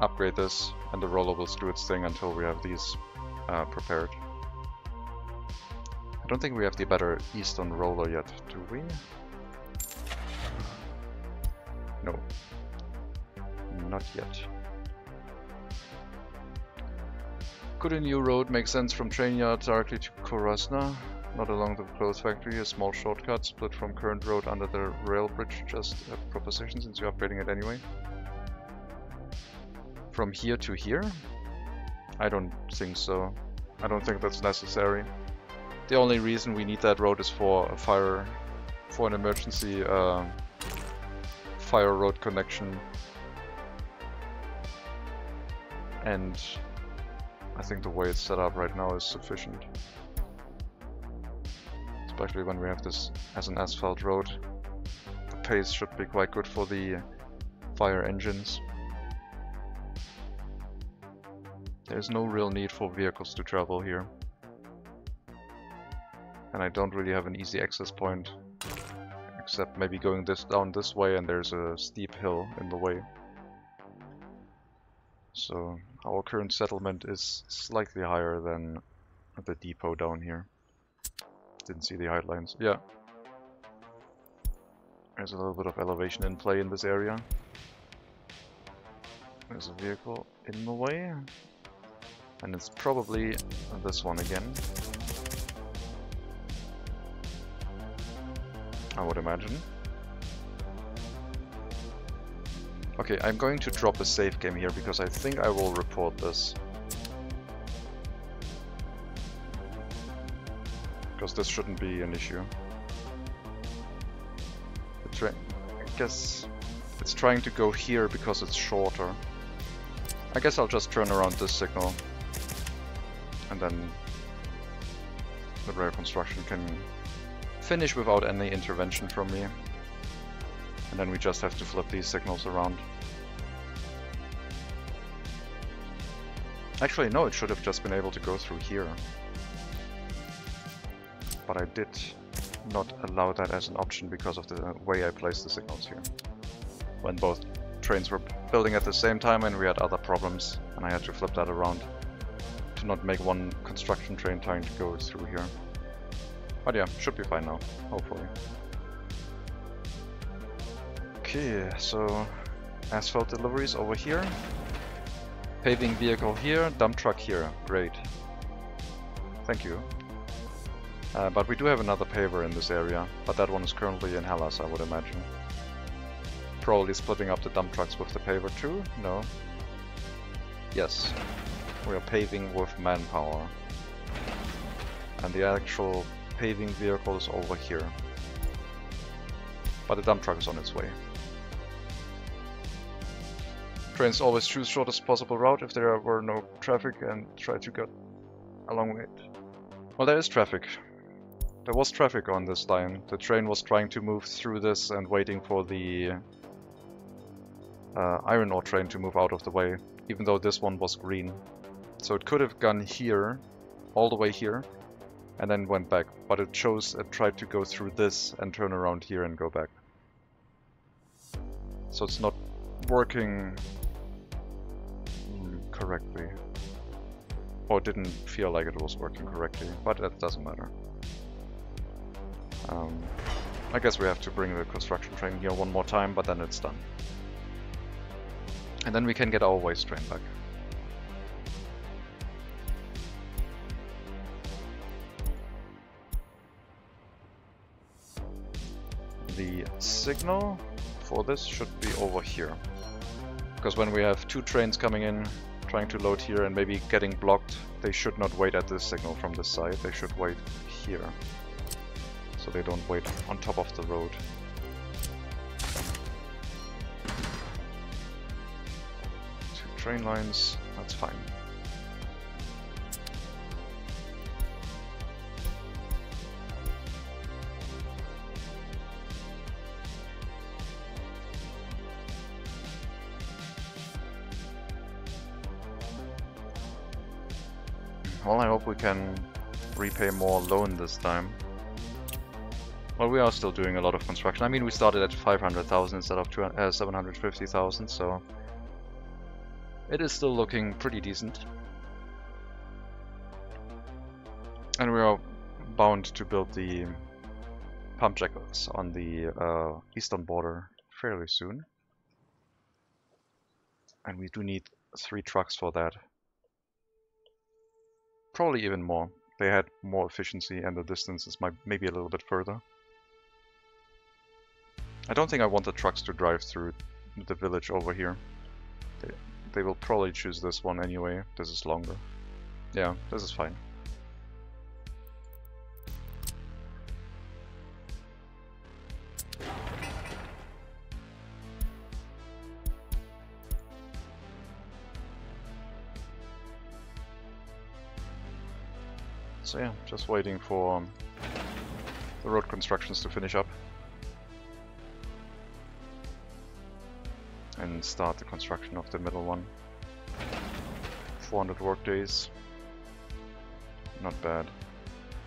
upgrade this, and the roller will do its thing until we have these prepared. I don't think we have the better eastern roller yet, do we? No. Not yet. Could a new road make sense from train yard directly to Korasna? Not along the clothes factory, a small shortcut split from current road under the rail bridge, just a proposition since you're upgrading it anyway. From here to here? I don't think so. I don't think that's necessary. The only reason we need that road is for a fire, for an emergency fire road connection. And I think the way it's set up right now is sufficient. Especially when we have this as an asphalt road. The pace should be quite good for the fire engines. There's no real need for vehicles to travel here. And I don't really have an easy access point. Except maybe going down this way, and there's a steep hill in the way. So our current settlement is slightly higher than the depot down here. Didn't see the height lines. Yeah. There's a little bit of elevation in play in this area. There's a vehicle in the way. And it's probably this one again. I would imagine. Okay, I'm going to drop a save game here because I think I will report this. Because this shouldn't be an issue. I guess it's trying to go here because it's shorter. I guess I'll just turn around this signal. And then the rail construction can finish without any intervention from me. And then we just have to flip these signals around. Actually, no, it should have just been able to go through here. But I did not allow that as an option because of the way I placed the signals here. When both trains were building at the same time and we had other problems, and I had to flip that around to not make one construction train trying to go through here. But yeah, should be fine now, hopefully. Okay, so asphalt deliveries over here. Paving vehicle here, dump truck here. Great. Thank you. But we do have another paver in this area, but that one is currently in Hellas, I would imagine. Probably splitting up the dump trucks with the paver too? No. Yes. We are paving with manpower. And the actual paving vehicle is over here. But the dump truck is on its way. Trains always choose shortest possible route if there were no traffic and try to get along it. Well, there is traffic. There was traffic on this line. The train was trying to move through this and waiting for the iron ore train to move out of the way, even though this one was green. So it could have gone here, all the way here, and then went back. But it chose it tried to go through this and turn around here and go back. So it's not working correctly. Or it didn't feel like it was working correctly, but that doesn't matter. I guess we have to bring the construction train here one more time, but then it's done. And then we can get our waste train back. The signal for this should be over here. Because when we have two trains coming in, trying to load here and maybe getting blocked, they should not wait at this signal from this side, they should wait here. So they don't wait on top of the road. Two train lines, that's fine. Well, I hope we can repay more loan this time. Well, we are still doing a lot of construction. I mean, we started at 500,000 instead of 750,000, so it is still looking pretty decent. And we are bound to build the pump jackets on the eastern border fairly soon. And we do need 3 trucks for that. Probably even more. They had more efficiency and the distance is maybe a little bit further. I don't think I want the trucks to drive through the village over here. They will probably choose this one anyway. This is longer. Yeah, this is fine. So yeah, just waiting for the road constructions to finish up. And start the construction of the middle one. 400 work days. Not bad.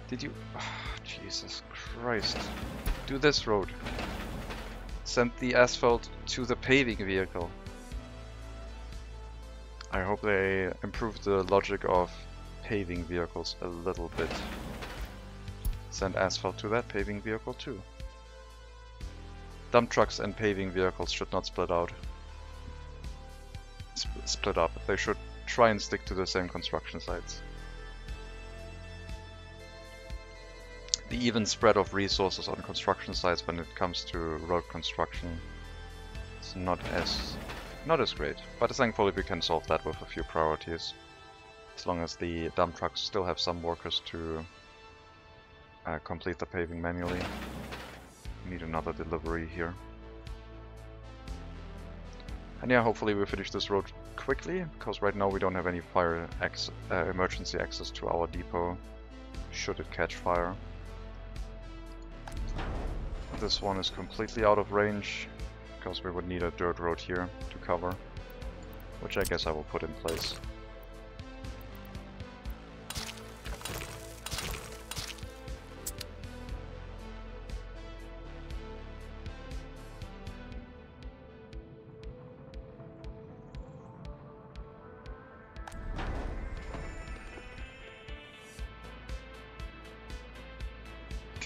Did you... Oh, Jesus Christ. Do this road. Send the asphalt to the paving vehicle. I hope they improve the logic of paving vehicles a little bit. Send asphalt to that paving vehicle too. Dump trucks and paving vehicles should not split out. Split up. They should try and stick to the same construction sites. The even spread of resources on construction sites when it comes to road construction is not as great. But thankfully we can solve that with a few priorities. As long as the dump trucks still have some workers to complete the paving manually. We need another delivery here. And yeah, hopefully we finish this road quickly, because right now we don't have any fire emergency access to our depot, should it catch fire. This one is completely out of range, because we would need a dirt road here to cover, which I guess I will put in place.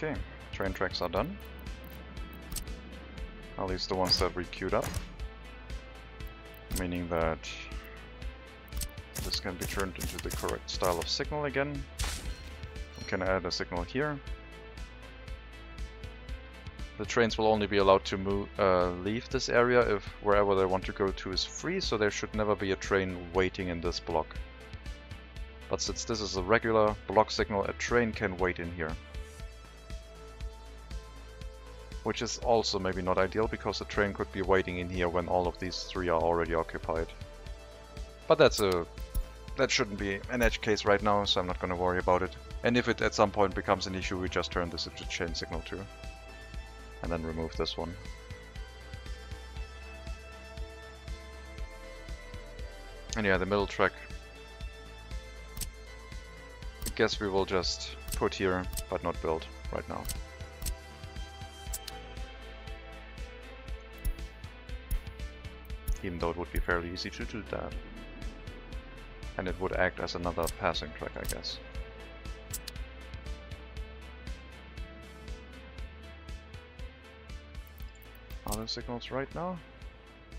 Okay, train tracks are done. At least the ones that we queued up. Meaning that this can be turned into the correct style of signal again. We can add a signal here. The trains will only be allowed to leave this area if wherever they want to go to is free, so there should never be a train waiting in this block. But since this is a regular block signal, a train can wait in here. Which is also maybe not ideal, because the train could be waiting in here when all of these 3 are already occupied. But that shouldn't be an edge case right now, so I'm not going to worry about it. And if it at some point becomes an issue, we just turn this into chain signal too. And then remove this one. And yeah, the middle track, I guess we will just put here, but not build right now. Even though it would be fairly easy to do that. And it would act as another passing track, I guess. Are there signals right now?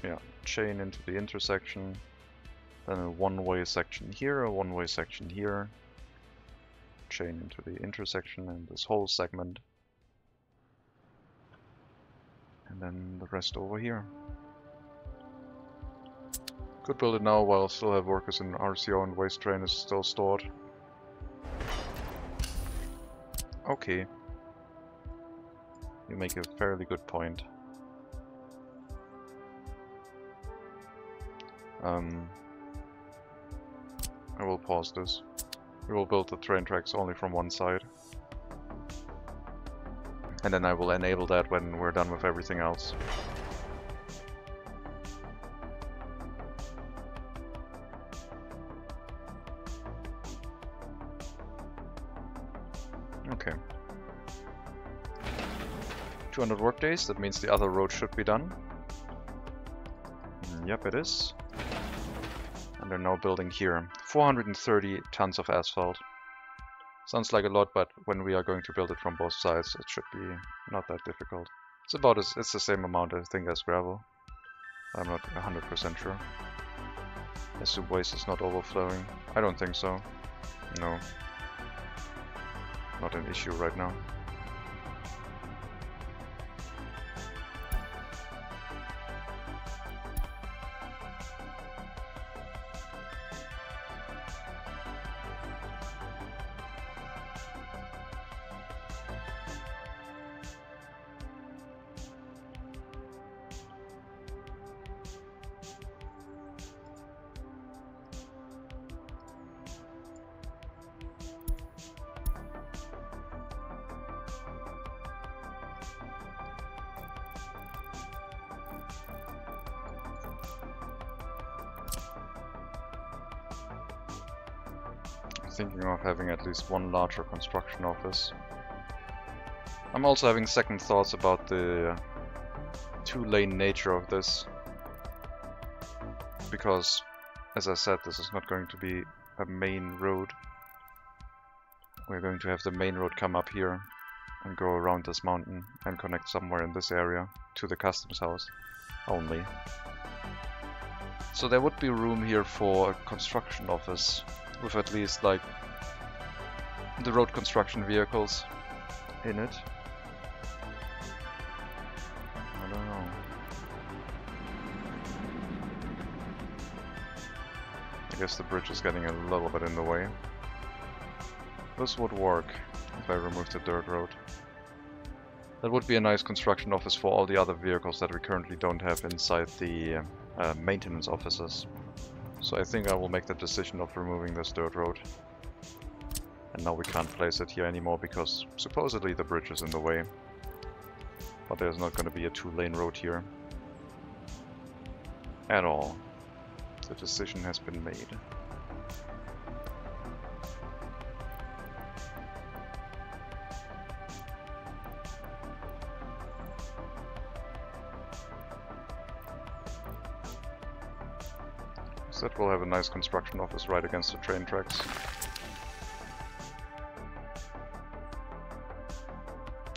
Yeah, chain into the intersection. Then a one-way section here, a one-way section here. Chain into the intersection and this whole segment. And then the rest over here. Could build it now while still have workers in RCO and waste train is still stored. Okay. You make a fairly good point. I will pause this. We will build the train tracks only from one side. And then I will enable that when we're done with everything else. Okay. 200 work days, that means the other road should be done. Yep, it is. And they're now building here. 430 tons of asphalt. Sounds like a lot, but when we are going to build it from both sides, it should be not that difficult. It's the same amount, I think, as gravel. I'm not 100% sure. As the waste is not overflowing. I don't think so. No. Not an issue right now. Thinking of having at least one larger construction office. I'm also having second thoughts about the two-lane nature of this, because, as I said, this is not going to be a main road. We're going to have the main road come up here and go around this mountain and connect somewhere in this area to the customs house only. So there would be room here for a construction office with at least like the road construction vehicles in it. I don't know. I guess the bridge is getting a little bit in the way. This would work if I remove the dirt road. That would be a nice construction office for all the other vehicles that we currently don't have inside the maintenance offices. So I think I will make the decision of removing this dirt road. And now we can't place it here anymore because supposedly the bridge is in the way. But there's not going to be a two-lane road here at all. The decision has been made. That will have a nice construction office right against the train tracks.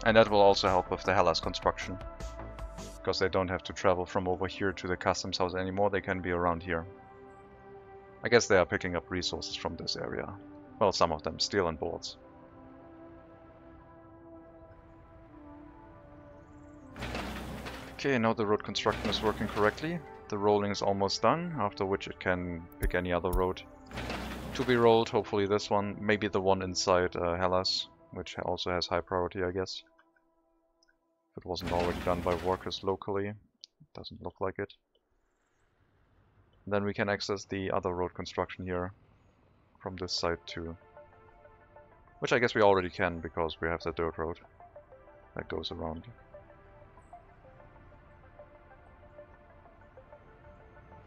And that will also help with the Hellas construction, because they don't have to travel from over here to the customs house anymore, they can be around here. I guess they are picking up resources from this area. Well, some of them, steel and boards. Okay, now the road construction is working correctly. The rolling is almost done, after which it can pick any other road to be rolled, hopefully this one, maybe the one inside Hellas, which also has high priority, I guess. If it wasn't already done by workers locally, it doesn't look like it. Then we can access the other road construction here from this side too. Which I guess we already can, because we have the dirt road that goes around.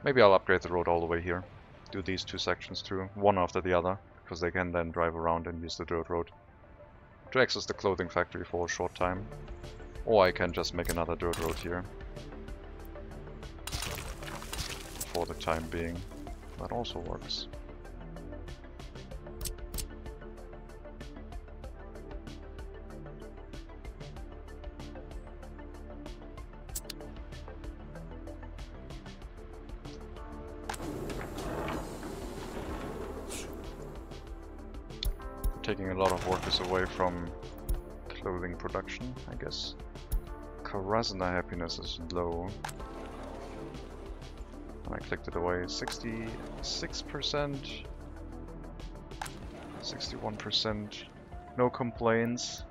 Maybe I'll upgrade the road all the way here. Do these two sections too, one after the other, because they can then drive around and use the dirt road to access the clothing factory for a short time. Or I can just make another dirt road here for the time being. That also works. Taking a lot of workers away from clothing production, I guess. Karasna happiness is low. And I clicked it away. 66%, 61%, no complaints.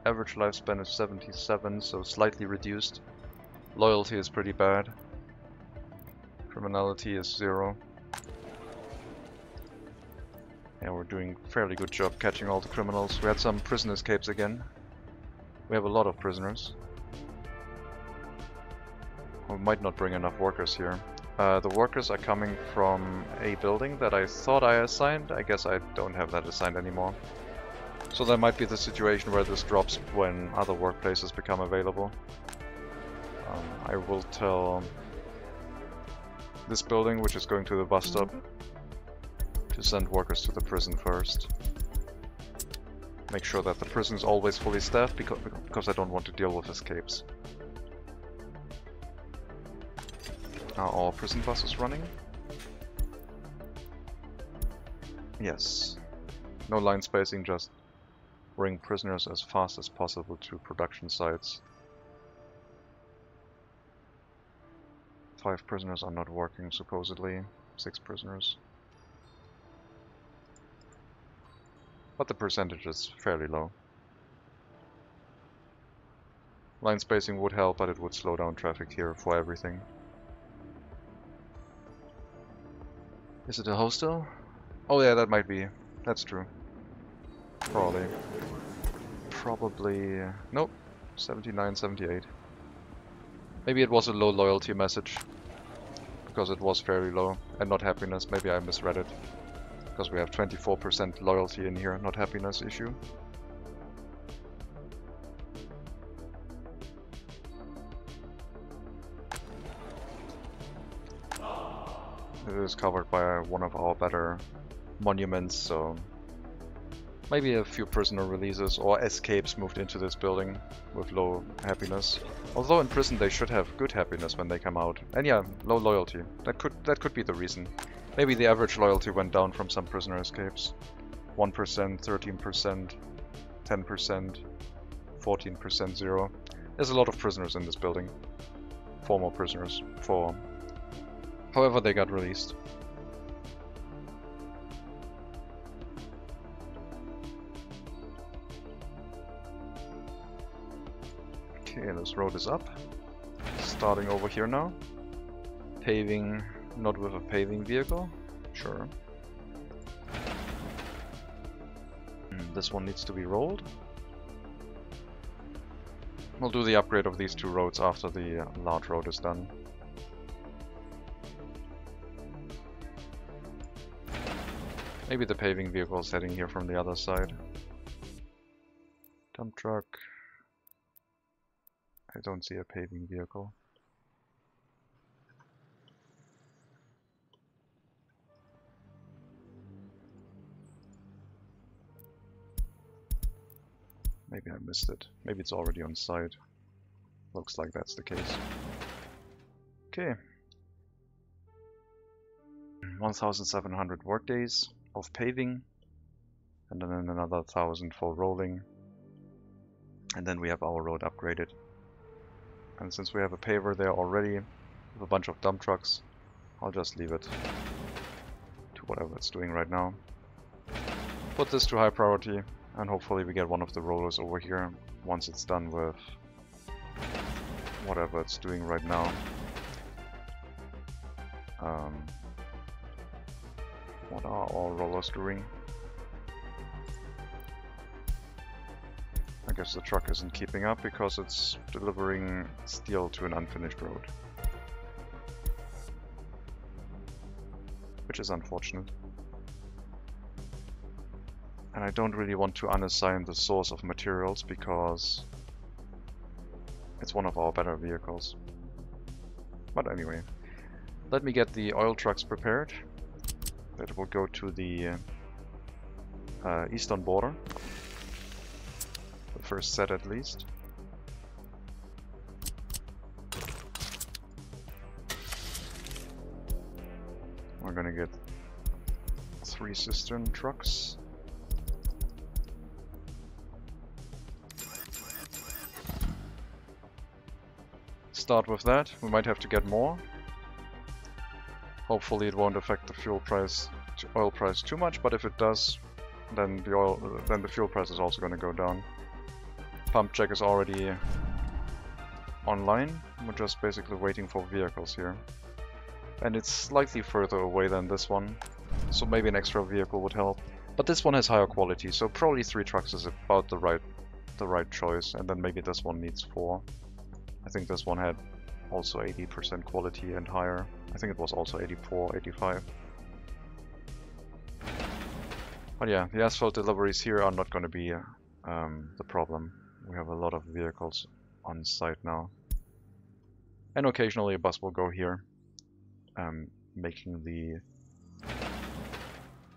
Average lifespan is 77, so slightly reduced. Loyalty is pretty bad. Criminality is 0. Yeah, we're doing a fairly good job catching all the criminals. We had some prison escapes again. We have a lot of prisoners. We might not bring enough workers here. The workers are coming from a building that I thought I assigned. I guess I don't have that assigned anymore. So there might be the situation where this drops when other workplaces become available. I will tell this building, which is going to the bus stop, to send workers to the prison first. Make sure that the prison is always fully staffed, because I don't want to deal with escapes. Are all prison buses running? Yes. No line spacing, just bring prisoners as fast as possible to production sites. 5 prisoners are not working, supposedly. 6 prisoners. But the percentage is fairly low. Line spacing would help, but it would slow down traffic here for everything. Is it a hostel? Oh yeah, that might be. That's true. Probably. Probably... nope. 79, 78. Maybe it was a low loyalty message. Because it was fairly low. And not happiness. Maybe I misread it. Because we have 24% loyalty in here, not happiness issue. It is covered by one of our better monuments, so maybe a few prisoner releases or escapes moved into this building with low happiness. Although in prison they should have good happiness when they come out. And yeah, low loyalty. That could be the reason. Maybe the average loyalty went down from some prisoner escapes. 1%, 13%, 10%, 14%, 0. There's a lot of prisoners in this building. 4 more prisoners. 4. However, they got released. Okay, this road is up. Starting over here now. Paving, not with a paving vehicle. Sure. This one needs to be rolled. We'll do the upgrade of these 2 roads after the large road is done. Maybe the paving vehicle is heading here from the other side. Dump truck. I don't see a paving vehicle. Maybe I missed it. Maybe it's already on site. Looks like that's the case. Okay. 1,700 workdays of paving, and then another 1,000 for rolling, and then we have our road upgraded. And since we have a paver there already with a bunch of dump trucks, I'll just leave it to whatever it's doing right now. Put this to high priority, and hopefully we get one of the rollers over here once it's done with whatever it's doing right now. What are all rollers doing? I guess the truck isn't keeping up because it's delivering steel to an unfinished road. Which is unfortunate. And I don't really want to unassign the source of materials because it's one of our better vehicles. But anyway, let me get the oil trucks prepared. That will go to the eastern border. The first set at least. We're gonna get 3 cistern trucks. Start with that. We might have to get more. Hopefully it won't affect the fuel price, oil price too much, but if it does, then the fuel price is also going to go down. Pump check is already online. We're just basically waiting for vehicles here. And it's slightly further away than this one, so maybe an extra vehicle would help. But this one has higher quality, so probably 3 trucks is about the right choice, and then maybe this one needs 4. I think this one had also 80% quality and higher. I think it was also 84, 85. But yeah, the asphalt deliveries here are not going to be the problem. We have a lot of vehicles on site now. And occasionally a bus will go here, making the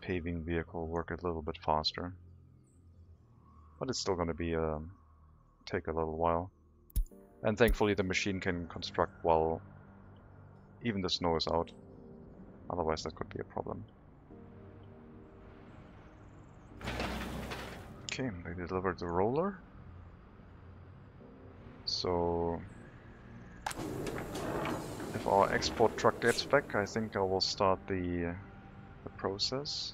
paving vehicle work a little bit faster. But it's still going to be take a little while. And thankfully the machine can construct while even the snow is out. Otherwise that could be a problem. Okay, they delivered the roller. So if our export truck gets back, I think I will start the process.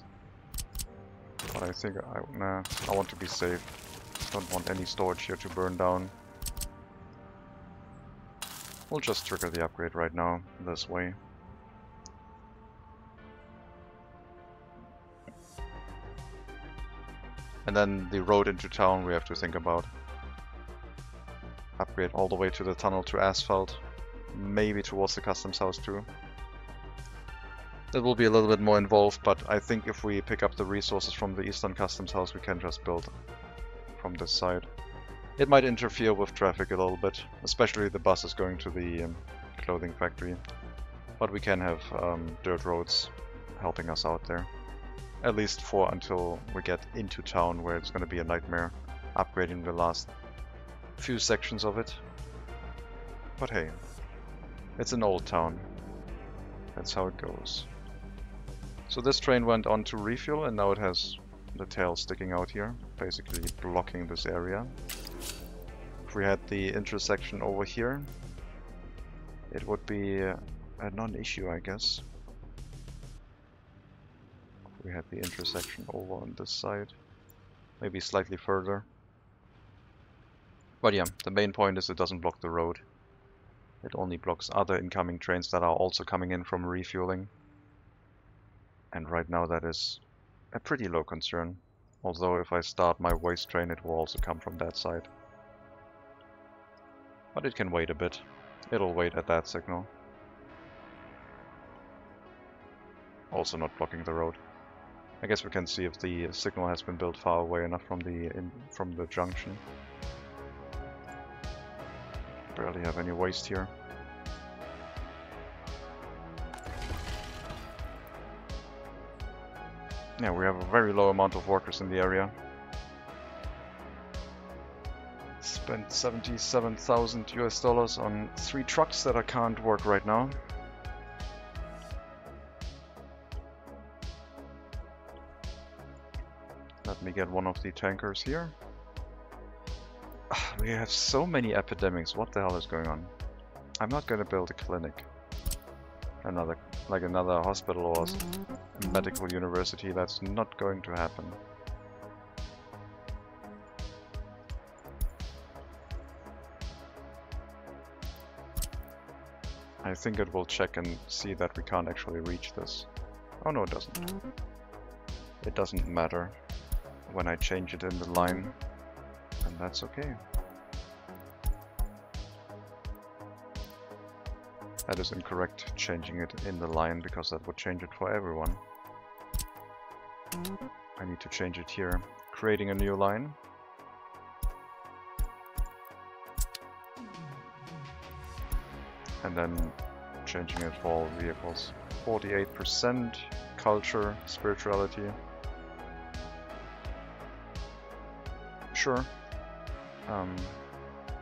But I think I want to be safe. Don't want any storage here to burn down. We'll just trigger the upgrade right now, this way. And then the road into town we have to think about. Upgrade all the way to the tunnel to asphalt. Maybe towards the customs house too. That will be a little bit more involved, but I think if we pick up the resources from the eastern customs house, we can just build from this side. It might interfere with traffic a little bit, especially the buses going to the clothing factory. But we can have dirt roads helping us out there. At least for until we get into town, where it's going to be a nightmare upgrading the last few sections of it. But hey, it's an old town. That's how it goes. So this train went on to refuel, and now it has the tail sticking out here, basically blocking this area. If we had the intersection over here, it would be a non-issue, I guess. We had the intersection over on this side, maybe slightly further. But yeah, the main point is it doesn't block the road. It only blocks other incoming trains that are also coming in from refueling. And right now that is a pretty low concern. Although if I start my waste train, it will also come from that side. But it can wait a bit. It'll wait at that signal. Also not blocking the road. I guess we can see if the signal has been built far away enough from the junction. Barely have any waste here. Yeah, we have a very low amount of workers in the area. Spent 77,000 US dollars on 3 trucks that I can't work right now. Let me get one of the tankers here. We have so many epidemics. What the hell is going on? I'm not going to build a clinic. Another hospital or a medical university. That's not going to happen. I think it will check and see that we can't actually reach this. Oh no, it doesn't. It doesn't matter when I change it in the line, and that's okay. That is incorrect, changing it in the line, because that would change it for everyone. I need to change it here. Creating a new line. And then changing it for all vehicles. 48%, culture, spirituality. Sure.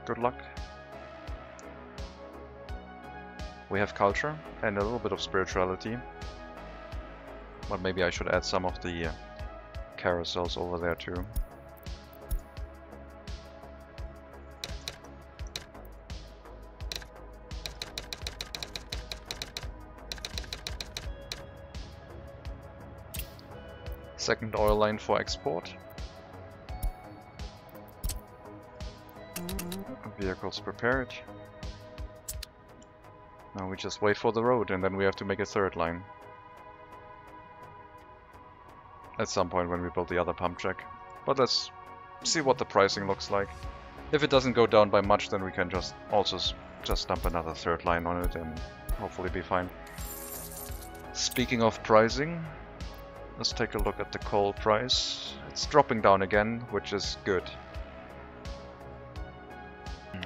Good luck. We have culture and a little bit of spirituality. But maybe I should add some of the carousels over there too. Second oil line for export. Vehicles prepared. Now we just wait for the road, and then we have to make a third line. At some point when we build the other pump jack. But let's see what the pricing looks like. If it doesn't go down by much, then we can just dump another third line on it and hopefully be fine. Speaking of pricing, Let's take a look at the coal price. It's dropping down again, which is good.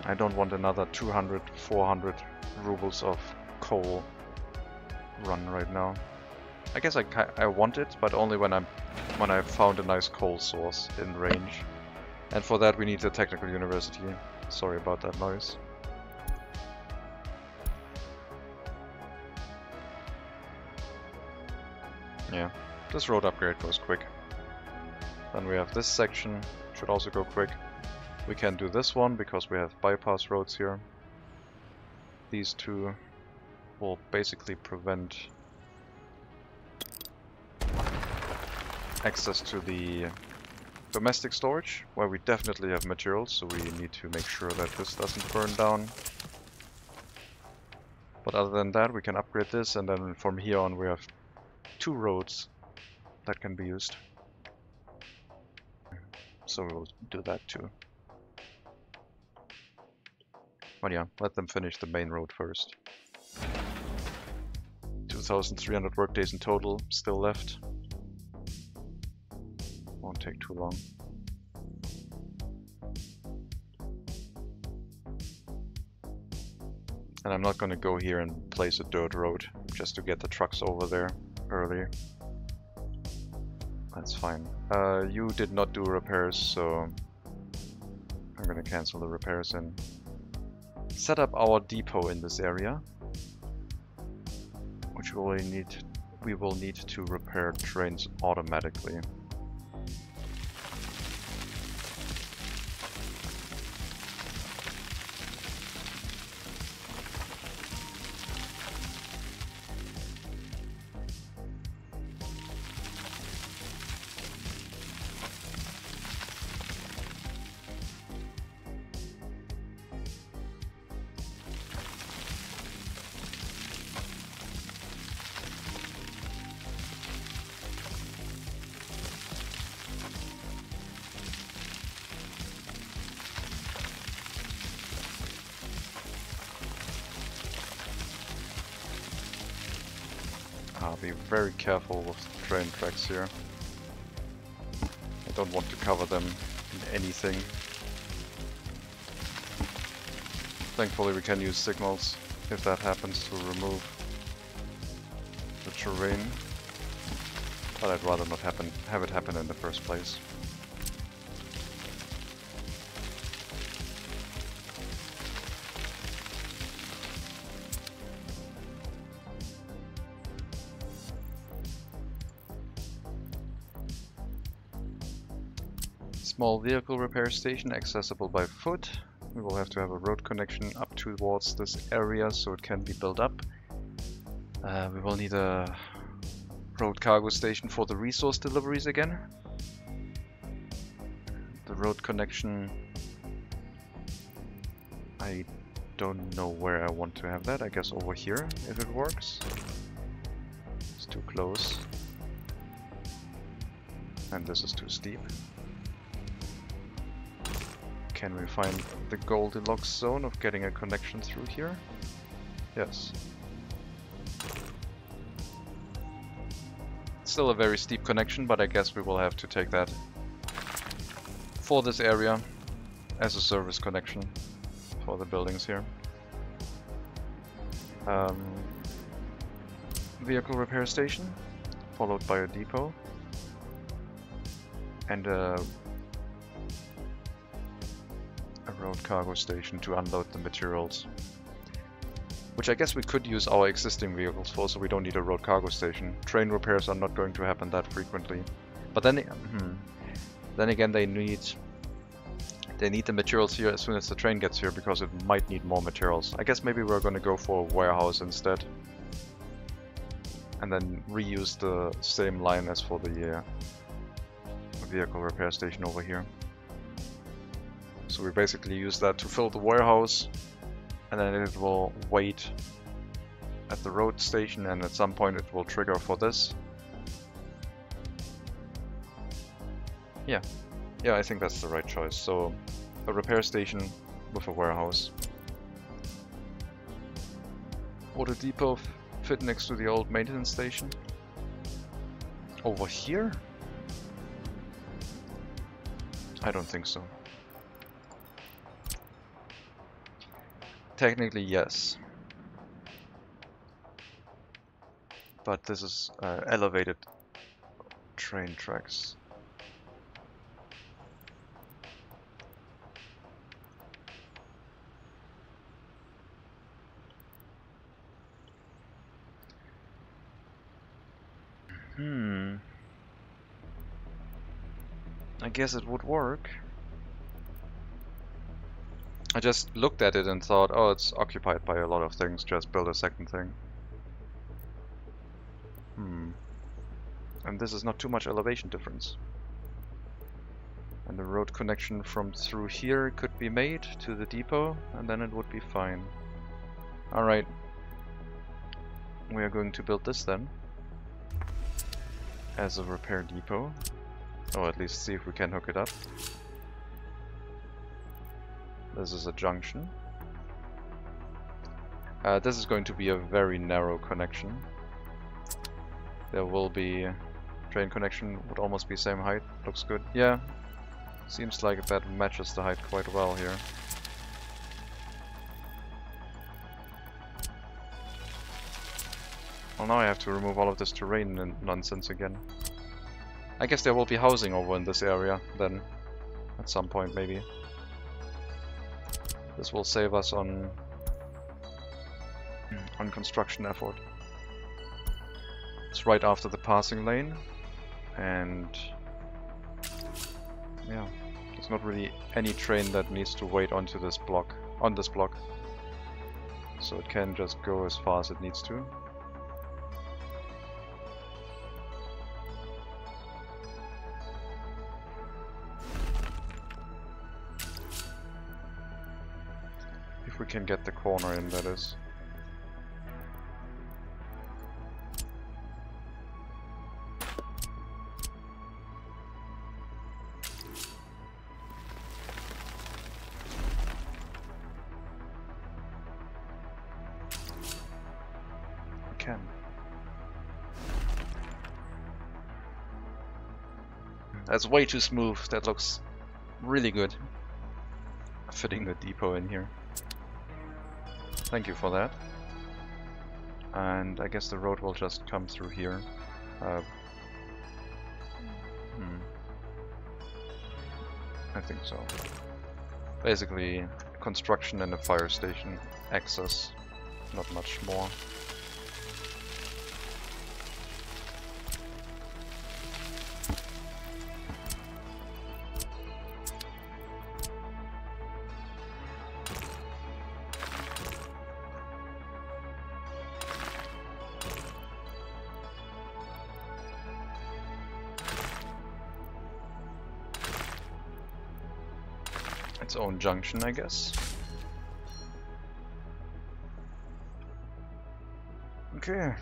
I don't want another 200, 400 rubles of coal run right now. I guess I want it, but only when I've found a nice coal source in range. And for that we need a technical university. Sorry about that noise. Yeah, this road upgrade goes quick. Then we have this section, should also go quick. We can do this one because we have bypass roads here. These two will basically prevent access to the domestic storage, where we definitely have materials, so we need to make sure that this doesn't burn down. But other than that, we can upgrade this, and then from here on we have 2 roads that can be used. So we will do that too. But yeah, let them finish the main road first. 2,300 workdays in total still left. Won't take too long. And I'm not gonna go here and place a dirt road just to get the trucks over there early. That's fine. You did not do repairs, so I'm gonna cancel the repairs and set up our depot in this area, which we will need to repair trains automatically. Be very careful with the train tracks here. I don't want to cover them in anything. Thankfully we can use signals if that happens to remove the terrain. But I'd rather not have it happen in the first place. Small vehicle repair station accessible by foot. We will have to have a road connection up towards this area so it can be built up. We will need a road cargo station for the resource deliveries again. The road connection, I don't know where I want to have that. I guess over here if it works. It's too close. And this is too steep. Can we find the Goldilocks zone of getting a connection through here? Yes. Still a very steep connection, but I guess we will have to take that for this area as a service connection for the buildings here. Vehicle repair station, followed by a depot. And a road cargo station to unload the materials. Which I guess we could use our existing vehicles for, so we don't need a road cargo station. Train repairs are not going to happen that frequently. But then again they need the materials here as soon as the train gets here, because it might need more materials. I guess maybe we're going to go for a warehouse instead. And then reuse the same line as for the vehicle repair station over here. So we basically use that to fill the warehouse, and then it will wait at the road station, and at some point it will trigger for this. Yeah, I think that's the right choice. So a repair station with a warehouse. Would a depot fit next to the old maintenance station? Over here? I don't think so. Technically, yes. But this is elevated train tracks. I guess it would work. I just looked at it and thought, oh, it's occupied by a lot of things, just build a second thing. And this is not too much elevation difference. And the road connection from through here could be made to the depot, and then it would be fine. Alright. We are going to build this then. As a repair depot. Or at least see if we can hook it up. This is a junction. This is going to be a very narrow connection. There will be train connection, would almost be same height. Looks good. Yeah, seems like that matches the height quite well here. Well, now I have to remove all of this terrain and nonsense again. I guess there will be housing over in this area then, at some point maybe. This will save us on construction effort. It's right after the passing lane, and yeah, there's not really any train that needs to wait onto this block, so it can just go as far as it needs to. If we can get the corner in, that is. Can. That's way too smooth. That looks really good. Fitting the depot in here. Thank you for that. And I guess the road will just come through here. I think so. Basically, construction and a fire station access. Not much more. Its own junction, I guess. Okay.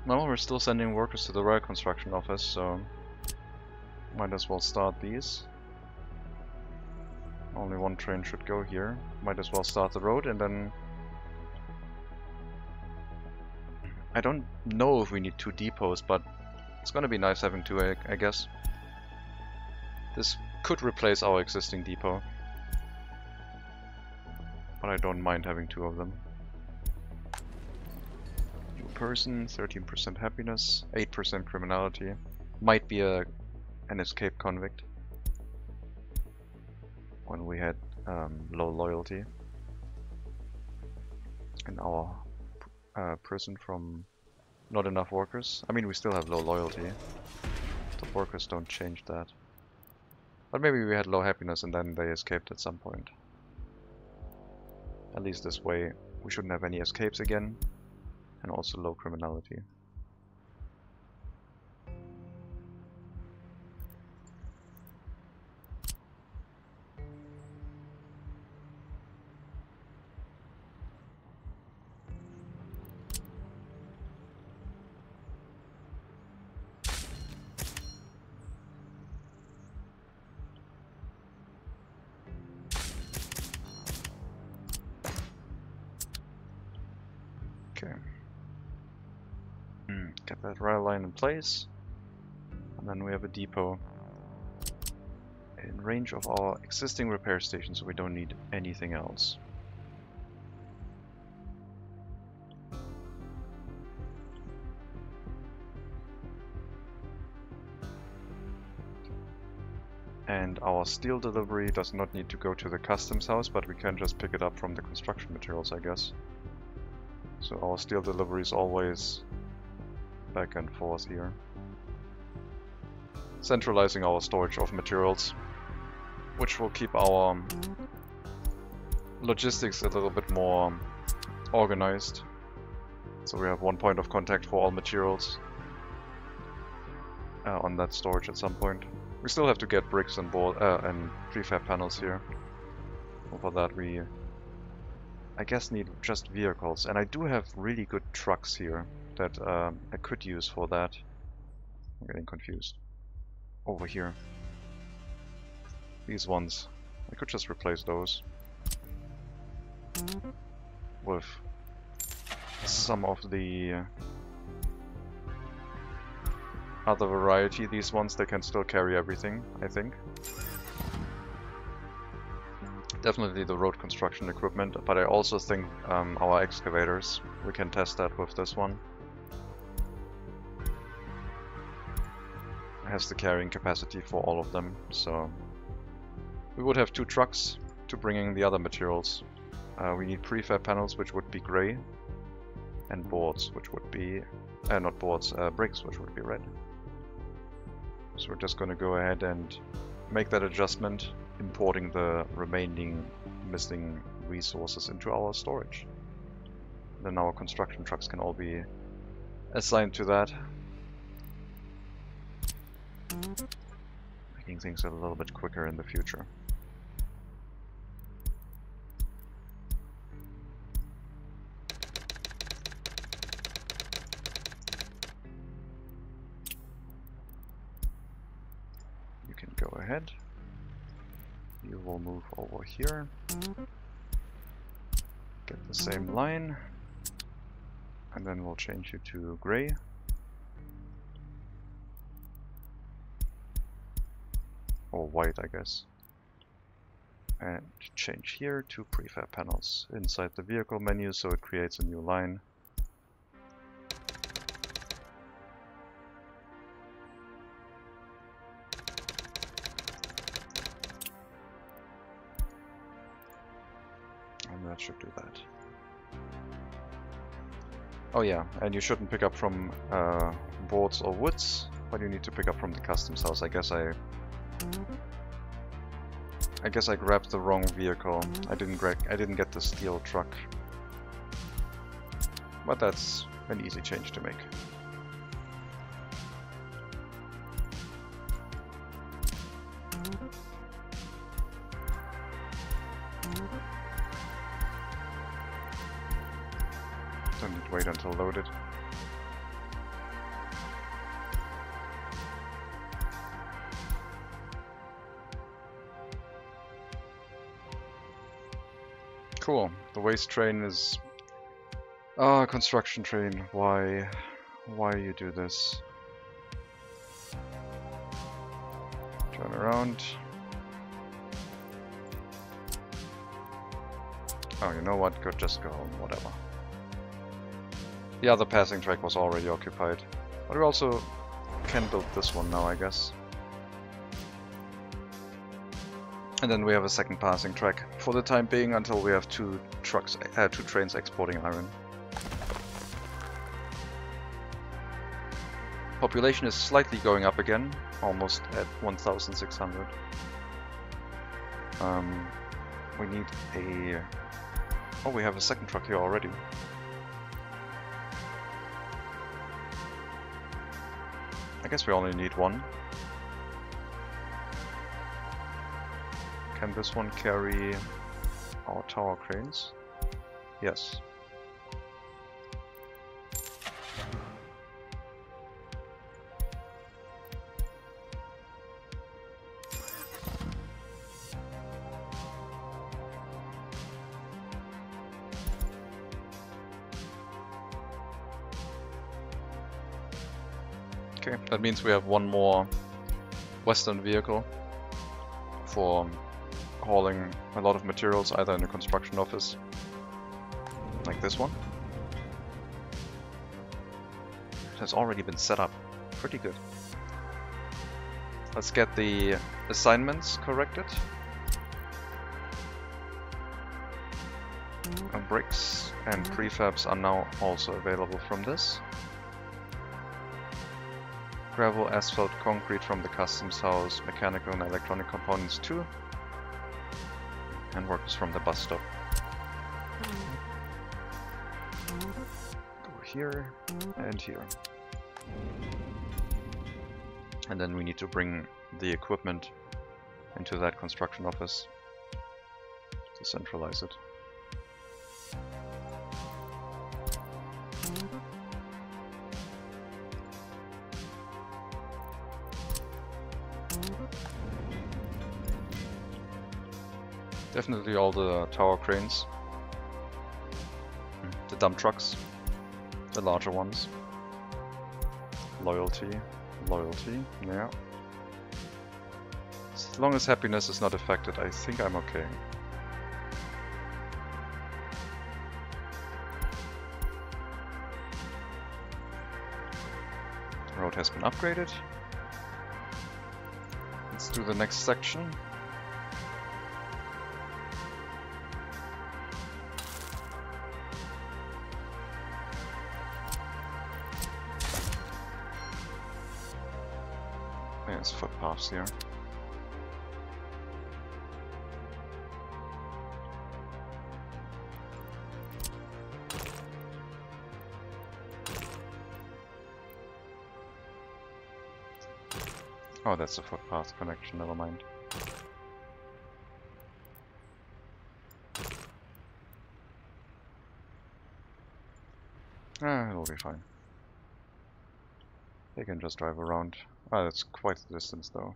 Well, we're still sending workers to the rail construction office, so might as well start these. Only one train should go here. Might as well start the road, and then I don't know if we need 2 depots, but it's gonna be nice having 2, I guess. This could replace our existing depot, but I don't mind having 2 of them. New person, 13% happiness, 8% criminality. Might be an escaped convict when we had low loyalty in our prison from not enough workers. I mean, we still have low loyalty. The workers don't change that. But maybe we had low happiness and then they escaped at some point. At least this way we shouldn't have any escapes again, and also low criminality. Okay. Get that rail line in place. And then we have a depot in range of our existing repair station, so we don't need anything else. And our steel delivery does not need to go to the customs house, but we can just pick it up from the construction materials, I guess. So our steel delivery is always back and forth here. Centralizing our storage of materials, which will keep our logistics a little bit more organized. So we have one point of contact for all materials on that storage at some point. We still have to get bricks and board and prefab panels here. And for that we, I guess, need just vehicles. And I do have really good trucks here that I could use for that. I'm getting confused. Over here. These ones. I could just replace those with some of the other variety. These ones, they can still carry everything, I think. Definitely the road construction equipment, but I also think our excavators, we can test that with this one. It has the carrying capacity for all of them, so we would have 2 trucks to bring in the other materials. We need prefab panels, which would be gray, and boards, which would be not boards, bricks, which would be red. So we're just going to go ahead and make that adjustment, importing the remaining missing resources into our storage. Then our construction trucks can all be assigned to that, making things a little bit quicker in the future. Go ahead. You will move over here. Get the same line. And then we'll change you to gray. Or white, I guess. And change here to prefab panels inside the vehicle menu, so it creates a new line. That should do that. Oh yeah, and you shouldn't pick up from boards or woods, but you need to pick up from the customs house. I guess I grabbed the wrong vehicle. I didn't get the steel truck. But that's an easy change to make. Don't need to wait until loaded. Cool. The waste train is... construction train. Why you do this? Turn around. Oh, you know what? Could just go home, whatever. The other passing track was already occupied. But we also can build this one now, I guess. And then we have a second passing track for the time being until we have two trains exporting iron. Population is slightly going up again, almost at 1,600. We need a... Oh, we have a second truck here already. I guess we only need one. Can this one carry our tower cranes? Yes. Okay, that means we have one more Western vehicle for hauling a lot of materials, either in the construction office, like this one. It has already been set up. Pretty good. Let's get the assignments corrected. Bricks and prefabs are now also available from this. Gravel, asphalt, concrete from the customs house, mechanical and electronic components too. And workers from the bus stop. Go here and here. And then we need to bring the equipment into that construction office to centralize it. Definitely all the tower cranes, the dump trucks, the larger ones. Loyalty, loyalty, yeah. As long as happiness is not affected, I think I'm okay. The road has been upgraded. Let's do the next section. There's footpaths here. Oh, that's a footpath connection, never mind. It'll be fine. They can just drive around. Ah, that's quite the distance though.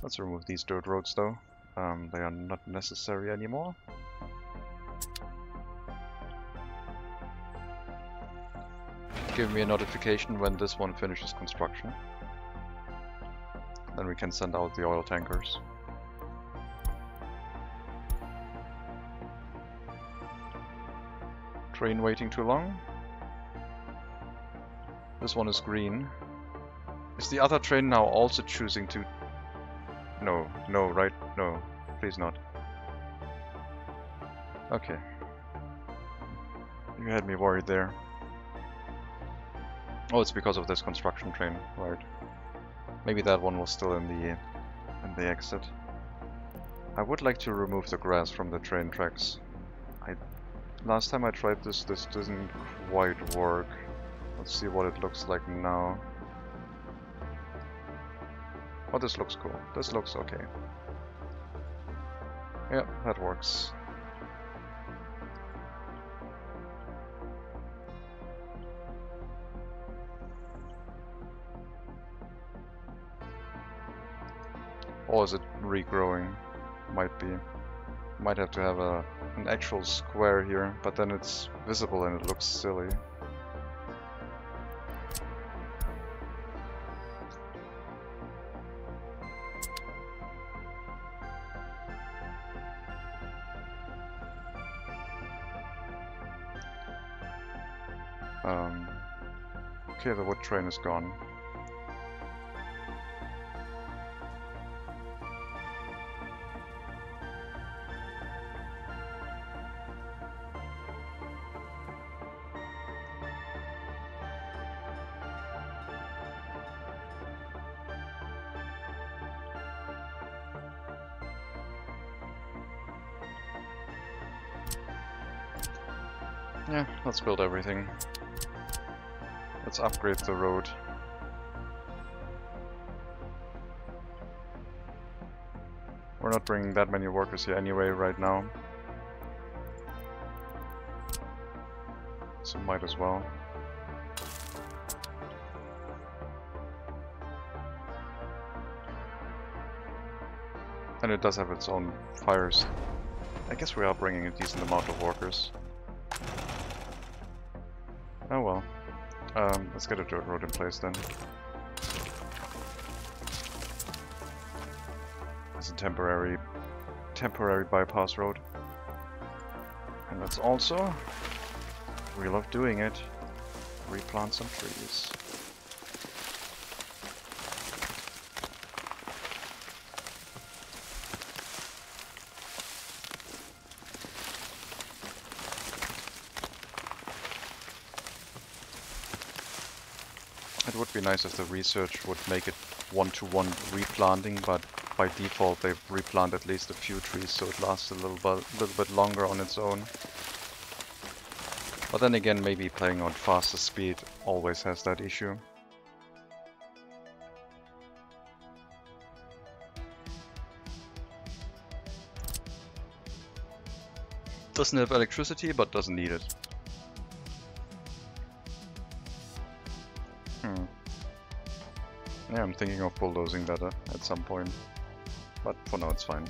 Let's remove these dirt roads though. They are not necessary anymore. Give me a notification when this one finishes construction. Then we can send out the oil tankers. Train waiting too long? This one is green. Is the other train now also choosing to... No, right? No, please not. Okay. You had me worried there. Oh, it's because of this construction train, right. Maybe that one was still in the exit. I would like to remove the grass from the train tracks. Last time I tried this didn't quite work. Let's see what it looks like now. Oh, this looks cool. This looks okay. Yeah, that works. Or is it regrowing? Might be. Might have to have an actual square here, but then it's visible and it looks silly. Okay, the wood train is gone. Yeah, let's build everything. Let's upgrade the road. We're not bringing that many workers here anyway right now. So might as well. And it does have its own fires. I guess we are bringing a decent amount of workers. Oh well. Let's get a dirt road in place then. As a temporary bypass road. And let's also, we love doing it, replant some trees. It would be nice if the research would make it one-to-one replanting, but by default they replant at least a few trees so it lasts a little bit longer on its own. But then again, maybe playing on faster speed always has that issue. Doesn't have electricity, but doesn't need it. Yeah, I'm thinking of bulldozing that at some point, but for now it's fine.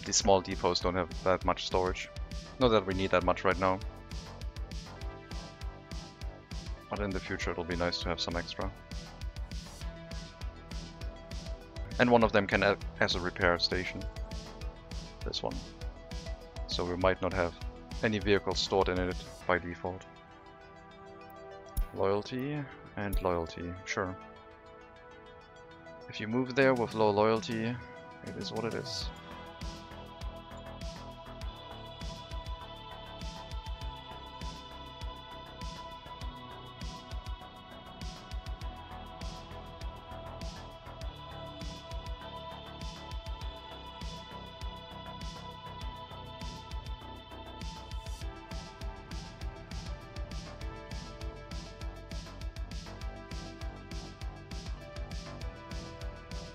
These small depots don't have that much storage. Not that we need that much right now. But in the future it'll be nice to have some extra. And one of them can act as a repair station. This one. So we might not have any vehicles stored in it by default. Loyalty and loyalty, sure. If you move there with low loyalty, it is what it is.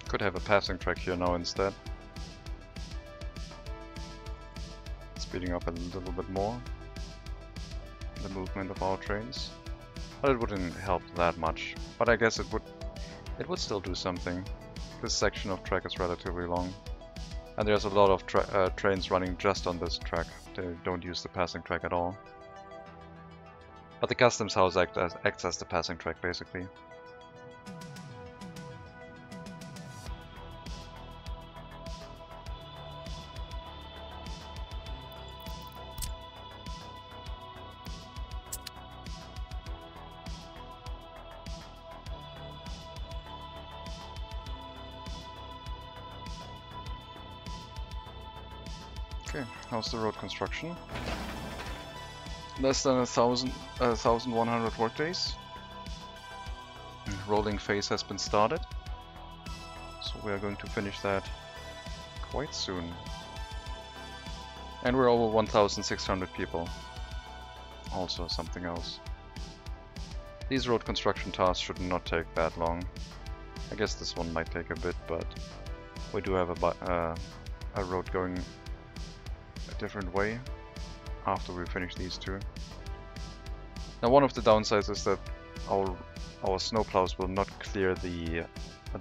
Could have a passing track here now instead. Speeding up a little bit more the movement of our trains. But it wouldn't help that much. But I guess it would still do something. This section of track is relatively long. And there's a lot of trains running just on this track. They don't use the passing track at all. But the customs house acts as the passing track basically. Okay, how's the road construction? Less than 1,100 workdays. Rolling phase has been started, so we are going to finish that quite soon. And we're over 1,600 people. Also something else. These road construction tasks should not take that long. I guess this one might take a bit, but we do have a road going a different way after we finish these two. Now one of the downsides is that our snowplows will not clear the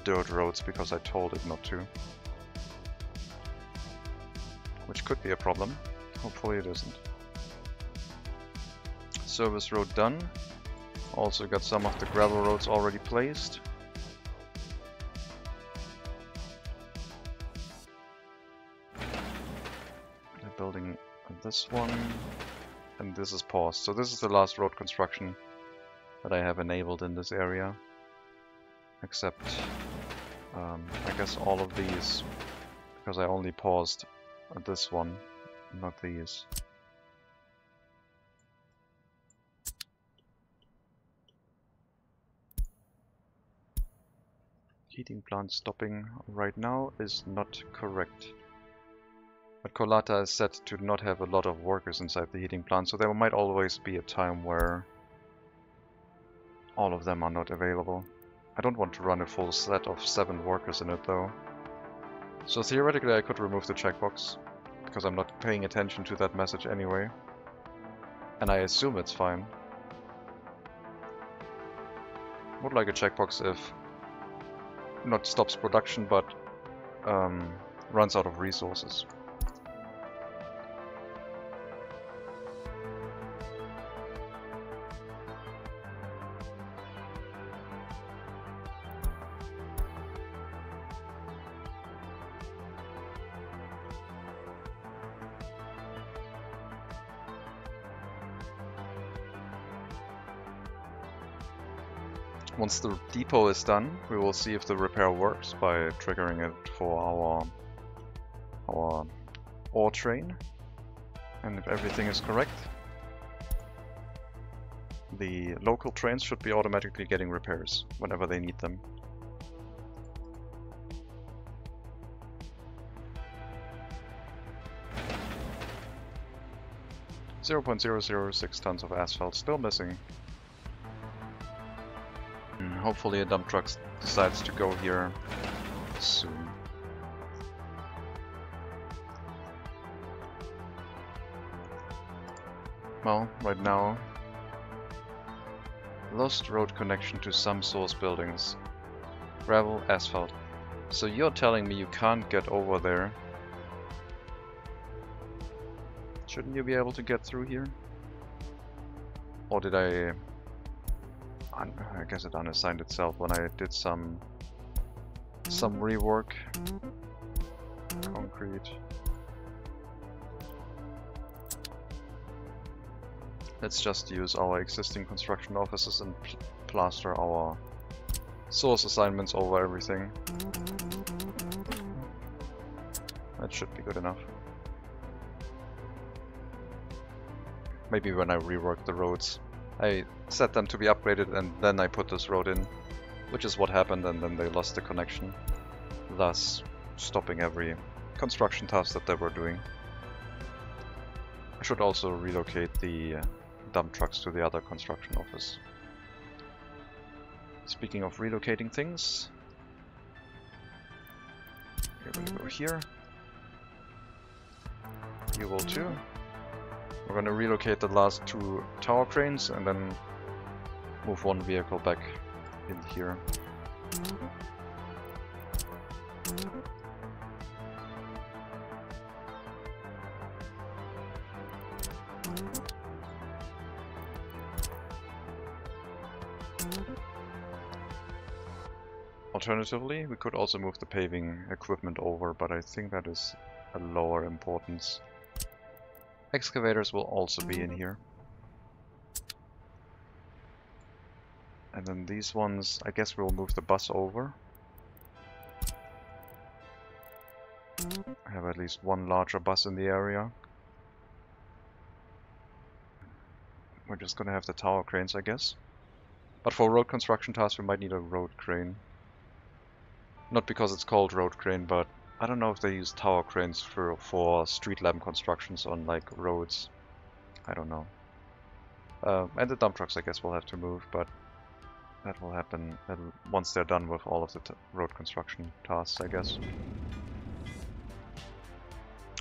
dirt roads because I told it not to. Which could be a problem. Hopefully it isn't. Service road done. Also got some of the gravel roads already placed. They're building this one, and this is paused. So this is the last road construction that I have enabled in this area. Except, I guess all of these, because I only paused this one, not these. Heating plant stopping right now is not correct. But Kolata is set to not have a lot of workers inside the heating plant, so there might always be a time where all of them are not available. I don't want to run a full set of 7 workers in it though. So theoretically I could remove the checkbox, because I'm not paying attention to that message anyway. And I assume it's fine. Would like a checkbox if not stops production, but runs out of resources. Once the depot is done, we will see if the repair works by triggering it for our ore train. And if everything is correct, the local trains should be automatically getting repairs whenever they need them. .006 tons of asphalt still missing. Hopefully a dump truck decides to go here soon. Well, right now, lost road connection to some source buildings. Gravel, asphalt. So you're telling me you can't get over there? Shouldn't you be able to get through here? Or did I guess it unassigned itself when I did some rework. Concrete. Let's just use our existing construction offices and plaster our source assignments over everything. That should be good enough. Maybe when I rework the roads, I set them to be upgraded and then I put this road in, which is what happened, and then they lost the connection, thus stopping every construction task that they were doing. I should also relocate the dump trucks to the other construction office. Speaking of relocating things, we're going to go here. You will too. We're going to relocate the last 2 tower cranes and then move 1 vehicle back in here. Alternatively, we could also move the paving equipment over, but I think that is a lower importance. Excavators will also be in here. And then these ones, I guess we'll move the bus over. I have at least 1 larger bus in the area. We're just gonna have the tower cranes, I guess. But for road construction tasks we might need a road crane. Not because it's called road crane, but I don't know if they use tower cranes for street lamp constructions on like roads. I don't know. And the dump trucks I guess will have to move, but that will happen once they're done with all of the road construction tasks, I guess.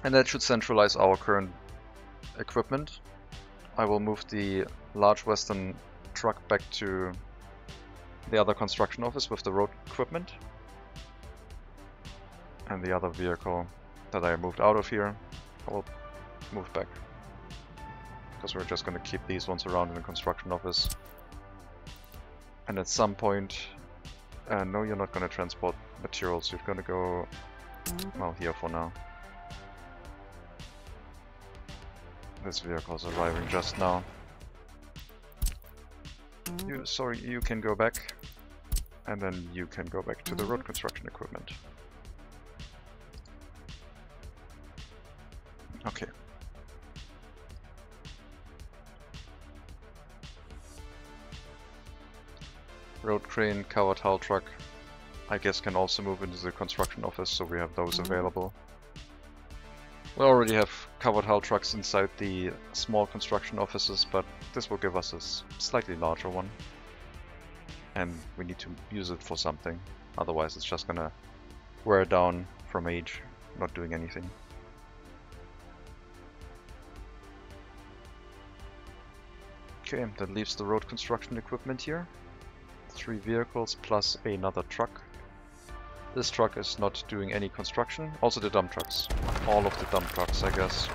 And that should centralize our current equipment. I will move the large western truck back to the other construction office with the road equipment. And the other vehicle that I moved out of here, I will move back. Because we're just going to keep these ones around in the construction office. And at some point... no, you're not going to transport materials, you're going to go... well, here for now. This vehicle is arriving just now. Sorry, you can go back. And then you can go back to the road construction equipment. Okay. Road crane, covered hull truck, I guess can also move into the construction office, so we have those available. We already have covered hull trucks inside the small construction offices, but this will give us a slightly larger one. And we need to use it for something, otherwise it's just gonna wear down from age, not doing anything. Okay, that leaves the road construction equipment here. 3 vehicles plus another truck. This truck is not doing any construction. Also the dump trucks. All of the dump trucks, I guess.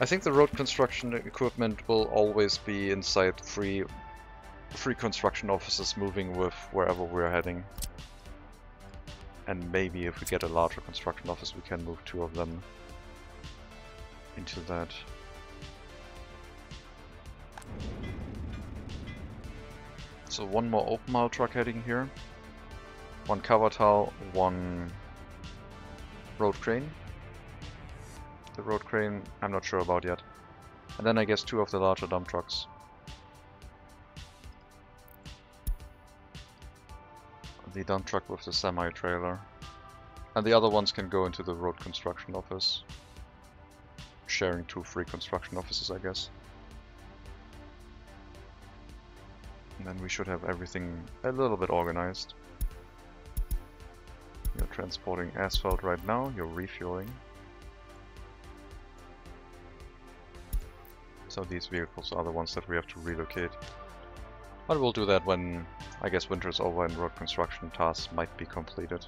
I think the road construction equipment will always be inside three construction offices moving with wherever we're heading. And maybe if we get a larger construction office we can move 2 of them into that. So one more open mile truck heading here. One cover towel, one road crane. The road crane I'm not sure about yet. And then I guess 2 of the larger dump trucks. The dump truck with the semi-trailer. And the other ones can go into the road construction office. Sharing 2 free construction offices, I guess. And then we should have everything a little bit organized. You're transporting asphalt right now, you're refueling. So these vehicles are the ones that we have to relocate. But we'll do that when, I guess, winter is over and road construction tasks might be completed.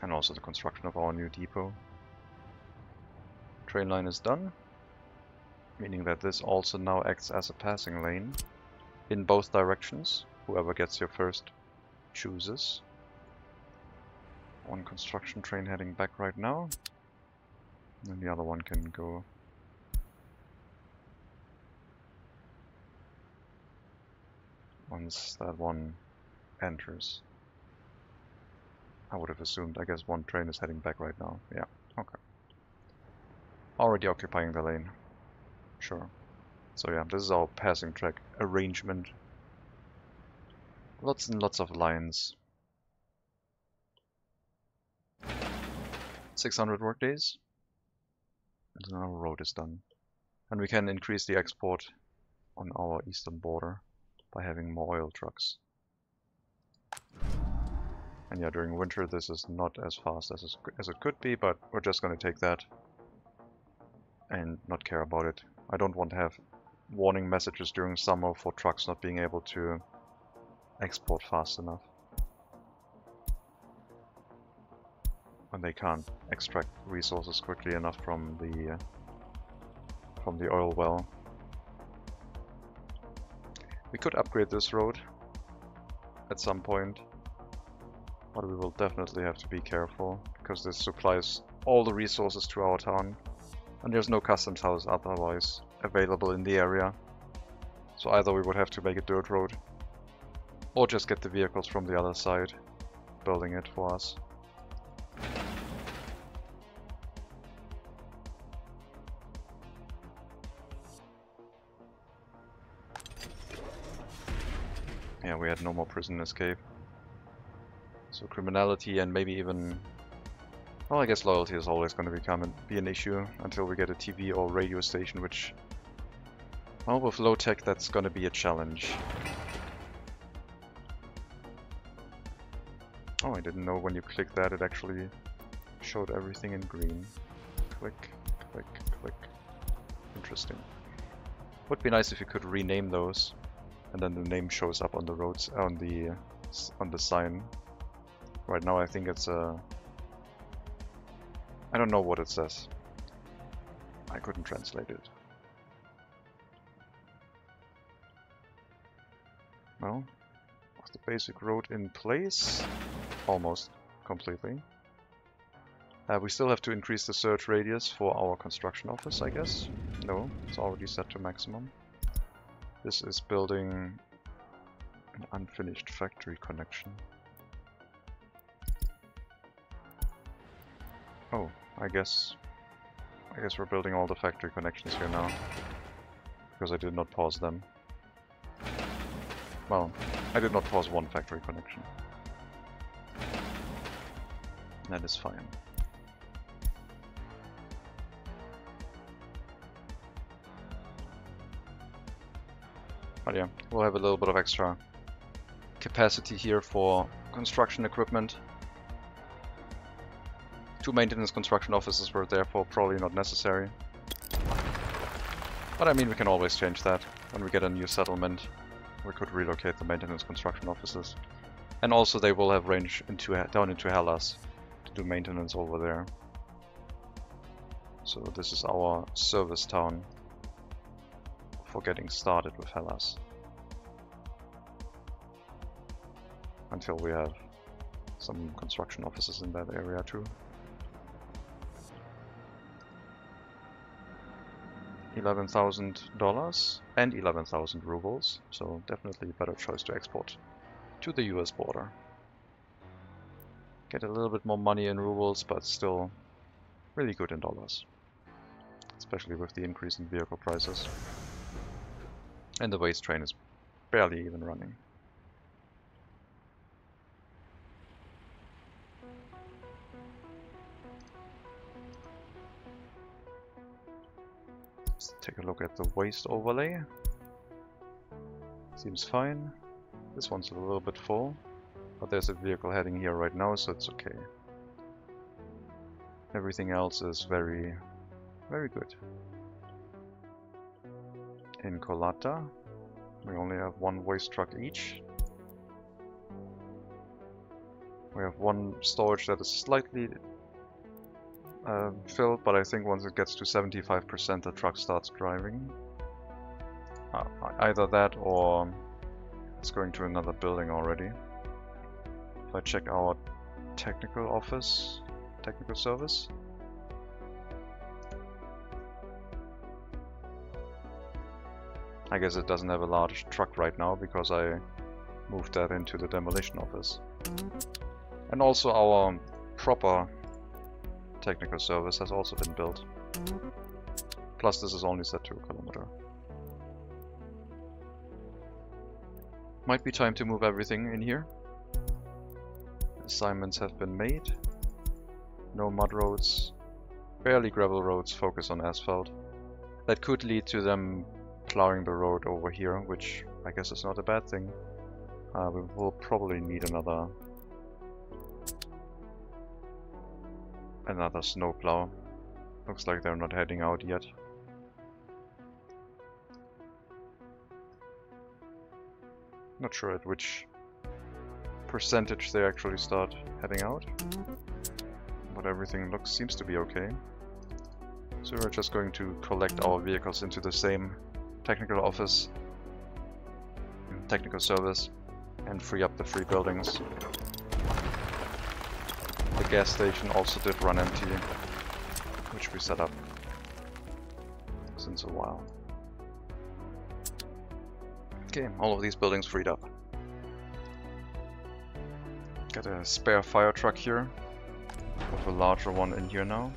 And also the construction of our new depot. Train line is done, meaning that this also now acts as a passing lane in both directions. Whoever gets here first chooses. One construction train heading back right now, and the other one can go once that one enters. I would have assumed, I guess one train is heading back right now. Yeah, okay. Already occupying the lane. Sure. So yeah, this is our passing track arrangement. Lots and lots of lines. 600 work days. And then our road is done. And we can increase the export on our eastern border by having more oil trucks. And yeah, during winter this is not as fast as it could be, but we're just going to take that and not care about it. I don't want to have warning messages during summer for trucks not being able to export fast enough. When they can't extract resources quickly enough from the oil well. We could upgrade this road at some point, but we will definitely have to be careful, because this supplies all the resources to our town, and there's no customs house otherwise available in the area. So either we would have to make a dirt road, or just get the vehicles from the other side, building it for us. Yeah, we had no more prison escape. So criminality and maybe even... well, I guess loyalty is always going to be an issue until we get a TV or radio station, which... well, with low tech that's going to be a challenge. Oh, I didn't know when you click that it actually showed everything in green. Click, click, click. Interesting. Would be nice if you could rename those, and then the name shows up on the roads, on the sign. Right now I think it's I don't know what it says. I couldn't translate it. Well, with the basic road in place, almost completely. We still have to increase the search radius for our construction office, I guess. No, it's already set to maximum. This is building an unfinished factory connection. Oh, I guess we're building all the factory connections here now, because I did not pause them. Well, I did not pause one factory connection. That is fine. But yeah, we'll have a little bit of extra capacity here for construction equipment. 2 maintenance construction offices were therefore probably not necessary. But I mean, we can always change that. When we get a new settlement, we could relocate the maintenance construction offices. And also they will have range down into Hellas to do maintenance over there. So this is our service town for getting started with Hellas. Until we have some construction offices in that area too. $11,000 and 11,000 rubles, so definitely a better choice to export to the US border. Get a little bit more money in rubles, but still really good in dollars. Especially with the increase in vehicle prices. And the waste train is barely even running. Let's take a look at the waste overlay. Seems fine. This one's a little bit full, but there's a vehicle heading here right now, so it's okay. Everything else is very, very good. In Kolata, we only have one waste truck each. We have one storage that is slightly filled, but I think once it gets to 75% the truck starts driving. Either that or it's going to another building already. If I check our technical office, technical service. I guess it doesn't have a large truck right now because I moved that into the demolition office. And also our proper technical service has also been built. Plus this is only set to 1 kilometer. Might be time to move everything in here. Assignments have been made. No mud roads, barely gravel roads, focus on asphalt. That could lead to them plowing the road over here, which I guess is not a bad thing. We will probably need another snowplow. Looks like they're not heading out yet. Not sure at which percentage they actually start heading out, but everything seems to be okay. So we're just going to collect our vehicles into the same technical office, technical service, and free up the 3 buildings. The gas station also did run empty, which we set up since a while. Okay, all of these buildings freed up. Got a spare fire truck here, with a larger one in here now.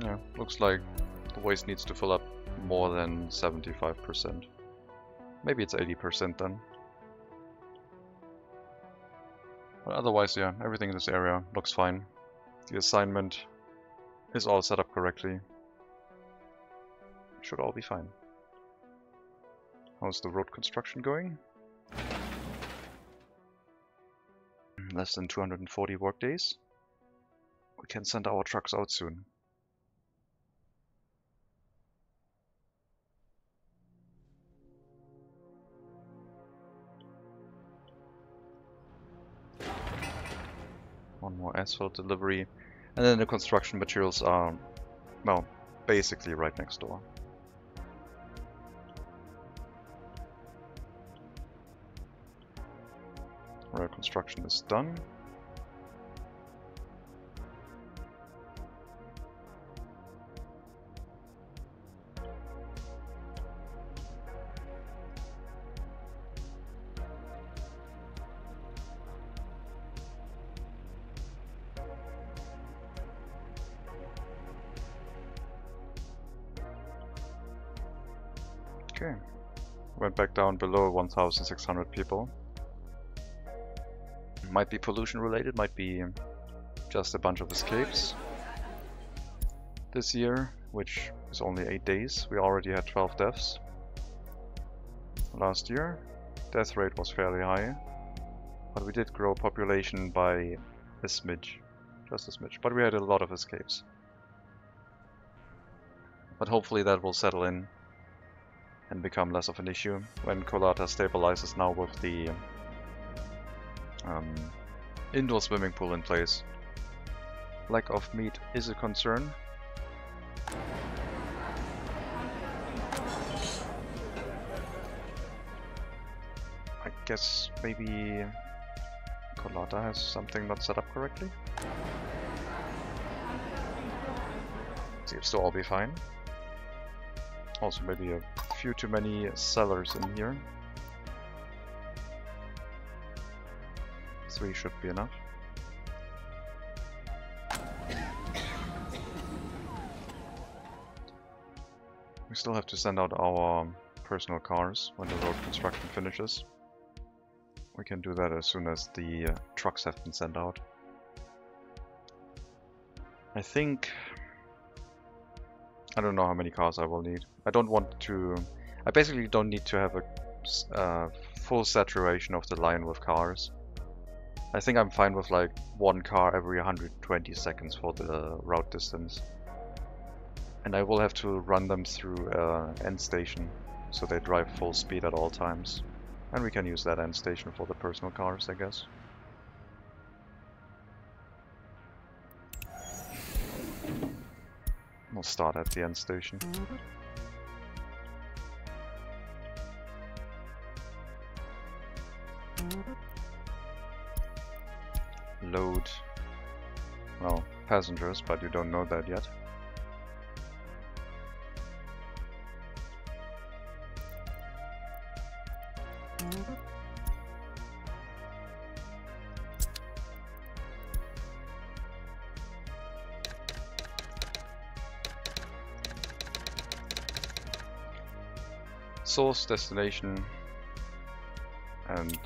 Yeah, looks like the waste needs to fill up more than 75%. Maybe it's 80% then. But otherwise, yeah, everything in this area looks fine. The assignment is all set up correctly. Should all be fine. How's the road construction going? Less than 240 work days. We can send our trucks out soon. One more asphalt delivery, and then the construction materials are, well, basically right next door. Road construction is done. Okay, went back down below 1,600 people. Might be pollution related, might be just a bunch of escapes. This year, which is only 8 days, we already had 12 deaths. Last year, death rate was fairly high, but we did grow population by a smidge, just a smidge, but we had a lot of escapes. But hopefully that will settle in and become less of an issue when Kolata stabilizes now with the indoor swimming pool in place. Lack of meat is a concern. I guess maybe Kolata has something not set up correctly. Seems to all be fine. Also maybe a few too many sellers in here. 3 should be enough. We still have to send out our personal cars when the road construction finishes. We can do that as soon as the trucks have been sent out. I think... I don't know how many cars I will need. I don't want to... I basically don't need to have a full saturation of the line with cars. I think I'm fine with like 1 car every 120 seconds for the route distance. And I will have to run them through an end station, so they drive full speed at all times. And we can use that end station for the personal cars, I guess. We'll start at the end station. Load, well, passengers, but you don't know that yet. Source, destination, and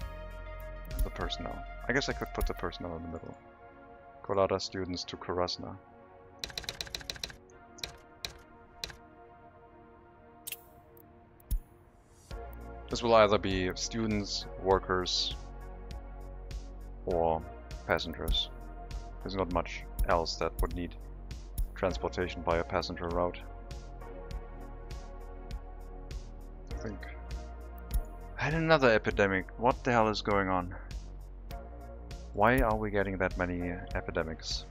the personnel. I guess I could put the personnel in the middle. Kolata students to Krasna. This will either be students, workers, or passengers. There's not much else that would need transportation by a passenger route. I think. And another epidemic. What the hell is going on? Why are we getting that many epidemics?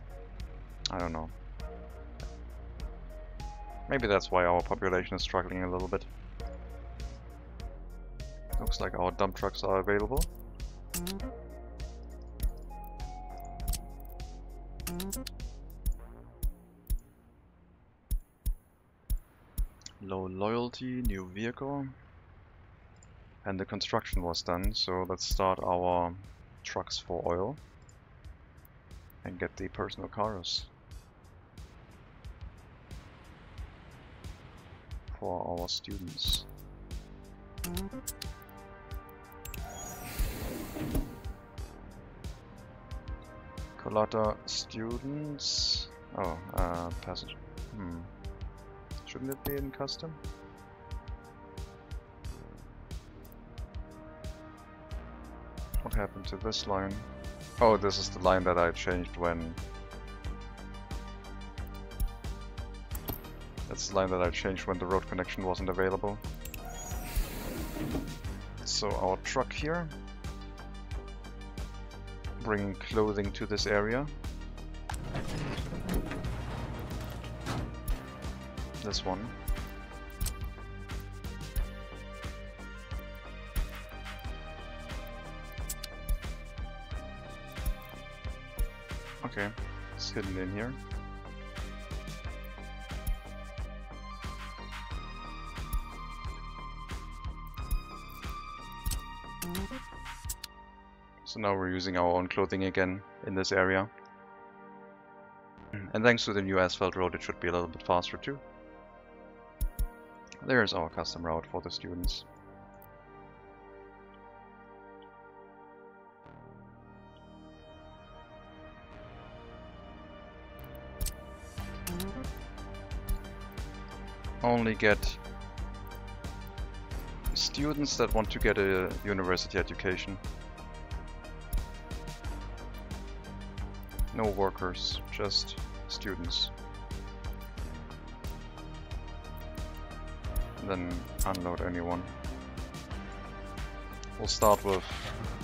I don't know. Maybe that's why our population is struggling a little bit. Looks like our dump trucks are available. Low loyalty, new vehicle. And the construction was done, so let's start our trucks for oil and get the personal cars for our students. Kolata students. Oh, passenger. Shouldn't it be in custom? What happened to this line? Oh, this is the line that I changed when... That's the line that I changed when the road connection wasn't available. So our truck here, bringing clothing to this area. This one. Okay, it's hidden in here. So now we're using our own clothing again in this area. And thanks to the new asphalt road, it should be a little bit faster too. There's our custom route for the students. Only get students that want to get a university education. No workers, just students. And then unload anyone. We'll start with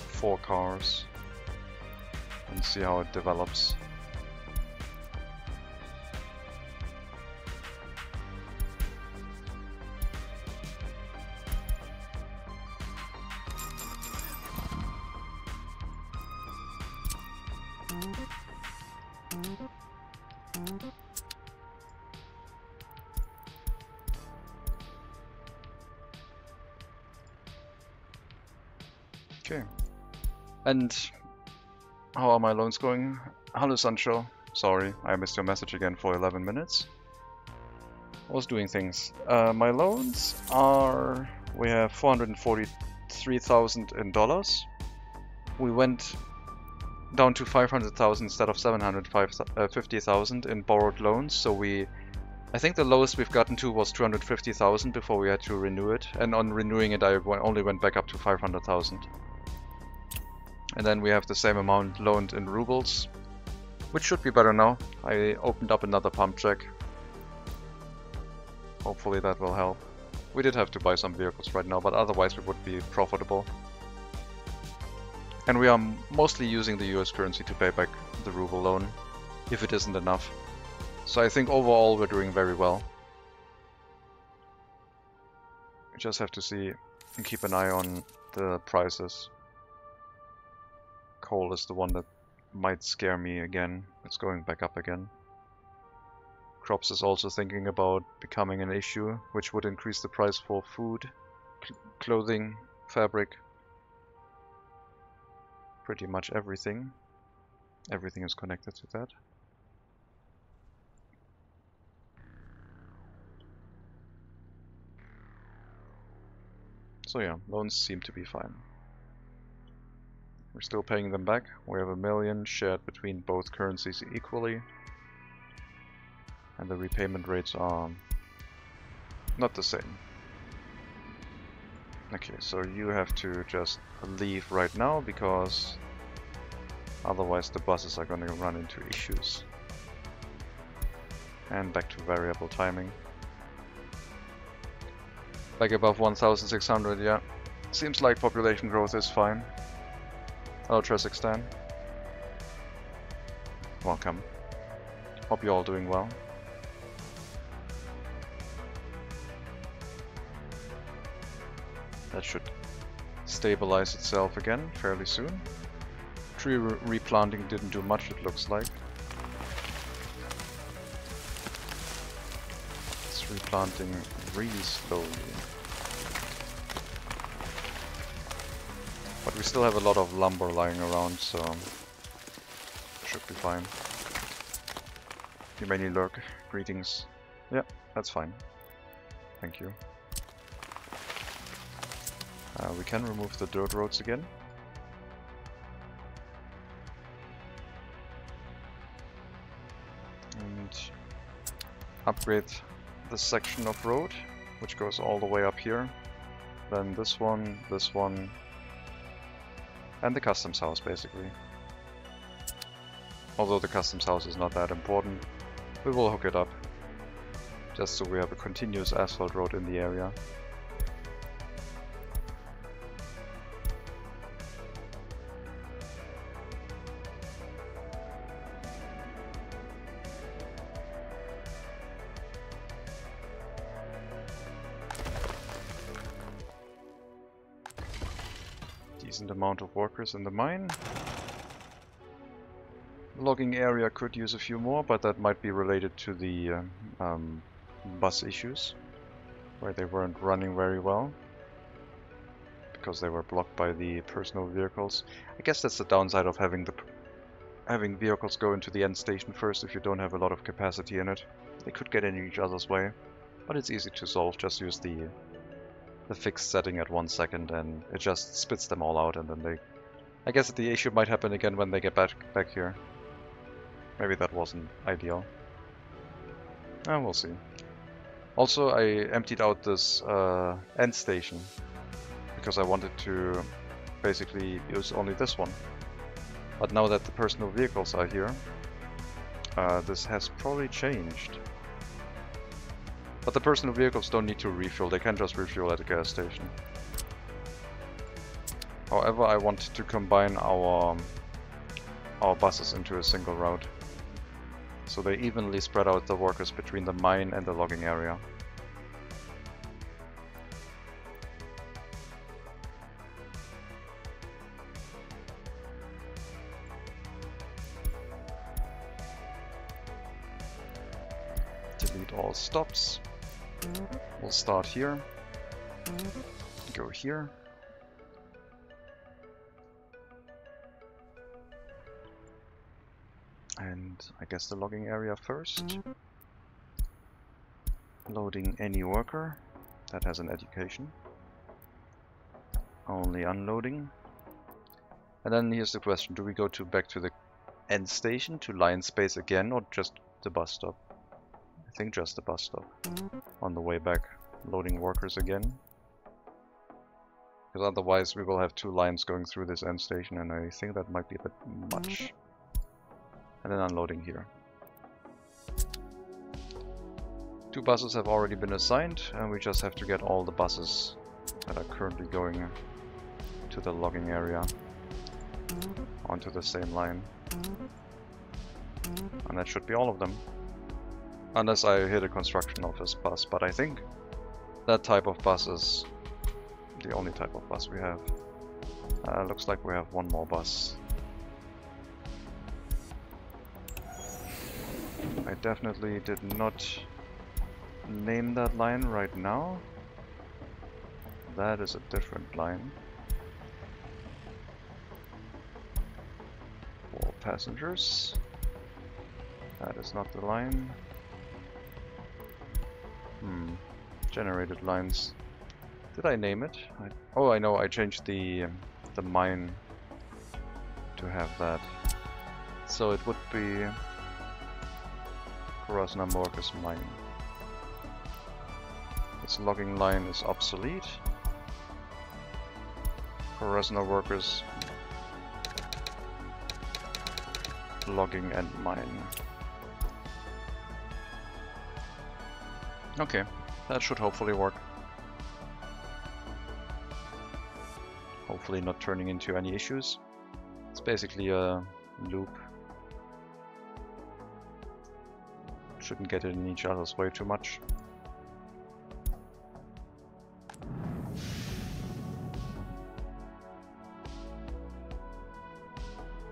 4 cars. and see how it develops. Okay. And how are my loans going? Hello Sancho. Sorry, I missed your message again for 11 minutes. I was doing things. My loans are... we have 443,000 in dollars. We went down to 500,000 instead of 750,000 in borrowed loans. So I think the lowest we've gotten to was 250,000 before we had to renew it. And on renewing it, I only went back up to 500,000. And then we have the same amount loaned in rubles, which should be better now. I opened up another pump check. Hopefully that will help. We did have to buy some vehicles right now, but otherwise we would be profitable. And we are mostly using the US currency to pay back the ruble loan, if it isn't enough. So I think overall we're doing very well. We just have to see and keep an eye on the prices. Coal is the one that might scare me again. It's going back up again. Crops is also thinking about becoming an issue, which would increase the price for food, clothing, fabric. Pretty much everything. Everything is connected to that. So yeah, loans seem to be fine. We're still paying them back. We have $1 million shared between both currencies equally. And the repayment rates are not the same. Okay, so you have to just leave right now because otherwise the buses are going to run into issues. And back to variable timing. Back above 1,600, yeah. Seems like population growth is fine. Hello Tresixstan. Welcome. Hope you're all doing well. That should stabilize itself again fairly soon. Tree replanting didn't do much, it looks like. It's replanting really slowly. But we still have a lot of lumber lying around, so should be fine. You mainly lurk. Greetings. Yeah, that's fine. Thank you. We can remove the dirt roads again. And upgrade this section of road, which goes all the way up here. Then this one, and the customs house, basically. Although the customs house is not that important, we will hook it up. Just so we have a continuous asphalt road in the area. Decent amount of workers in the mine. The logging area could use a few more, but that might be related to the bus issues, where they weren't running very well because they were blocked by the personal vehicles. I guess that's the downside of having vehicles go into the end station first if you don't have a lot of capacity in it. They could get in each other's way, but it's easy to solve. Just use the fixed setting at 1 second and it just spits them all out, and then they... I guess the issue might happen again when they get back here. Maybe that wasn't ideal. We'll see. Also, I emptied out this end station because I wanted to basically use only this one. But now that the personal vehicles are here, this has probably changed. But the personal vehicles don't need to refuel, they can just refuel at a gas station. However, I want to combine our our buses into a single route. So they evenly spread out the workers between the mine and the logging area. Delete all stops. We'll start here. Go here. And I guess the logging area first. Loading any worker that has an education. Only unloading. And then here's the question, do we go back to the end station to line space again, or just the bus stop? I think just the bus stop. On the way back, loading workers again. Because otherwise we will have 2 lines going through this end station, and I think that might be a bit much. And then unloading here. 2 buses have already been assigned, and we just have to get all the buses that are currently going to the logging area onto the same line. And that should be all of them. Unless I hit a construction office bus, but I think that type of bus is the only type of bus we have. Looks like we have 1 more bus. I definitely did not name that line right now. That is a different line. For passengers. That is not the line. Generated lines. Did I name it? Oh, I know. I changed the mine to have that. So it would be Krasna Workers Mine. Its logging line is obsolete. Krasna Workers logging and mine. Okay, that should hopefully work. Hopefully not turning into any issues. It's basically a loop. Shouldn't get in each other's way too much.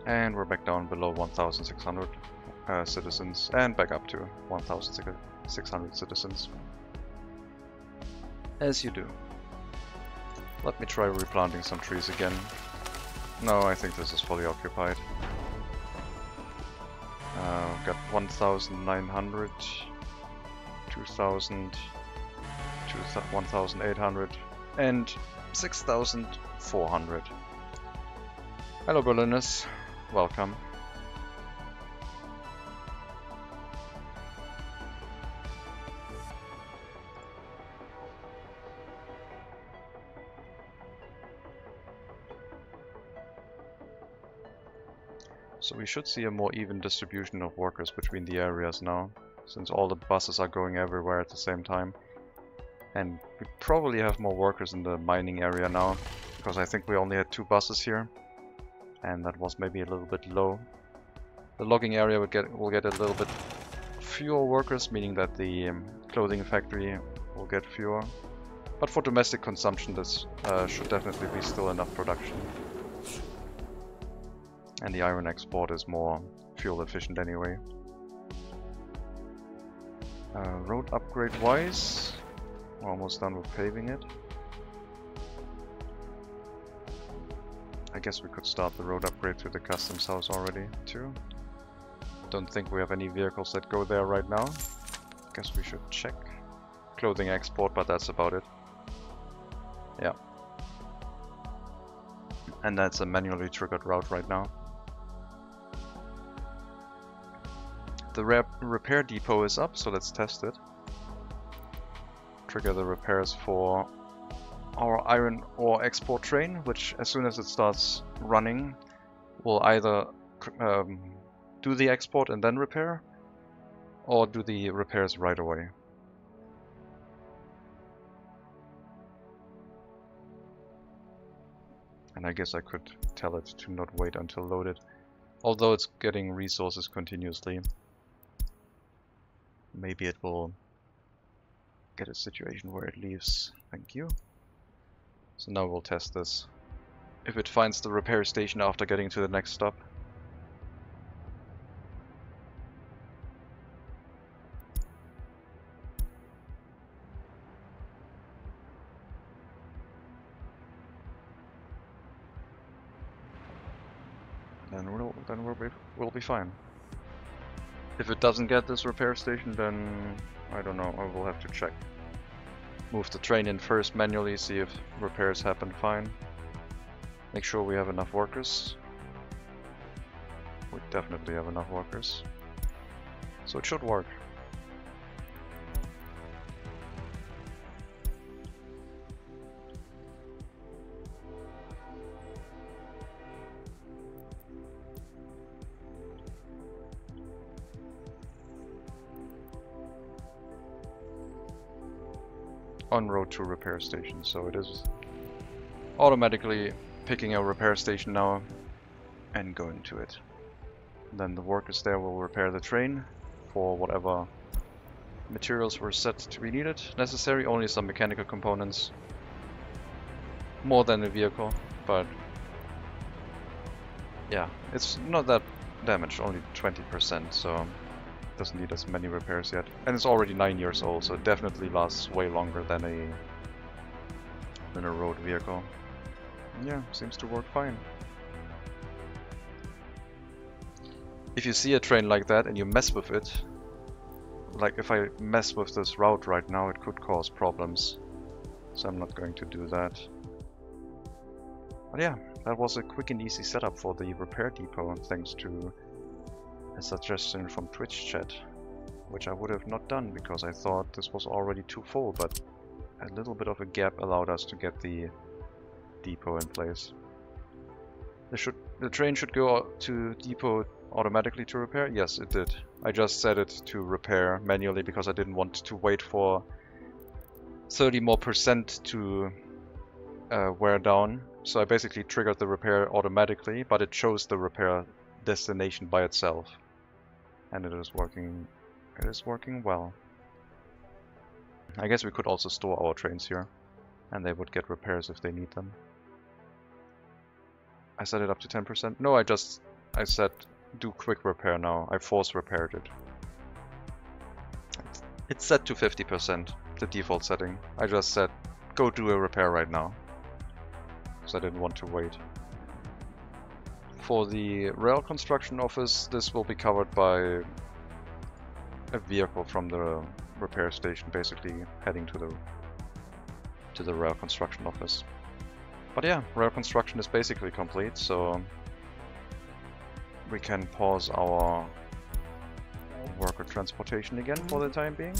And we're back down below 1,600 citizens, and back up to 1,600 citizens. As you do. Let me try replanting some trees again. No, I think this is fully occupied. Got 1,900, 2,000, 1,800, and 6,400. Hello Berliners, welcome. So we should see a more even distribution of workers between the areas now, since all the buses are going everywhere at the same time. And we probably have more workers in the mining area now, because I think we only had 2 buses here, and that was maybe a little bit low. The logging area will get a little bit fewer workers, meaning that the clothing factory will get fewer. But for domestic consumption this should definitely be still enough production. And the iron export is more fuel efficient anyway. Road upgrade wise, we're almost done with paving it. I guess we could start the road upgrade to the customs house already too. Don't think we have any vehicles that go there right now. Guess we should check. Clothing export, but that's about it. Yeah. And that's a manually triggered route right now. The repair depot is up, so let's test it. Trigger the repairs for our iron ore export train, which as soon as it starts running will either do the export and then repair, or do the repairs right away. And I guess I could tell it to not wait until loaded. Although it's getting resources continuously. Maybe it will get a situation where it leaves. Thank you. So now we'll test this. If it finds the repair station after getting to the next stop. Then we'll be fine. If it doesn't get this repair station, then I don't know, I will have to check. Move the train in first manually, see if repairs happen fine. Make sure we have enough workers. We definitely have enough workers. So it should work. On road to repair station, so it is automatically picking a repair station now and going to it. Then the workers there will repair the train for whatever materials were set to be necessary, only some mechanical components, more than the vehicle, but yeah, it's not that damaged, only 20%, so doesn't need as many repairs yet. And it's already 9 years old, so it definitely lasts way longer than a road vehicle. Yeah, seems to work fine. If you see a train like that and you mess with it, like if I mess with this route right now, it could cause problems. So I'm not going to do that. But yeah, that was a quick and easy setup for the repair depot, thanks to a suggestion from Twitch chat, which I would have not done because I thought this was already too full, but a little bit of a gap allowed us to get the depot in place. The train should go to depot automatically to repair? Yes, it did. I just set it to repair manually because I didn't want to wait for 30% more to wear down. So I basically triggered the repair automatically, but it chose the repair destination by itself. And it is working well. I guess we could also store our trains here, and they would get repairs if they need them. I set it up to 10%. No, I said do quick repair now. I force repaired it. It's set to 50%, the default setting. I just said go do a repair right now, so I didn't want to wait. For the rail construction office, this will be covered by a vehicle from the repair station, basically heading to the rail construction office. But yeah, rail construction is basically complete, so we can pause our worker transportation again for the time being.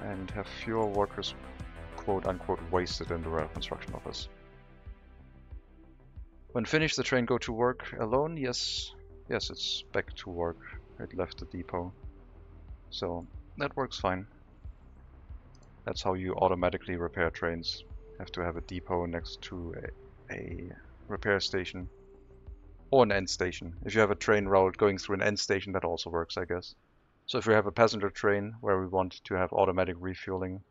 And have fewer workers quote-unquote wasted in the rail construction office. When finished, the train go to work alone? Yes, it's back to work. It left the depot. So that works fine. That's how you automatically repair trains. Have to have a depot next to a repair station. Or an end station. If you have a train route going through an end station, that also works, I guess. So if we have a passenger train where we want to have automatic refueling,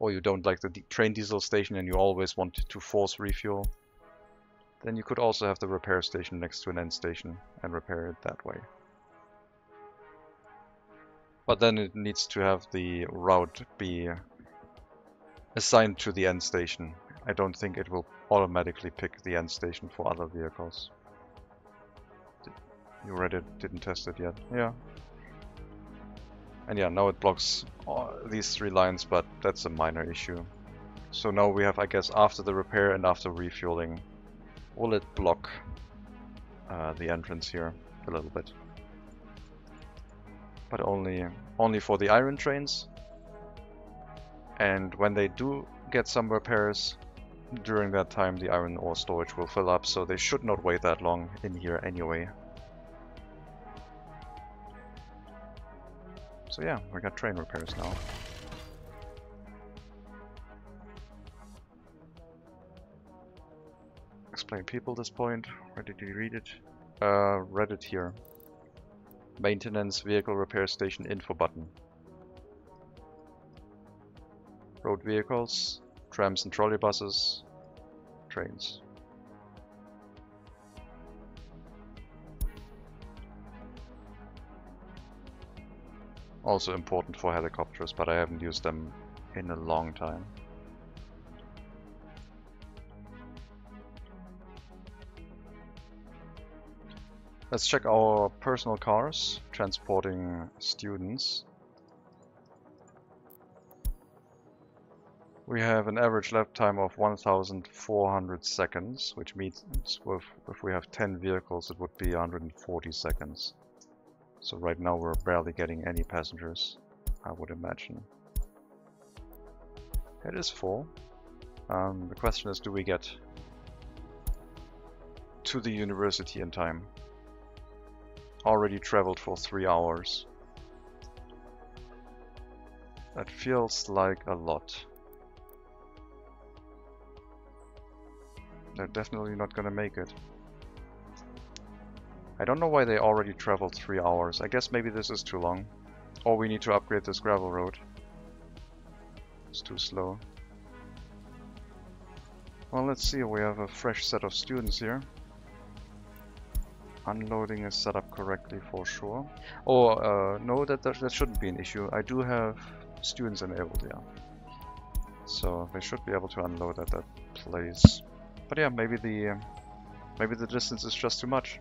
or you don't like the train diesel station and you always want to force refuel, then you could also have the repair station next to an end station and repair it that way. But then it needs to have the route be assigned to the end station. I don't think it will automatically pick the end station for other vehicles. You read it, didn't test it yet. Yeah. And yeah, now it blocks these 3 lines, but that's a minor issue. So now we have, I guess, after the repair and after refueling, will it block the entrance here a little bit. But only for the iron trains. And when they do get some repairs, during that time the iron ore storage will fill up, so they should not wait that long in here anyway. So yeah, we got train repairs now. explain people this point. Where did you read it? Read it here. Maintenance vehicle repair station info button. Road vehicles, trams and trolleybuses, trains. Also important for helicopters, but I haven't used them in a long time. Let's check our personal cars transporting students. We have an average lap time of 1,400 seconds, which means if we have 10 vehicles, it would be 140 seconds. So right now we're barely getting any passengers, I would imagine. It is full. The question is, do we get to the university in time? Already traveled for 3 hours. That feels like a lot. They're definitely not gonna make it. I don't know why they already traveled 3 hours. I guess maybe this is too long. Or we need to upgrade this gravel road. It's too slow. Well, let's see. We have a fresh set of students here. Unloading is set up correctly for sure. Oh, no, that shouldn't be an issue. I do have students enabled, yeah. So they should be able to unload at that place. But yeah, maybe the distance is just too much.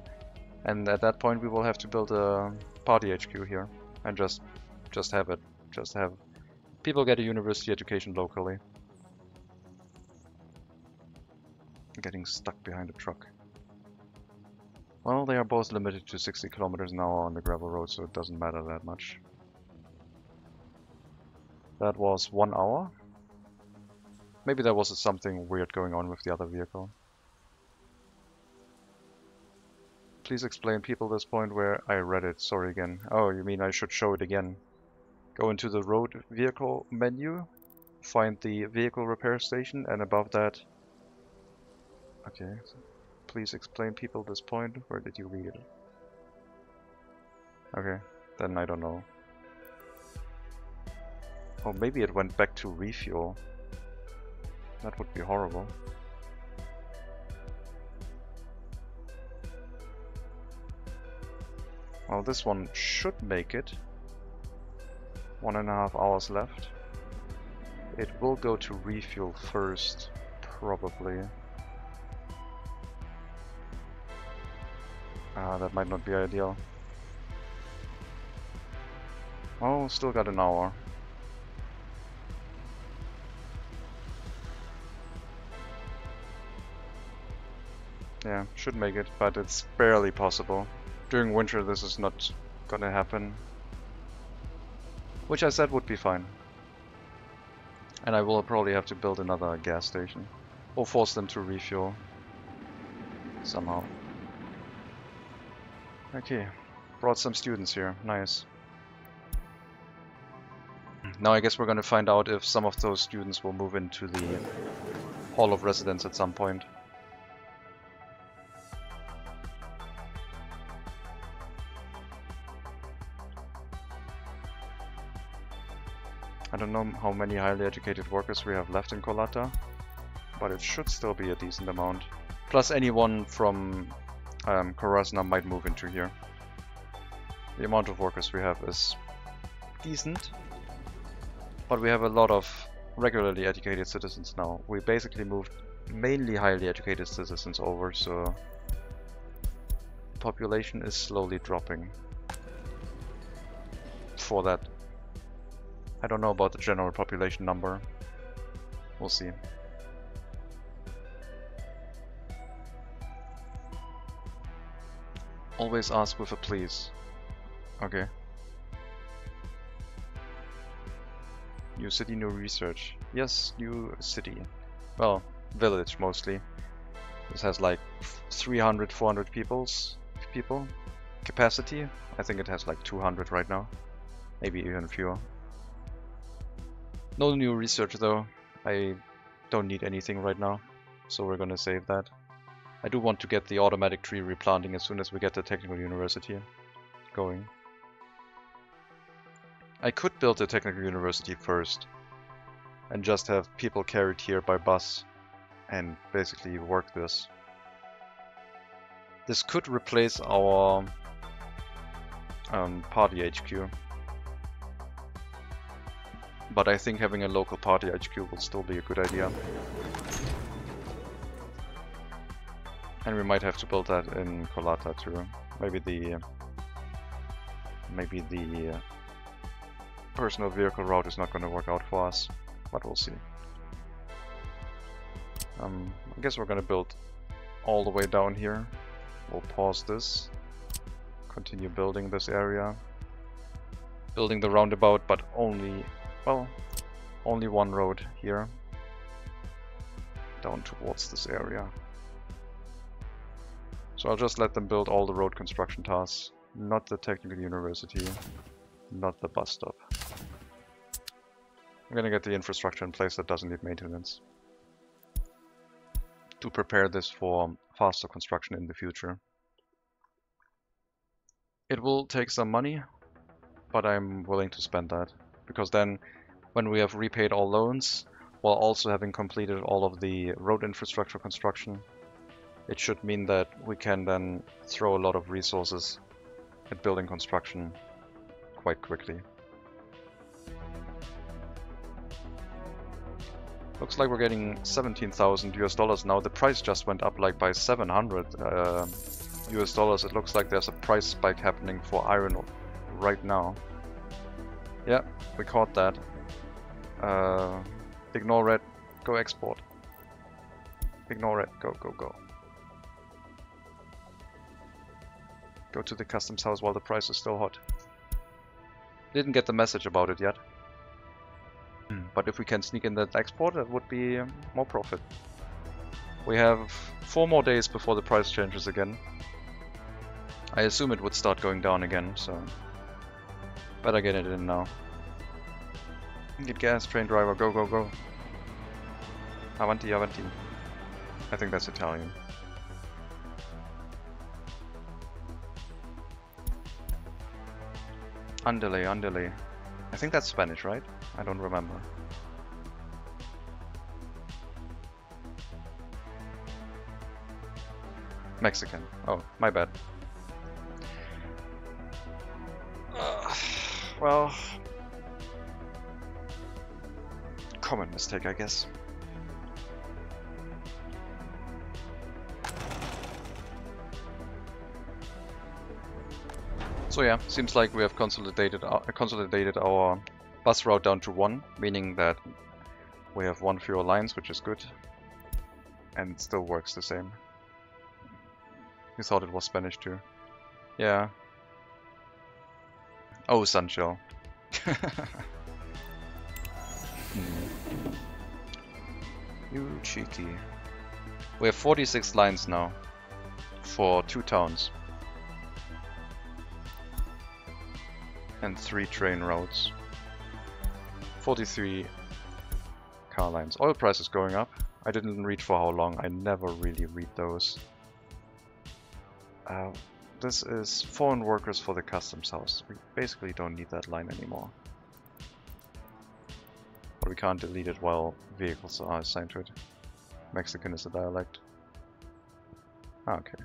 And at that point we will have to build a party HQ here. And just have it. Just have people get a university education locally. I'm getting stuck behind a truck. Well, they are both limited to 60 kilometers an hour on the gravel road, so it doesn't matter that much. That was 1 hour. Maybe there was something weird going on with the other vehicle. Please explain people this point where I read it. Sorry again. Oh, you mean I should show it again. Go into the road vehicle menu, find the vehicle repair station, and above that... Okay. Please explain people this point. Where did you read it? Okay, then I don't know. Oh, maybe it went back to refuel. That would be horrible. Well, this one should make it. 1.5 hours left. It will go to refuel first, probably. That might not be ideal. Oh, still got an hour. Yeah, should make it, but it's barely possible. During winter this is not gonna happen. Which I said would be fine. And I will probably have to build another gas station. Or force them to refuel. Somehow. Okay, brought some students here, nice. Now I guess we're gonna find out if some of those students will move into the Hall of Residence at some point. I don't know how many highly educated workers we have left in Kolata, but it should still be a decent amount. Plus anyone from Korasna might move into here. The amount of workers we have is decent, but we have a lot of regularly educated citizens now. We basically moved mainly highly educated citizens over, so the population is slowly dropping. For that, I don't know about the general population number. We'll see. Always ask with a please. Okay. New city, new research. Yes, new city. Well, village mostly. This has like 300, 400 people. Capacity, I think it has like 200 right now. Maybe even fewer. No new research though. I don't need anything right now, so we're gonna save that. I do want to get the automatic tree replanting as soon as we get the technical university going. I could build the technical university first and just have people carried here by bus and basically work this. This could replace our party HQ. But I think having a local party HQ will still be a good idea. And we might have to build that in Kolata too. Maybe the personal vehicle route is not going to work out for us, but we'll see. I guess we're going to build all the way down here. We'll pause this, continue building this area, building the roundabout, but only one road here down towards this area. So I'll just let them build all the road construction tasks, not the technical university, not the bus stop. I'm gonna get the infrastructure in place that doesn't need maintenance to prepare this for faster construction in the future. It will take some money, but I'm willing to spend that, because then when we have repaid all loans while also having completed all of the road infrastructure construction, it should mean that we can then throw a lot of resources at building construction quite quickly. Looks like we're getting 17,000 US dollars now. The price just went up like by 700 US dollars. It looks like there's a price spike happening for iron right now. Yeah, we caught that. Ignore red, go export. Ignore red, go, go, go. Go to the customs house while the price is still hot. Didn't get the message about it yet. But if we can sneak in that export, that would be more profit. We have 4 more days before the price changes again. I assume it would start going down again, so better get it in now. Get gas, train driver, go, go, go. Avanti, avanti. I think that's Italian. Andale, andale. I think that's Spanish, right? I don't remember. Mexican. Oh, my bad. Well, common mistake, I guess. So yeah, seems like we have consolidated our bus route down to 1, meaning that we have 1 fewer lines, which is good, and it still works the same. You thought it was Spanish too. Yeah. Oh, Sancho. You cheeky. We have 46 lines now for 2 towns. And 3 train routes. 43 car lines. Oil price is going up. I didn't read for how long. I never really read those. This is foreign workers for the customs house. We basically don't need that line anymore. But we can't delete it while vehicles are assigned to it. Mexican is a dialect. Okay.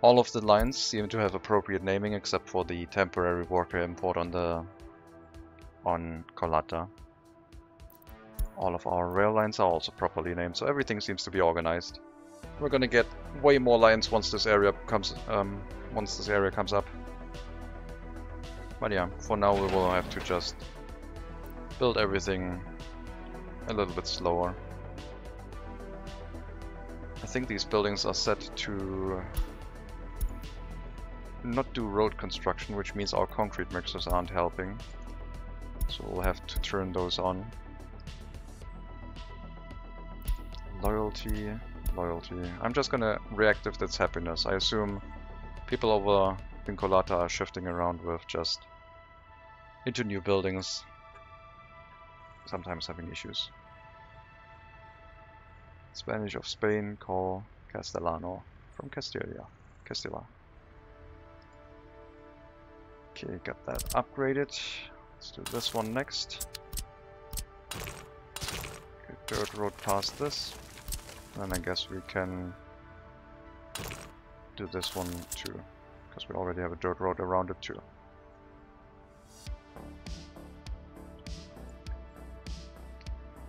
All of the lines seem to have appropriate naming except for the temporary worker import on Kolata. All of our rail lines are also properly named, so everything seems to be organized. We're gonna get way more lines once this area comes up. But yeah, for now we will have to just build everything a little bit slower. I think these buildings are set to not do road construction, which means our concrete mixers aren't helping. So we'll have to turn those on. Loyalty, loyalty. I'm just gonna react if that's happiness. I assume people over in Kolata are shifting around with just into new buildings, sometimes having issues. Spanish of Spain, call Castellano from Castilla. Okay, got that upgraded. Let's do this one next. Okay, dirt road past this. And I guess we can do this one too, because we already have a dirt road around it too.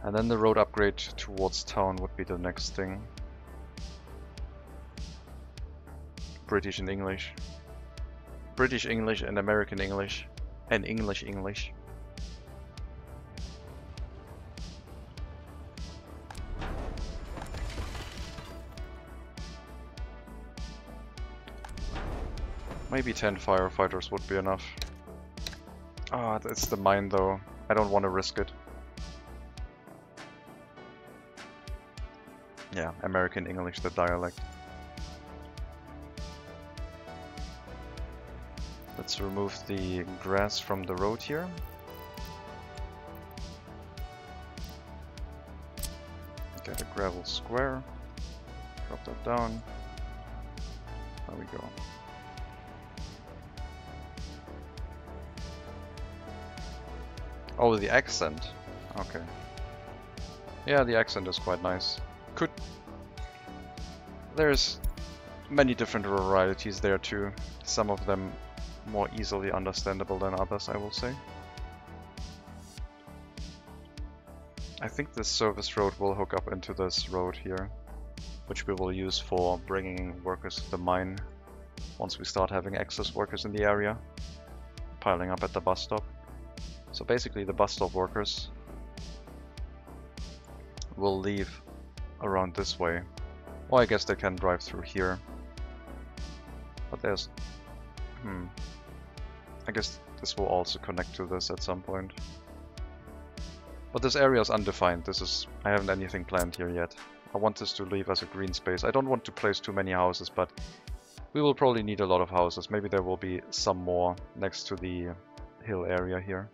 And then the road upgrade towards town would be the next thing. British and English. British English and American English. And English English. Maybe 10 firefighters would be enough. Ah, it's the mine though. I don't want to risk it. Yeah, American English, the dialect. Let's remove the grass from the road here. Get a gravel square. Drop that down. There we go. Oh, the accent. Okay. Yeah, the accent is quite nice. There's many different varieties there too. Some of them more easily understandable than others, I will say. I think this service road will hook up into this road here, which we will use for bringing workers to the mine once we start having excess workers in the area, piling up at the bus stop. So basically the bus stop workers will leave around this way. Well, I guess they can drive through here. But there's... I guess this will also connect to this at some point. But this area is undefined. I haven't anything planned here yet. I want this to leave as a green space. I don't want to place too many houses, but we will probably need a lot of houses. Maybe there will be some more next to the hill area here.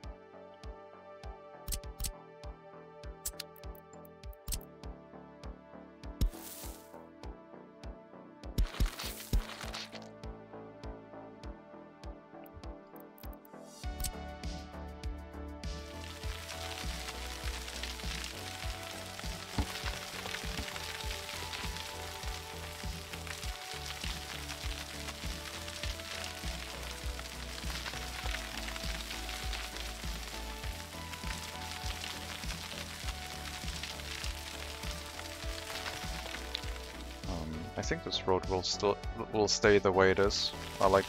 I think this road will stay the way it is. I like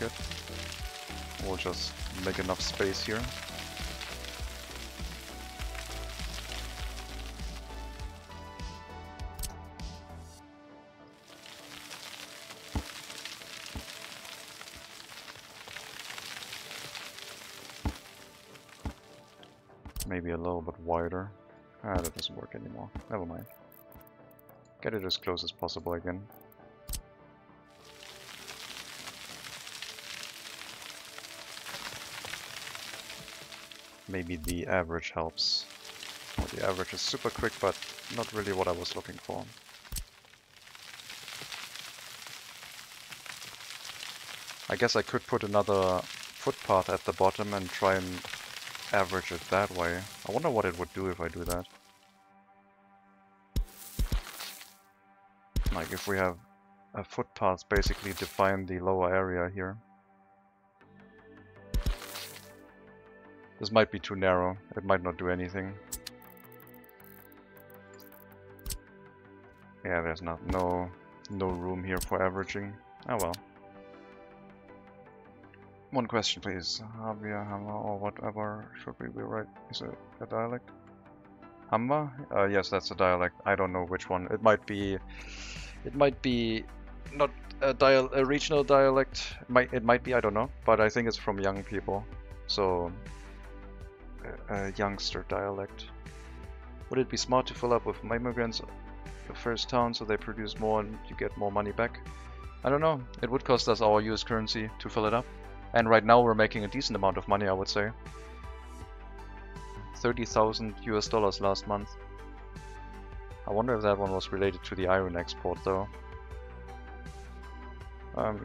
it. We'll just make enough space here. Maybe a little bit wider. Ah, that doesn't work anymore. Never mind. Get it as close as possible again. Maybe the average helps. Well, the average is super quick, but not really what I was looking for. I guess I could put another footpath at the bottom and try and average it that way. I wonder what it would do if I do that. Like if we have a footpath basically define the lower area here. This might be too narrow. It might not do anything. Yeah, there's no room here for averaging. Oh well. One question please. Havia, Hammer, or whatever should we be right? Is it a dialect? Hammer? Yes, that's a dialect. I don't know which one. It might be not a regional dialect. It might be, I don't know. But I think it's from young people. So a youngster dialect. Would it be smart to fill up with immigrants the first town so they produce more and you get more money back? I don't know. It would cost us our US currency to fill it up. And right now we're making a decent amount of money, I would say. 30,000 US dollars last month. I wonder if that one was related to the iron export though.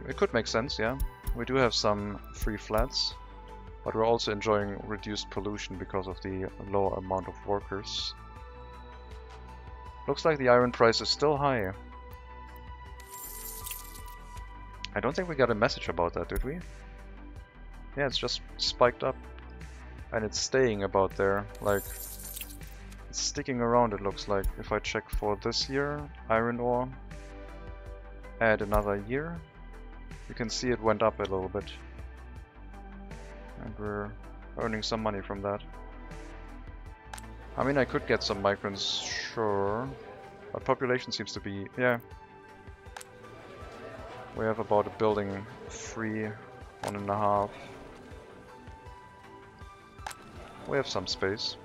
It could make sense, yeah. We do have some free flats, but we're also enjoying reduced pollution because of the lower amount of workers. Looks like the iron price is still high. I don't think we got a message about that, did we? Yeah, it's just spiked up. And it's staying about there, like, it's sticking around, it looks like. If I check for this year, iron ore, add another year, you can see it went up a little bit. And we're earning some money from that. I mean, I could get some migrants, sure, but population seems to be, yeah. We have about a building free, 1.5. We have some space.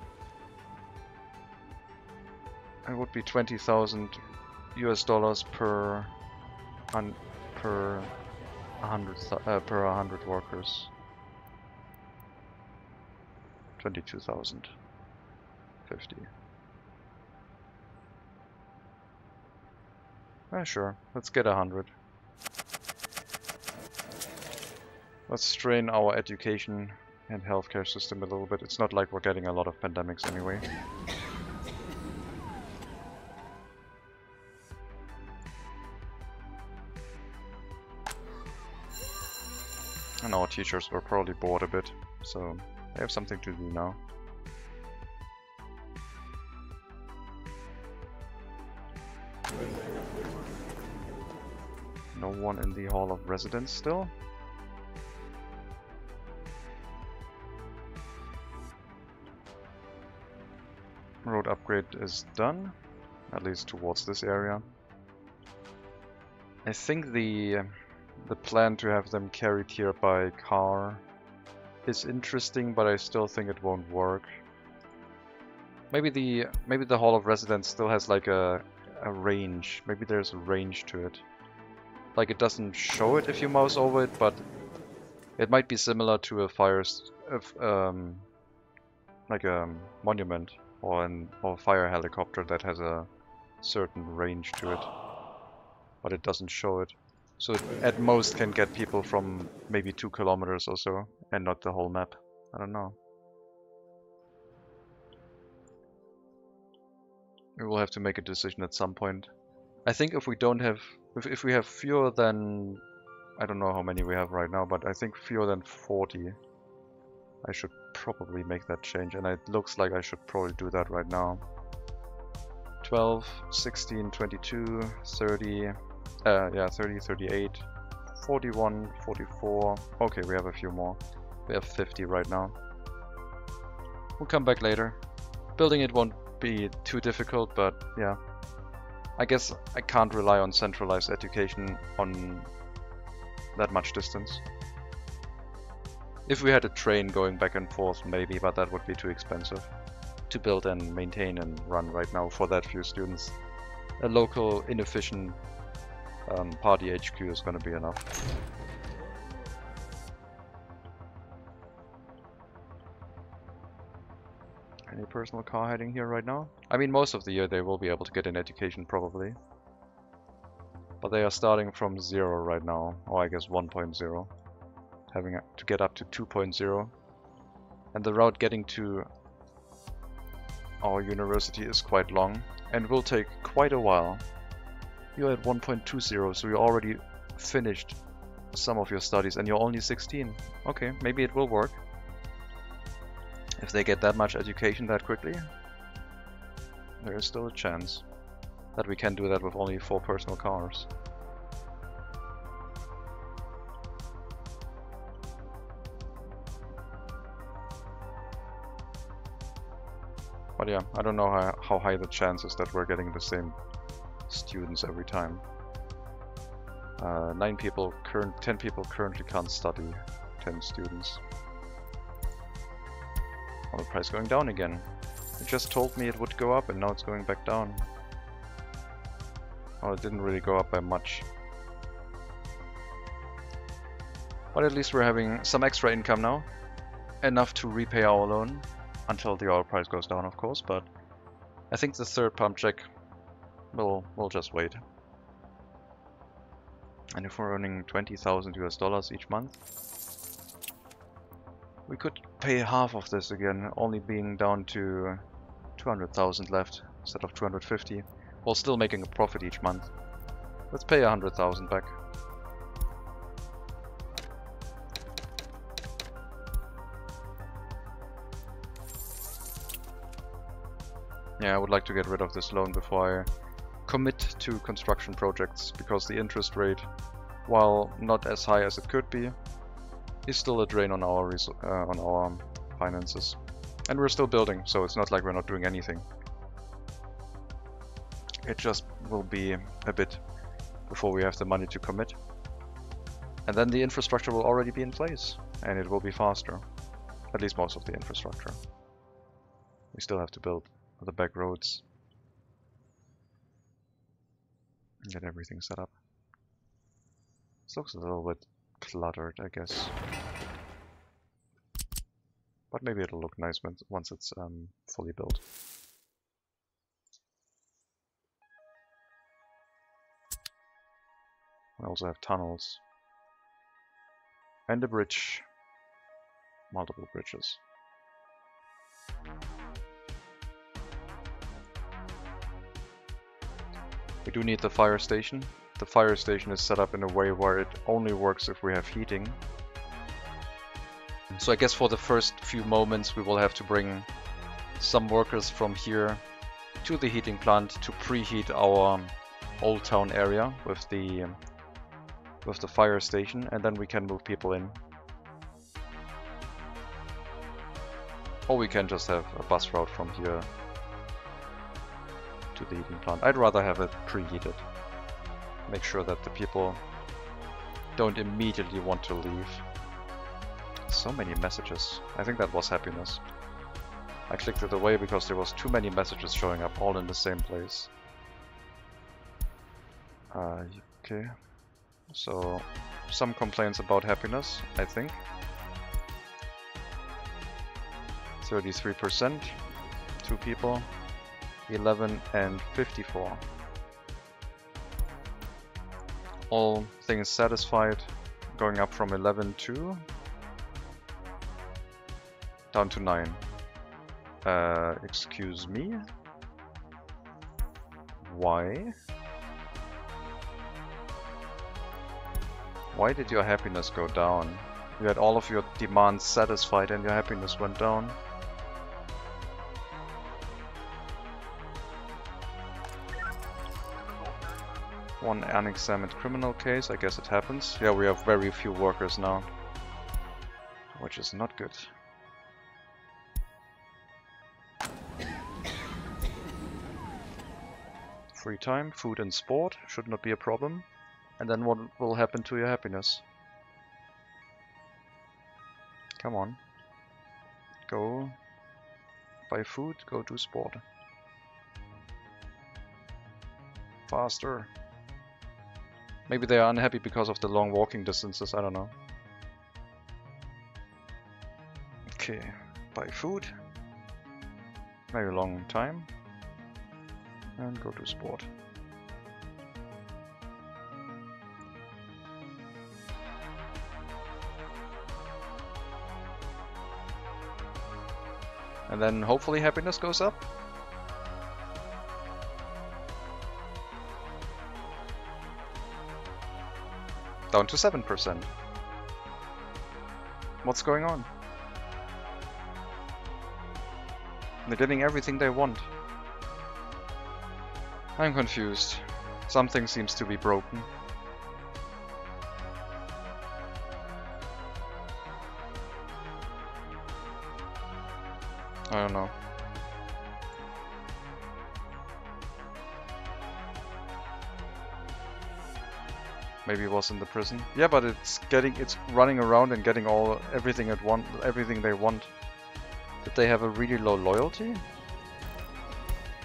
It would be 20,000 US dollars per 100 workers. 22,050. Sure. Let's get 100. Let's strain our education and healthcare system a little bit. It's not like we're getting a lot of pandemics anyway. And our teachers were probably bored a bit, so they have something to do now. No one in the Hall of Residence still. Road upgrade is done, at least towards this area. I think the plan to have them carried here by car is interesting, but I still think it won't work. Maybe the Hall of Residence still has like a range. Maybe there's a range to it. Like it doesn't show it if you mouse over it, but it might be similar to a like a monument or a fire helicopter that has a certain range to it, but it doesn't show it. So it at most can get people from maybe 2 kilometers or so, and not the whole map. I don't know. We will have to make a decision at some point. I think if we don't have, if we have fewer than, I don't know how many we have right now, but I think fewer than 40, I should probably make that change, and it looks like I should probably do that right now. 12, 16, 22, 30, yeah, 30, 38, 41, 44. Okay, we have a few more. We have 50 right now. We'll come back later. Building it won't be too difficult, but yeah. I guess I can't rely on centralized education on that much distance. If we had a train going back and forth, maybe, but that would be too expensive to build and maintain and run right now for that few students. A local, inefficient party HQ is going to be enough. Any personal car heading here right now? I mean, most of the year they will be able to get an education probably. But they are starting from 0 right now, or I guess 1.0. Having to get up to 2.0. And the route getting to our university is quite long and will take quite a while. You're at 1.20, so you already finished some of your studies and you're only 16. Okay, maybe it will work. If they get that much education that quickly, there is still a chance that we can do that with only 4 personal cars. But yeah, I don't know how high the chance is that we're getting the same students every time. 10 people currently can't study, 10 students. Oh, the price going down again. It just told me it would go up and now it's going back down. Oh, it didn't really go up by much. But at least we're having some extra income now. Enough to repay our loan. Until the oil price goes down, of course, but I think the third pump check We'll just wait. And if we're earning 20,000 US dollars each month, we could pay half of this again, only being down to 200,000 left instead of 250, while still making a profit each month. Let's pay 100,000 back. Yeah, I would like to get rid of this loan before I commit to construction projects, because the interest rate, while not as high as it could be, is still a drain on our finances. And we're still building, so it's not like we're not doing anything. It just will be a bit before we have the money to commit. And then the infrastructure will already be in place, and it will be faster. At least most of the infrastructure. We still have to build the back roads and get everything set up. This looks a little bit cluttered, I guess. But maybe it'll look nice once it's fully built. We also have tunnels. And a bridge. Multiple bridges. We do need the fire station. The fire station is set up in a way where it only works if we have heating. So I guess for the first few moments we will have to bring some workers from here to the heating plant to preheat our old town area with the fire station, and then we can move people in. Or we can just have a bus route from here to the heating plant. I'd rather have it preheated. Make sure that the people don't immediately want to leave. So many messages. I think that was happiness. I clicked it away because there was too many messages showing up all in the same place. Okay. So, some complaints about happiness, I think. 33%, 2 people, 11 and 54. All things satisfied, going up from 11 to down to 9. Excuse me? Why? Why did your happiness go down? You had all of your demands satisfied and your happiness went down. One unexamined criminal case, I guess it happens. Yeah, we have very few workers now, which is not good. Free time, food and sport should not be a problem. And then what will happen to your happiness? Come on. Go buy food, go do sport. Faster. Maybe they are unhappy because of the long walking distances, I don't know. Okay, buy food. Very long time. And go to sport. And then hopefully happiness goes up. Down to 7%. What's going on? They're getting everything they want. I'm confused. Something seems to be broken. I don't know. Maybe it was in the prison. Yeah, but it's running around and getting everything they want. Did they have a really low loyalty?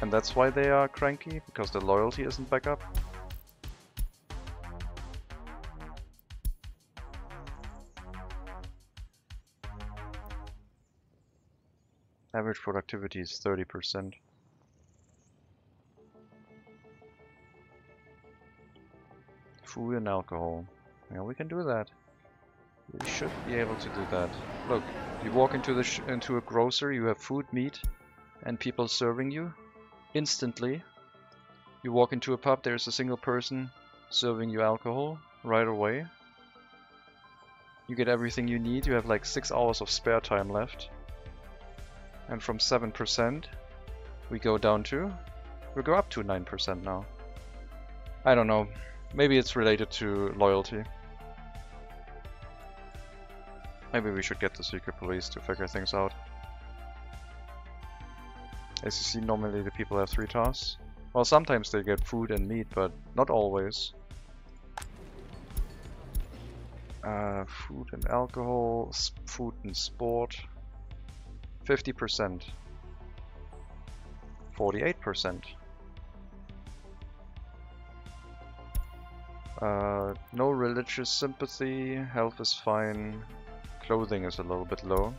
And that's why they are cranky? Because the loyalty isn't back up? Average productivity is 30%. Food and alcohol. Yeah, we can do that. We should be able to do that. Look, you walk into a grocery, you have food, meat, and people serving you instantly. You walk into a pub, there's a single person serving you alcohol right away. You get everything you need. You have like 6 hours of spare time left. And from 7%, we go up to 9% now. I don't know. Maybe it's related to loyalty. Maybe we should get the secret police to figure things out. As you see, normally the people have 3 tasks. Well, sometimes they get food and meat, but not always. Food and alcohol, food and sport. 50%. 48%. No religious sympathy, health is fine, clothing is a little bit low.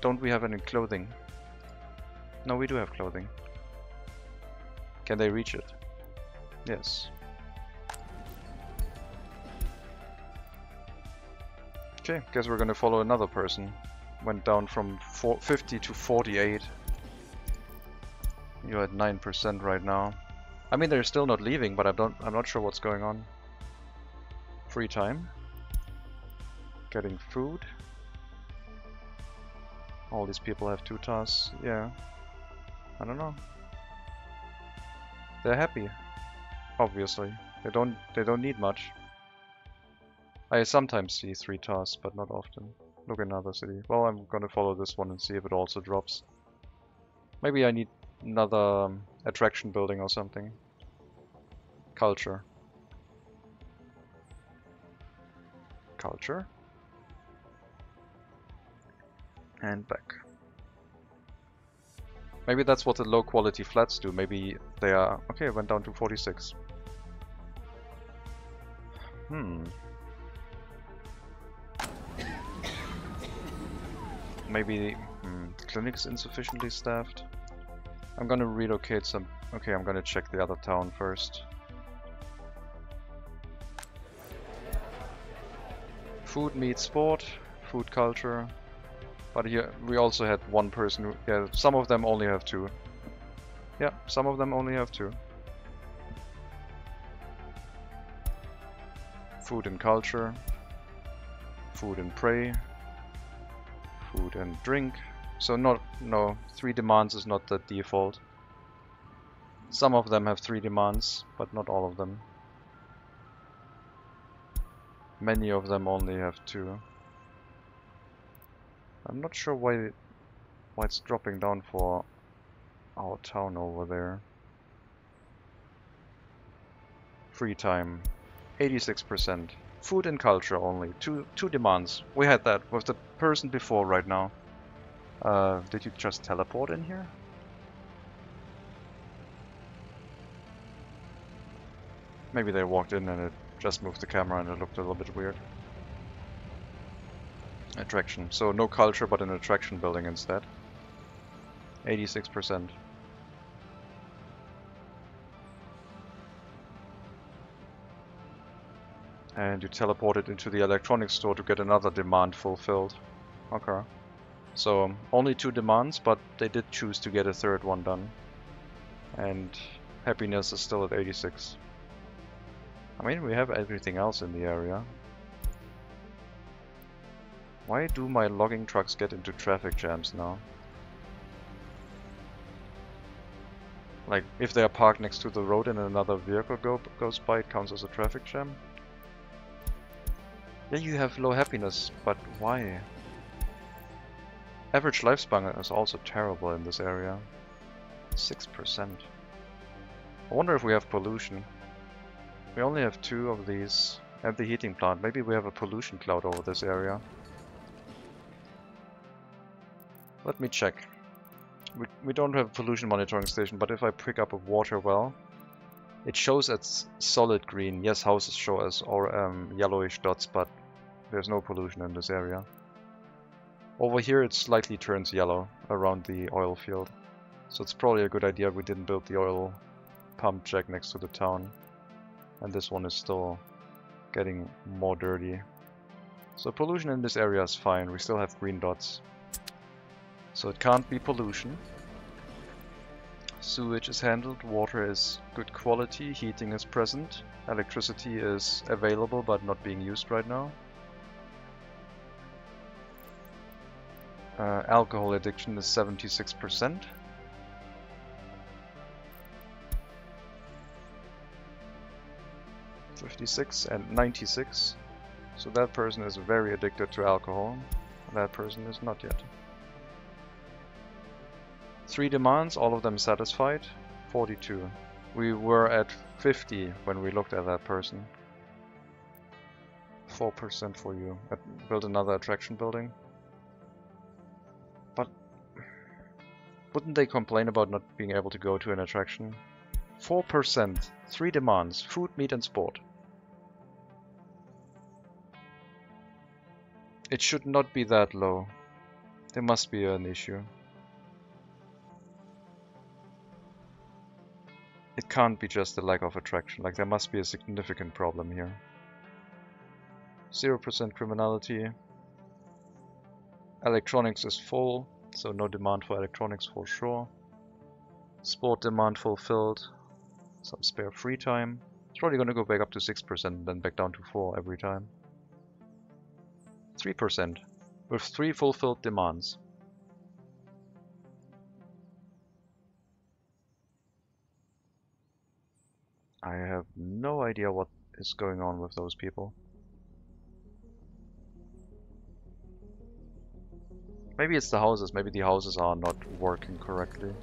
Don't we have any clothing? No, we do have clothing. Can they reach it? Yes. Okay, guess we're gonna follow another person. Went down from 50 to 48. You're at 9% right now. I mean, they're still not leaving, but I'm not sure what's going on. Free time. Getting food. All these people have 2 tasks. Yeah. I don't know. They're happy. Obviously. They don't need much. I sometimes see 3 tasks, but not often. Look, another city. Well, I'm gonna follow this one and see if it also drops. Maybe I need another attraction building or something. Culture. Culture. And back. Maybe that's what the low quality flats do. Maybe they are... Okay, it went down to 46. Maybe the clinic's insufficiently staffed. I'm gonna relocate some... Okay, I'm gonna check the other town first. Food meets sport, food culture. But here we also had 1 person who... Yeah, some of them only have 2. Yeah, some of them only have 2. Food and culture. Food and prey. Food and drink. So no, 3 demands is not the default. Some of them have 3 demands, but not all of them. Many of them only have 2. I'm not sure why it's dropping down for our town over there. Free time, 86%. Food and culture only, two demands. We had that with the person before right now. Did you just teleport in here? Maybe they walked in and it just moved the camera and it looked a little bit weird. Attraction. So no culture but an attraction building instead. 86%. And you teleported into the electronics store to get another demand fulfilled. Okay. So only 2 demands, but they did choose to get a 3rd one done. And happiness is still at 86. I mean, we have everything else in the area. Why do my logging trucks get into traffic jams now? Like, if they are parked next to the road and another vehicle goes by, it counts as a traffic jam? Yeah, you have low happiness, but why? Average lifespan is also terrible in this area. 6%. I wonder if we have pollution. We only have 2 of these and the heating plant. Maybe we have a pollution cloud over this area. Let me check. We don't have a pollution monitoring station, but if I pick up a water well, it shows as solid green. Yes, houses show as yellowish dots, but there's no pollution in this area. Over here it slightly turns yellow around the oil field. So it's probably a good idea we didn't build the oil pump jack next to the town. and this one is still getting more dirty. So pollution in this area is fine, we still have green dots. So it can't be pollution. Sewage is handled, water is good quality, heating is present, electricity is available but not being used right now. Alcohol addiction is 76%. And 96. So that person is very addicted to alcohol. That person is not yet. 3 demands, all of them satisfied. 42. We were at 50 when we looked at that person. 4% for you. Build another attraction building. But wouldn't they complain about not being able to go to an attraction? 4%. 3 demands. Food, meat and sport. It should not be that low. There must be an issue. It can't be just a lack of attraction, like there must be a significant problem here. 0% criminality. Electronics is full, so no demand for electronics for sure. Sport demand fulfilled. Some spare free time. It's probably gonna go back up to 6% and then back down to 4 every time. 3%, with 3 fulfilled demands. I have no idea what is going on with those people. Maybe it's the houses, maybe the houses are not working correctly.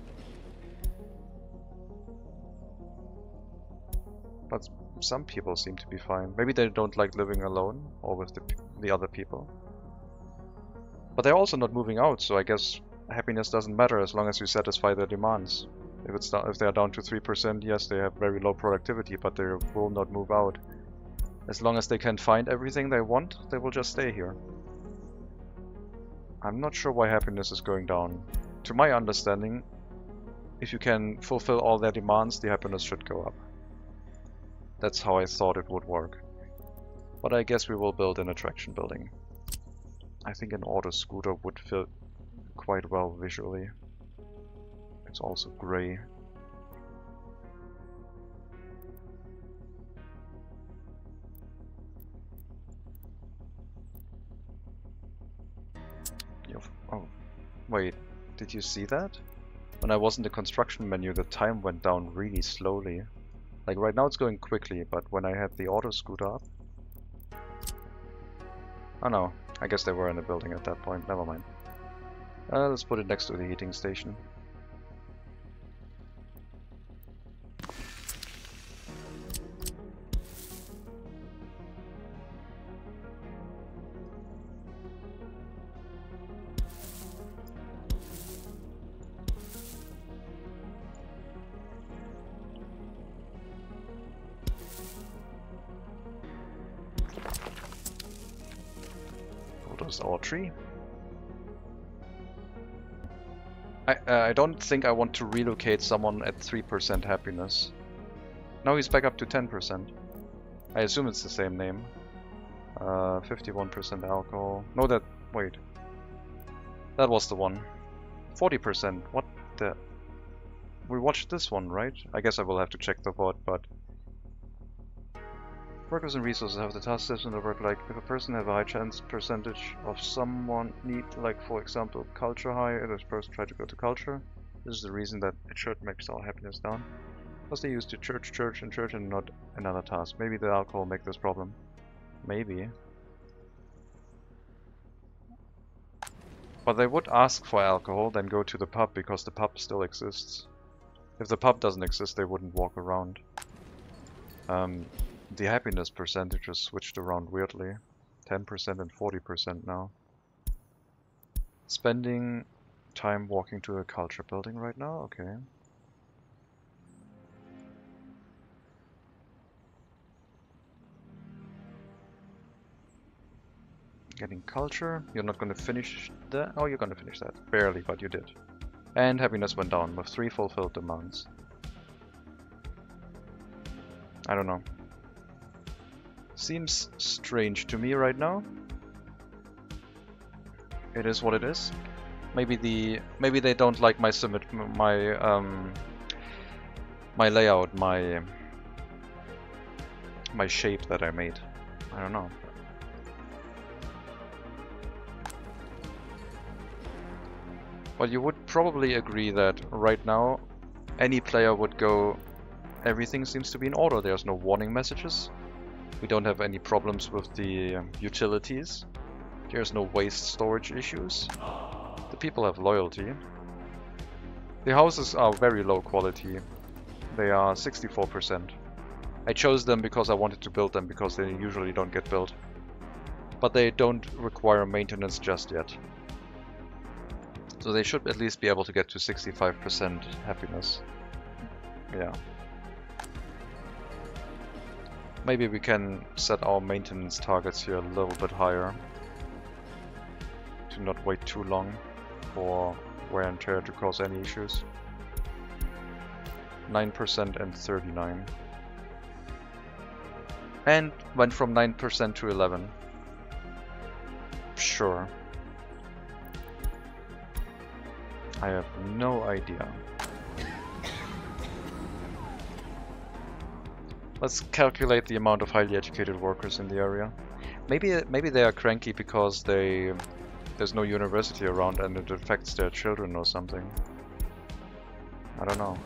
But some people seem to be fine. Maybe they don't like living alone or with the other people. But they're also not moving out, so I guess happiness doesn't matter as long as you satisfy their demands. If they're down to 3%, yes, they have very low productivity, but they will not move out. As long as they can find everything they want, they will just stay here. I'm not sure why happiness is going down. To my understanding, if you can fulfill all their demands, the happiness should go up. That's how I thought it would work. But I guess we will build an attraction building. I think an auto scooter would fit quite well visually. It's also gray. Oh, wait, did you see that? When I was in the construction menu, the time went down really slowly. Like right now it's going quickly, but when I had the auto scooter up... Oh no, I guess they were in the building at that point, never mind. Let's put it next to the heating station. Photos our tree. I don't think I want to relocate someone at 3% happiness. Now he's back up to 10%. I assume it's the same name. 51% alcohol. No, wait. That was the one. 40%. What the... We watched this one, right? I guess I will have to check the bot, but... Workers and resources have the task steps in the work, like if a person have a high chance percentage of someone need, like for example culture high, this person try to go to culture. This is the reason that it should makes our happiness down. Because they use the church and not another task. Maybe the alcohol make this problem. Maybe. But they would ask for alcohol, then go to the pub because the pub still exists. If the pub doesn't exist, they wouldn't walk around. The happiness percentages switched around weirdly. 10% and 40% now. Spending time walking to a culture building right now? Okay. Getting culture. You're not gonna finish that? Oh, you're gonna finish that. Barely, but you did. And happiness went down with 3 fulfilled demands. I don't know. Seems strange to me right now. It is what it is. Maybe they don't like my my layout, my shape that I made. I don't know. Well, you would probably agree that right now any player would go, everything seems to be in order. There's no warning messages. We don't have any problems with the utilities. There's no waste storage issues. The people have loyalty. The houses are very low quality. They are 64%. I chose them because I wanted to build them because they usually don't get built. But they don't require maintenance just yet. So they should at least be able to get to 65% happiness. Yeah. Maybe we can set our maintenance targets here a little bit higher. To not wait too long for wear and tear to cause any issues. 9% and 39. And went from 9% to 11. Sure. I have no idea. Let's calculate the amount of highly educated workers in the area. Maybe they are cranky because there's no university around and it affects their children or something. I don't know.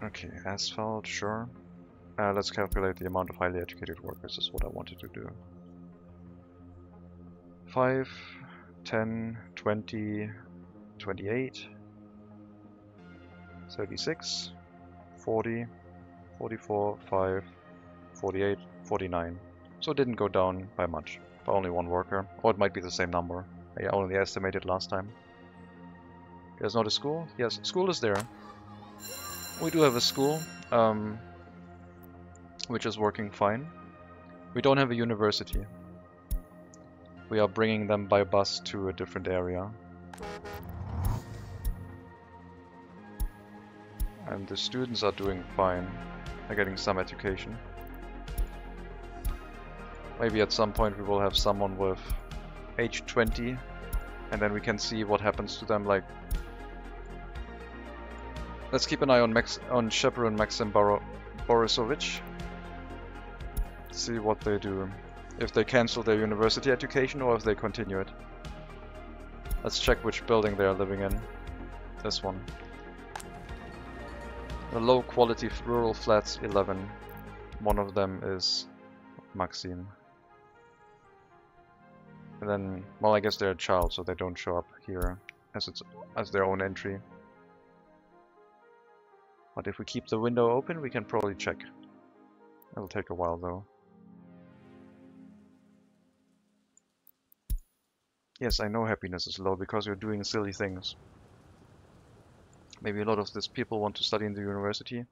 Okay, asphalt, sure. Let's calculate the amount of highly educated workers, is what I wanted to do. 5, 10, 20, 28, 36, 40, 44, 5, 48, 49. So it didn't go down by much, by only one worker. Or it might be the same number. I only estimated last time. There's not a school? Yes, school is there. We do have a school, which is working fine. We don't have a university. We are bringing them by bus to a different area. And the students are doing fine. They're getting some education. Maybe at some point we will have someone with age 20 and then we can see what happens to them. Like, let's keep an eye on Shepard and Maxim Borisovich. See what they do. If they cancel their university education or if they continue it. Let's check which building they are living in. This one. The low quality rural flats 11. One of them is Maxim. And then, well, I guess they're a child, so they don't show up here as their own entry. But if we keep the window open, we can probably check. It'll take a while though. Yes, I know happiness is low because you're doing silly things. Maybe a lot of these people want to study in the university.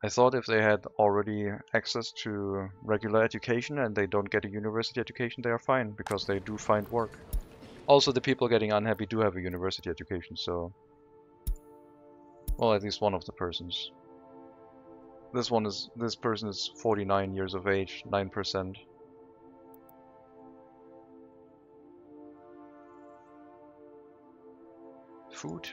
I thought if they had already access to regular education and they don't get a university education, they are fine, because they do find work. Also, the people getting unhappy do have a university education, so... Well, at least one of the persons. This person is 49 years of age, 9%. Food.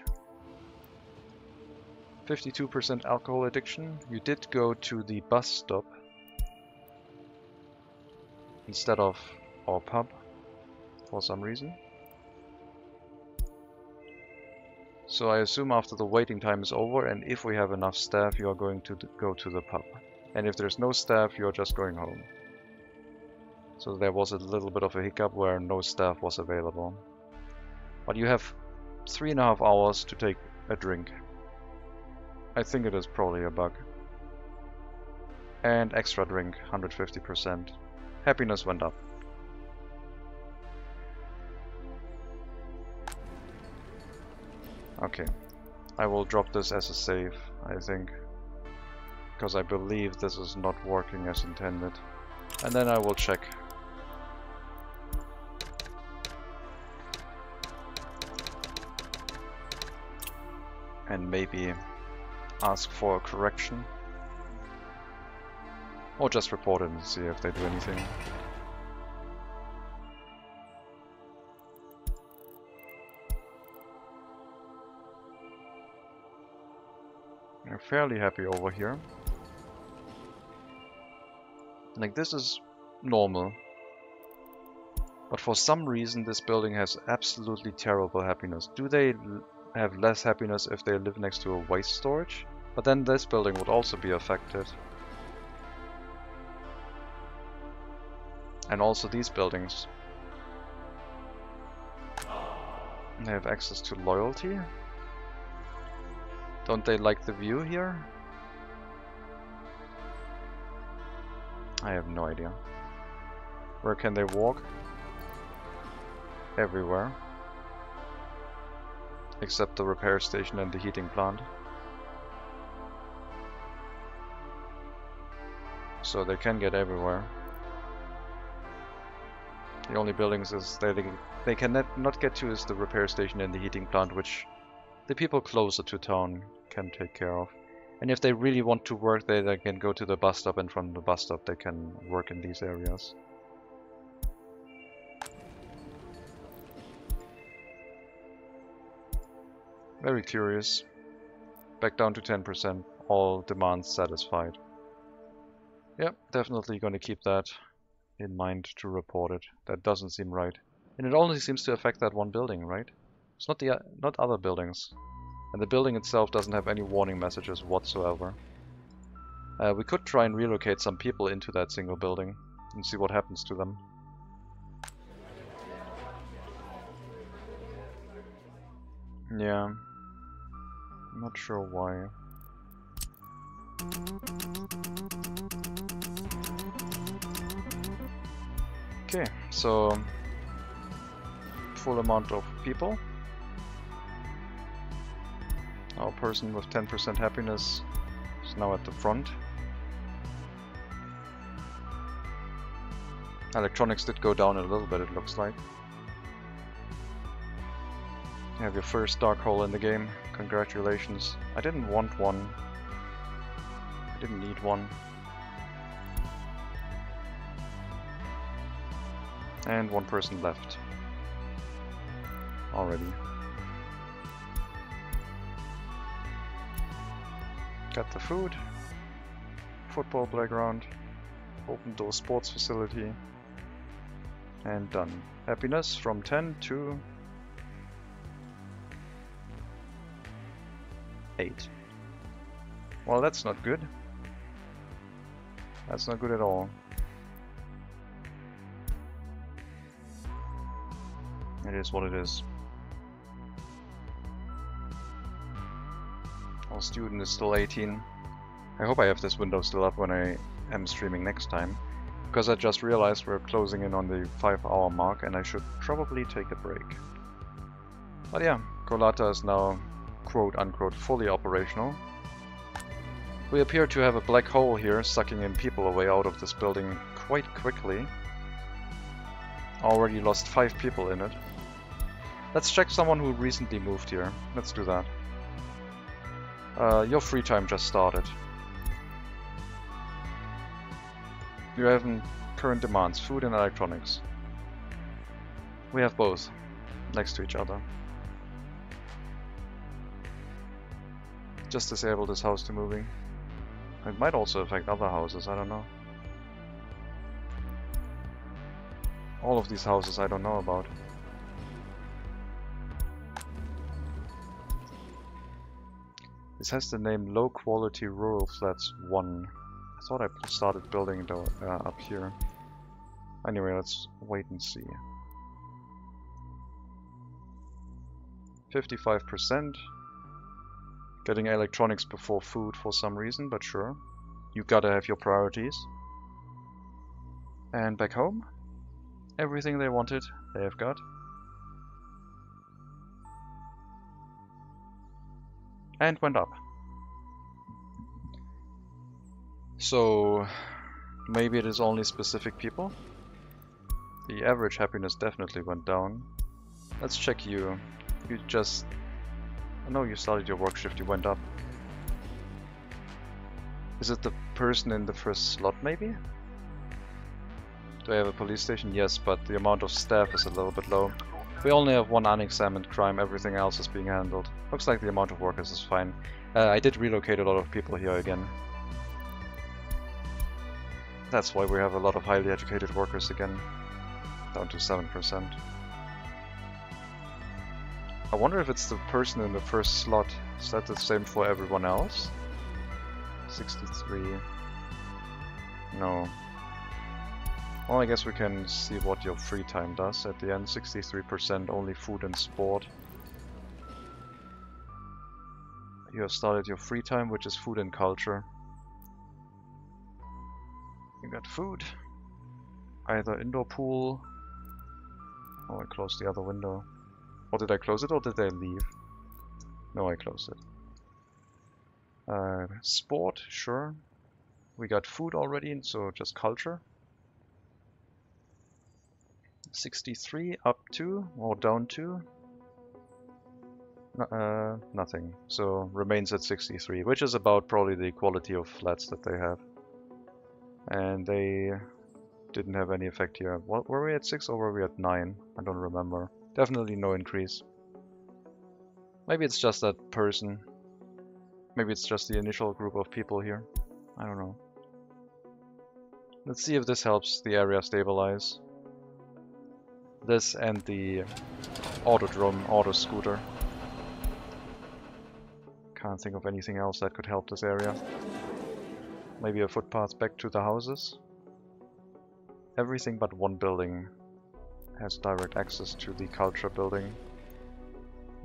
52% alcohol addiction. You did go to the bus stop instead of our pub for some reason. So I assume after the waiting time is over and if we have enough staff, you are going to go to the pub. And if there's no staff, you are just going home. So there was a little bit of a hiccup where no staff was available. But you have 3.5 hours to take a drink. I think it is probably a bug. And extra drink, 150%. Happiness went up. Okay. I will drop this as a save, I think. Because I believe this is not working as intended. And then I will check. And maybe ask for a correction. Or just report it and see if they do anything. I'm fairly happy over here. Like, this is normal. But for some reason this building has absolutely terrible happiness. Do they have less happiness if they live next to a waste storage? But then this building would also be affected. And also these buildings. They have access to loyalty. Don't they like the view here? I have no idea. Where can they walk? Everywhere. Except the repair station and the heating plant. So they can get everywhere. The only buildings is they can not get to is the repair station and the heating plant, which the people closer to town can take care of. And if they really want to work there, they can go to the bus stop, and from the bus stop they can work in these areas. Very curious. Back down to 10%, all demands satisfied. Yep, definitely gonna keep that in mind to report it. That doesn't seem right. And it only seems to affect that one building, right? It's not other buildings. And the building itself doesn't have any warning messages whatsoever. We could try and relocate some people into that single building and see what happens to them. Yeah. I'm not sure why. Okay, so full amount of people. Our person with 10% happiness is now at the front. Electronics did go down a little bit, it looks like. You have your first dark hole in the game. Congratulations. I didn't want one. I didn't need one. And one person left. Already. Got the food. Football playground. Open door sports facility. And done. Happiness from 10 to 8. Well, that's not good. That's not good at all. It is what it is. Our student is still 18. I hope I have this window still up when I am streaming next time, because I just realized we're closing in on the 5-hour mark and I should probably take a break. But yeah, Kolata is now quote-unquote fully operational. We appear to have a black hole here sucking in people away out of this building quite quickly. Already lost 5 people in it. Let's check someone who recently moved here. Let's do that. Your free time just started. You have current demands, food and electronics. We have both next to each other. Just disable this house to moving. It might also affect other houses, I don't know. All of these houses I don't know about. This has the name Low Quality Rural Flats 1. I thought I started building it up here. Anyway, let's wait and see. 55%. Getting electronics before food for some reason, but sure. You gotta have your priorities. And back home, everything they wanted, they have got. And went up. So, maybe it is only specific people? The average happiness definitely went down. Let's check you. You just... Oh no, you started your work shift, you went up. Is it the person in the first slot, maybe? Do I have a police station? Yes, but the amount of staff is a little bit low. We only have one unexamined crime, everything else is being handled. Looks like the amount of workers is fine. I did relocate a lot of people here again. That's why we have a lot of highly educated workers again. Down to 7%. I wonder if it's the person in the first slot. Is that the same for everyone else? 63. No. Well, I guess we can see what your free time does at the end. 63% only food and sport. You have started your free time, which is food and culture. You got food. Either indoor pool. Oh, I closed the other window. Or did I close it or did they leave? No, I closed it. Sport, sure. We got food already, so just culture. 63 up to or down to? Nothing. So remains at 63, which is about probably the quality of flats that they have. And they didn't have any effect here. What, were we at 6 or were we at 9? I don't remember. Definitely no increase. Maybe it's just that person. Maybe it's just the initial group of people here. I don't know. Let's see if this helps the area stabilize. This and the autodrome, auto-scooter. Can't think of anything else that could help this area. Maybe a footpath back to the houses. Everything but one building has direct access to the culture building,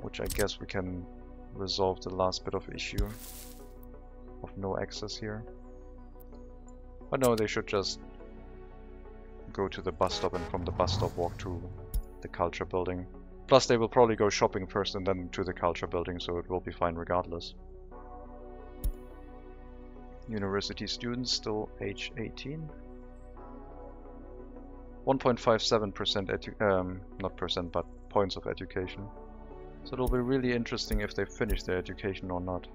which I guess we can resolve the last bit of issue of no access here. But no, they should just go to the bus stop and from the bus stop walk to the culture building. Plus they will probably go shopping first and then to the culture building, so it will be fine regardless. University students still age 18. 1.57% not percent, but points of education. So it'll be really interesting if they finish their education or not.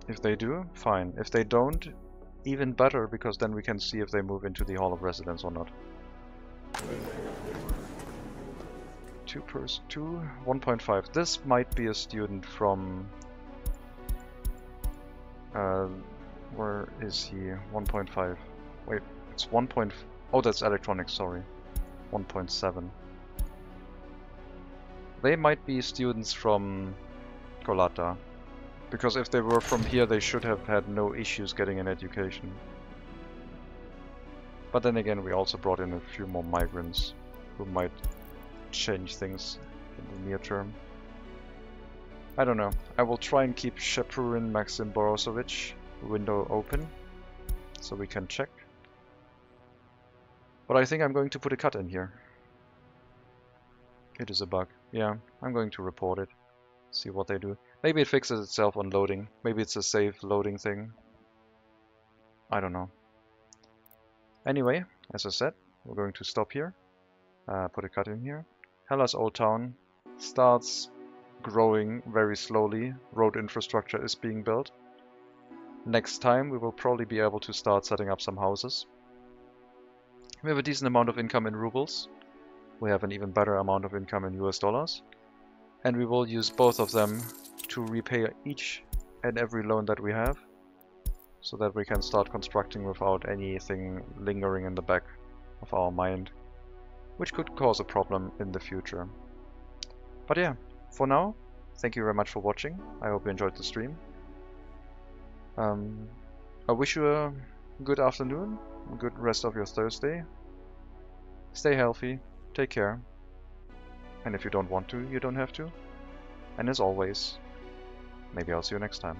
If they do, fine. If they don't, even better, because then we can see if they move into the Hall of Residence or not. 1.5. This might be a student from... where is he? 1.5. Wait, it's 1. Oh, that's electronics, sorry. 1.7. They might be students from Kolata. Because if they were from here, they should have had no issues getting an education. But then again, we also brought in a few more migrants who might change things in the near term. I don't know. I will try and keep Shapurin Maxim Borosovich window open so we can check. But I think I'm going to put a cut in here. It is a bug. Yeah, I'm going to report it. See what they do. Maybe it fixes itself on loading. Maybe it's a safe loading thing. I don't know. Anyway, as I said, we're going to stop here. Put a cut in here. Hellas Old Town starts growing very slowly. Road infrastructure is being built. Next time we will probably be able to start setting up some houses. We have a decent amount of income in rubles. We have an even better amount of income in US dollars. And we will use both of them to repay each and every loan that we have, so that we can start constructing without anything lingering in the back of our mind, which could cause a problem in the future. But yeah, for now, thank you very much for watching. I hope you enjoyed the stream. I wish you a good afternoon, a good rest of your Thursday. Stay healthy, take care. And if you don't want to, you don't have to. And as always, maybe I'll see you next time.